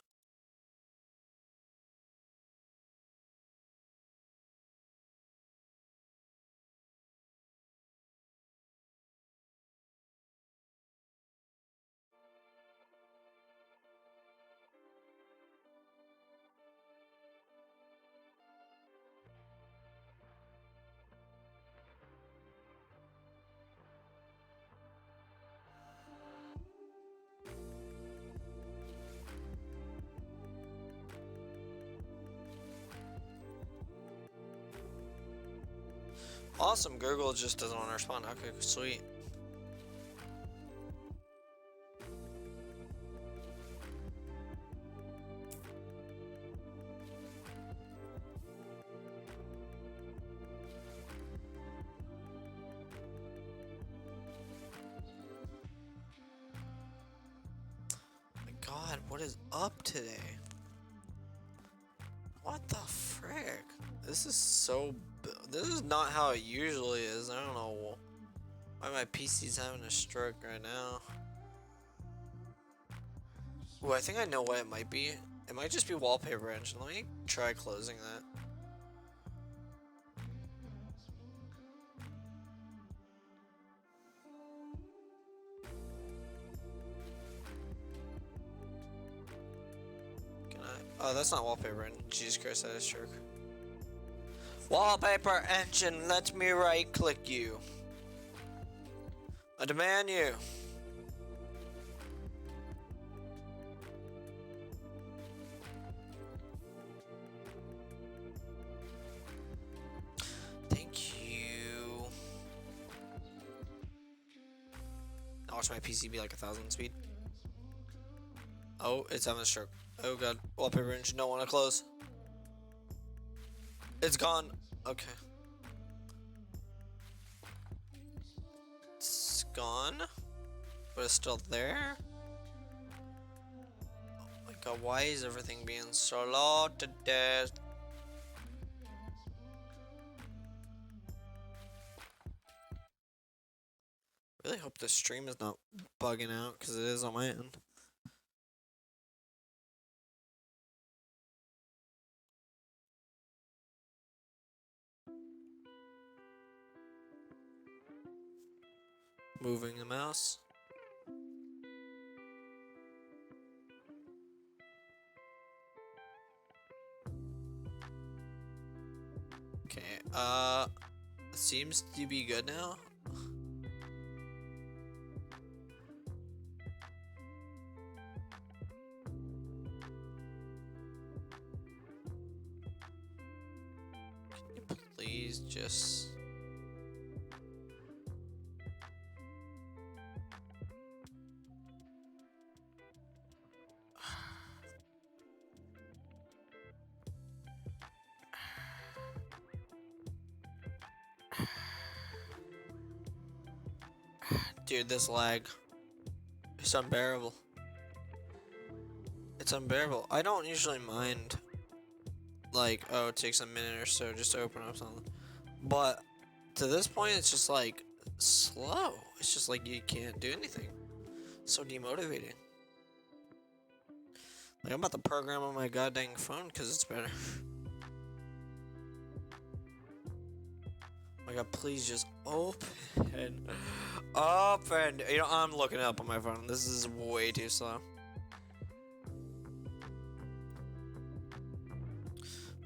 Awesome, Google just doesn't want to respond. Okay, sweet. My God, what is up today? What the frick? This is so... This is not how it usually is. I don't know why my PC's having a stroke right now. Ooh, I think I know what it might be. It might just be Wallpaper Engine. Let me try closing that. Can I? Oh, that's not Wallpaper Engine. Jesus Christ, that is stroke. Wallpaper Engine, let me right click you. I demand you. Thank you. I'll watch my PC be like 1,000 speed. Oh, it's having a stroke. Oh god. Wallpaper Engine, don't want to close. It's gone. Okay. It's gone. But it's still there. Oh my god, why is everything being so low to death? Really hope the stream is not bugging out, because it is on my end. Moving the mouse. Okay, seems to be good now. Can you please just... Dude, this lag. It's unbearable. It's unbearable. I don't usually mind, like, oh, it takes a minute or so just to open up something. But to this point, it's just like slow. It's just like you can't do anything. So demotivating. Like, I'm about to program on my goddamn phone because it's better. Oh my god, please just open. Open. You know, I'm looking it up on my phone. This is way too slow.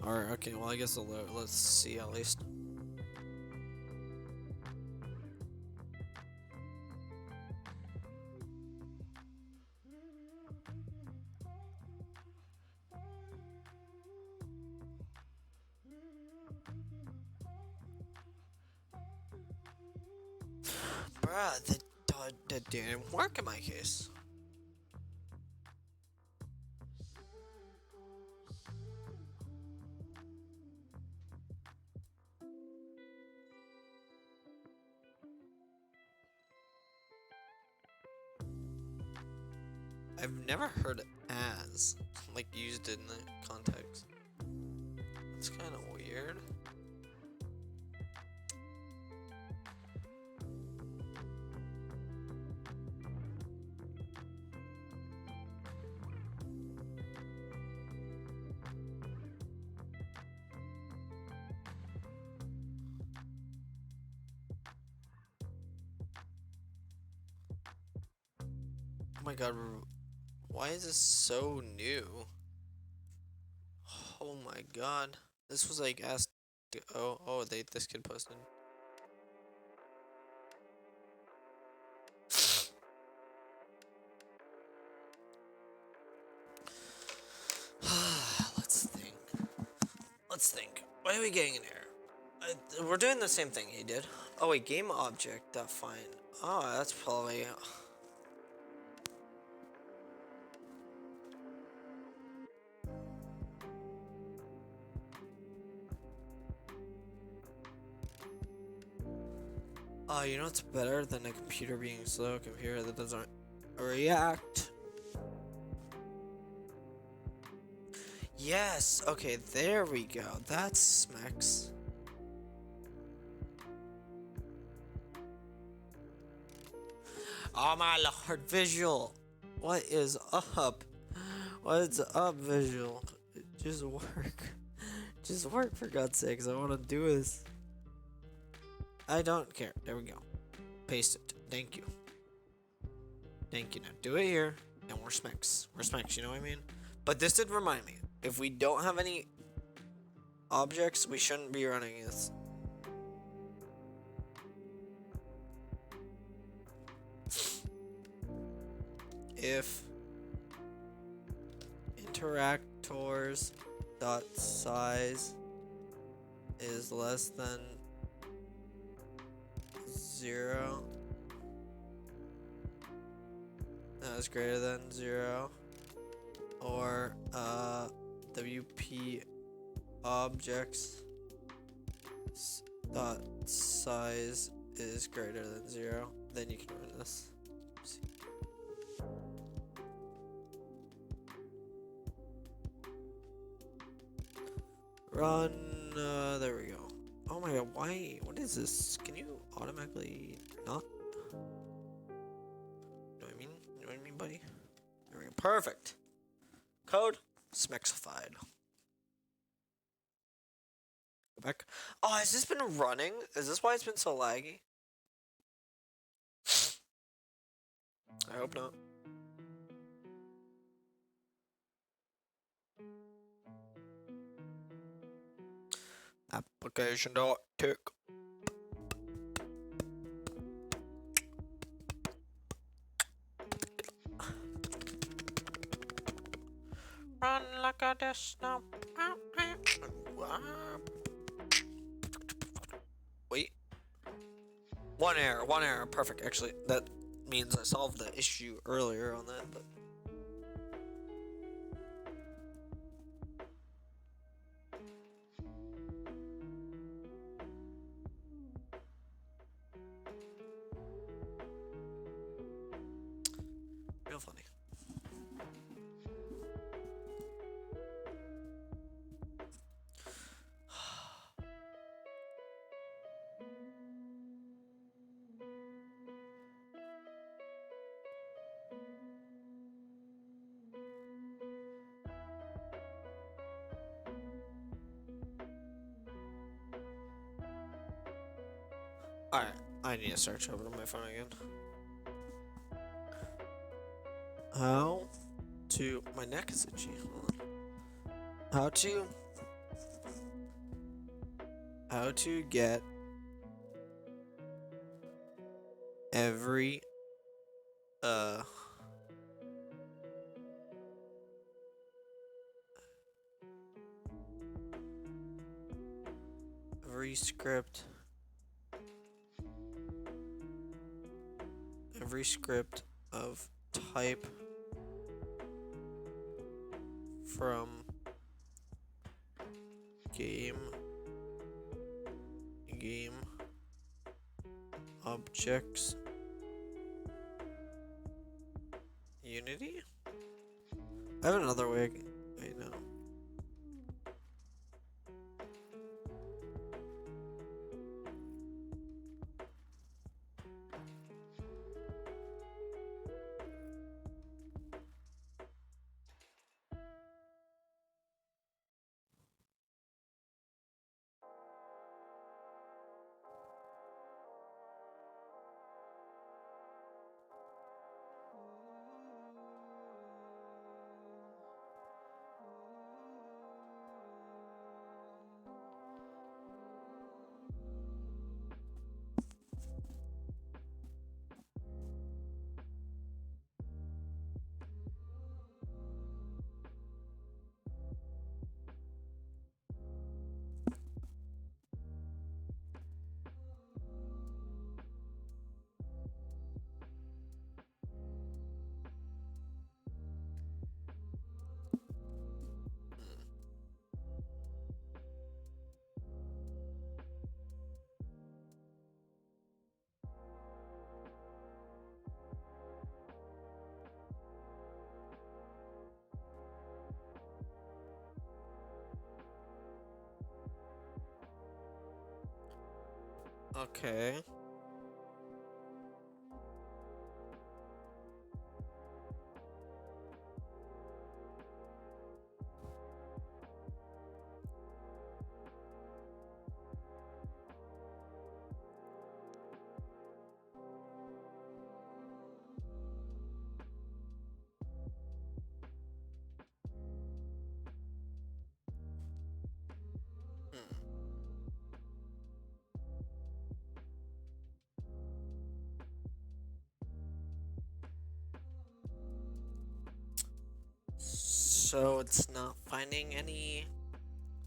Alright, okay, well, I guess let's see at least. Bruh, that didn't work in my case. I've never heard as, like, used in the context. That's kind of weird. Oh my god, why is this so new? Oh my god. This was like asked. Oh, this kid posted. Let's think. Let's think. Why are we getting in here? We're doing the same thing he did. Oh wait, game object define. Oh, that's probably. You know what's better than a computer being slow? A computer that doesn't react. Yes. Okay, there we go. That's smacks. Oh my lord, visual. What is up? What's up, visual? Just work. Just work for God's sakes. I want to do this. I don't care. There we go. Paste it. Thank you. Thank you. Now do it here. And we're smacks. We're smacks, you know what I mean? But this did remind me. If we don't have any objects, we shouldn't be running this. If interactors dot size is less than 0, that is greater than 0, or WP objects dot size is greater than 0, then you can run this. See. Run, there we go. Oh my god, why? What is this? Can you automatically not? You know what I mean? You know what I mean, buddy? There we go. Perfect. Code smexified. Go back. Oh, has this been running? Is this why it's been so laggy? I hope not. Application dot tick. Run like a death now. Wait. One error. Perfect. Actually, that means I solved the issue earlier on that, but. Real funny. Alright, I need to search over to my phone again. How to. My neck is itchy. Hold on. How to get every every script of type from game objects Unity? I have another way. Wait, no. Okay. Hmm. So it's not finding any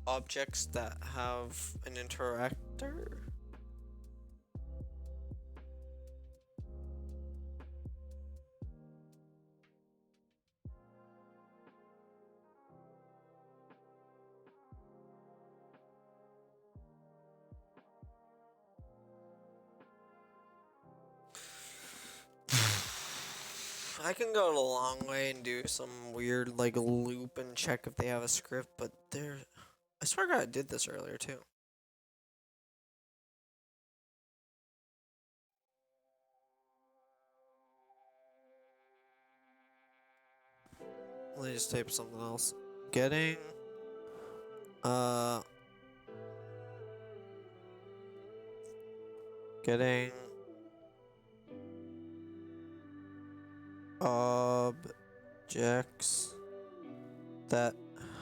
objects that have an interactor? I can go a long way and do some weird like loop and check if they have a script, but there, I swear to God, I did this earlier too. Let me just type something else. Getting uh getting objects that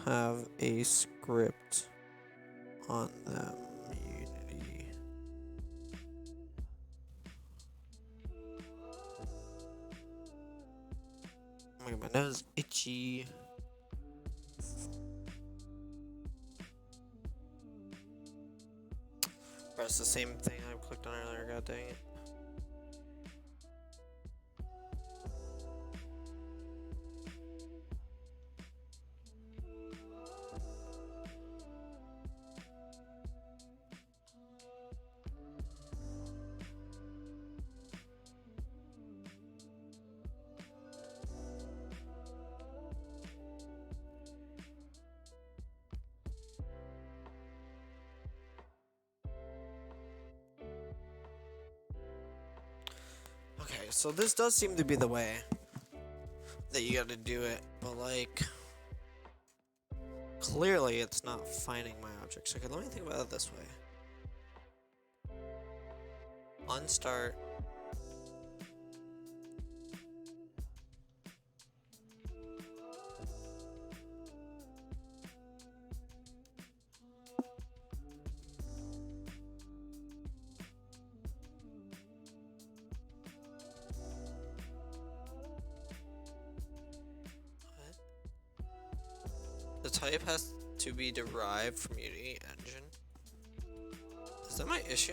have a script on them. Unity. Oh my God, my nose is itchy. Press the same thing I clicked on earlier. God dang it. Okay, so this does seem to be the way that you gotta do it, but like, clearly it's not finding my objects. Okay, let me think about it this way. Unstart. The type has to be derived from Unity Engine. Is that my issue?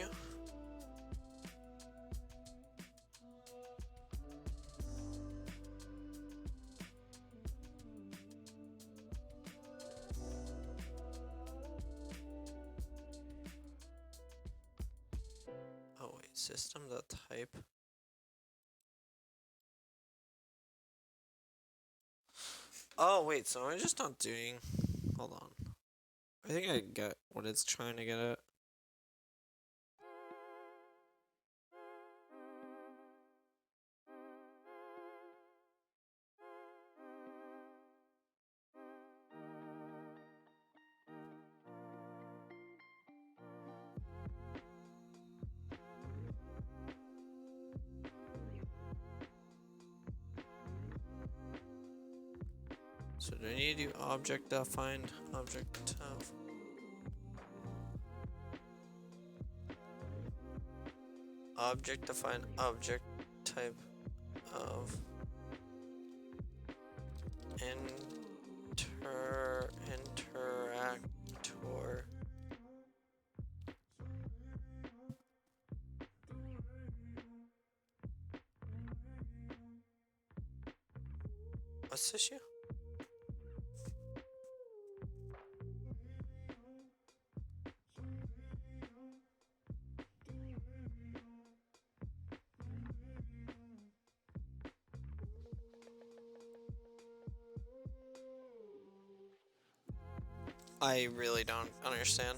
Oh wait, system.type. Oh wait, so I'm just not doing. Hold on. I think I get what it's trying to get at. So do I need to do object.find object of object-defined object type of interactor. What's the issue? I really don't understand.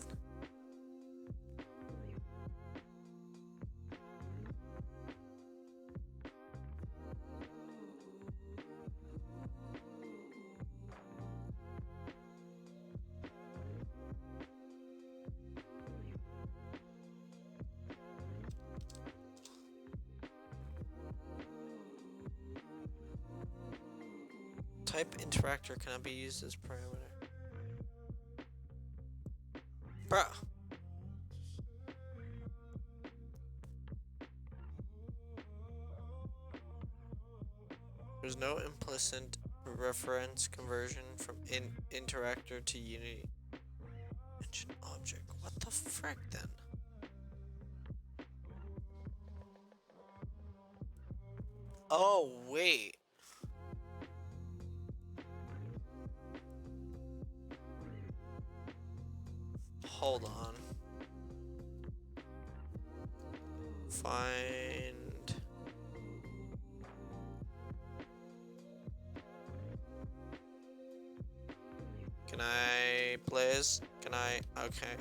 Type interactor cannot be used as parameter. Bruh. There's no implicit reference conversion from interactor to Unity engine object. What the frick then? Oh, wait. Hold on. Find. Can I please? Can I? Okay.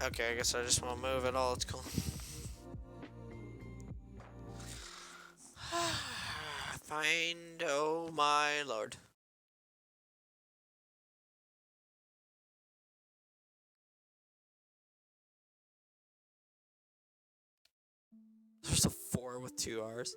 Okay, I guess I just want to move it all. It's cool. Find, oh my lord. There's a 4 with 2 R's.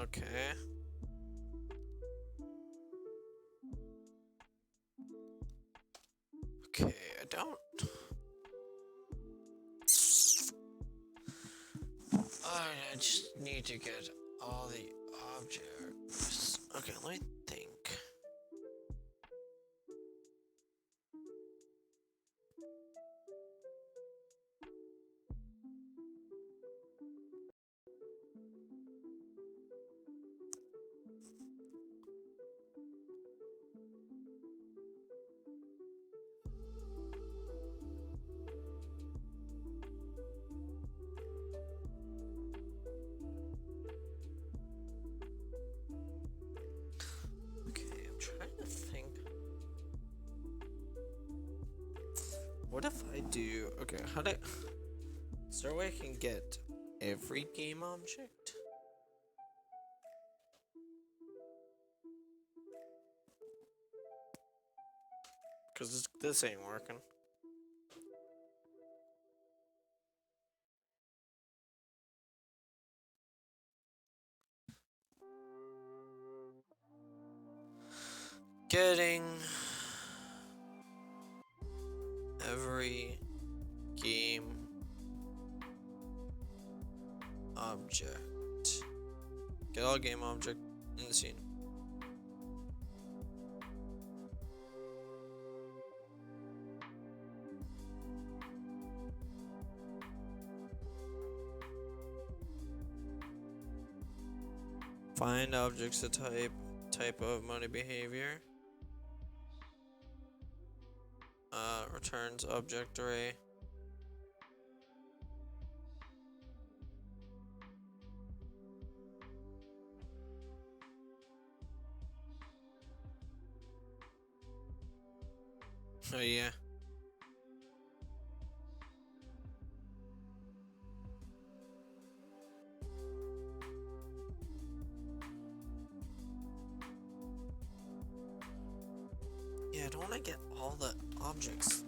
Okay. Okay, I don't. I just need to get all the objects. Okay, let me think. Okay, I'm trying to think. What if I do? Okay, how do? Is there a way I can get every game object? Cause this ain't working. Getting every game object. Get all game object in the scene. Find objects to type of money behavior. Returns object array. Oh yeah. Yeah, I don't want to get all the objects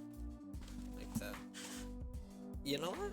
like that. You know what?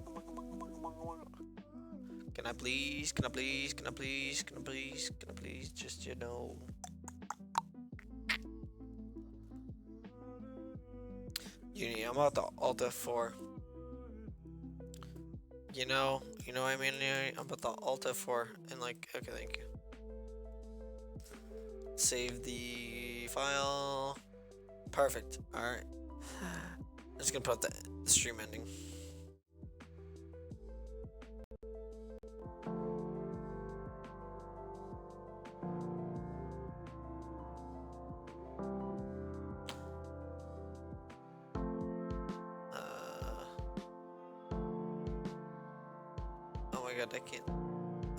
Can I please? Can I please? Can I please? Can I please? Can I please? Just, you know. Uni, I'm about to Alt F4. You know what I mean? Uni? I'm about to Alt F4 and like, okay, thank you. Save the file. Perfect. Alright. I'm just gonna put the stream ending. Oh my god, I can't.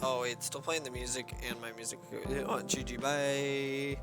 Oh wait, still playing the music and my music. Oh, GG, bye.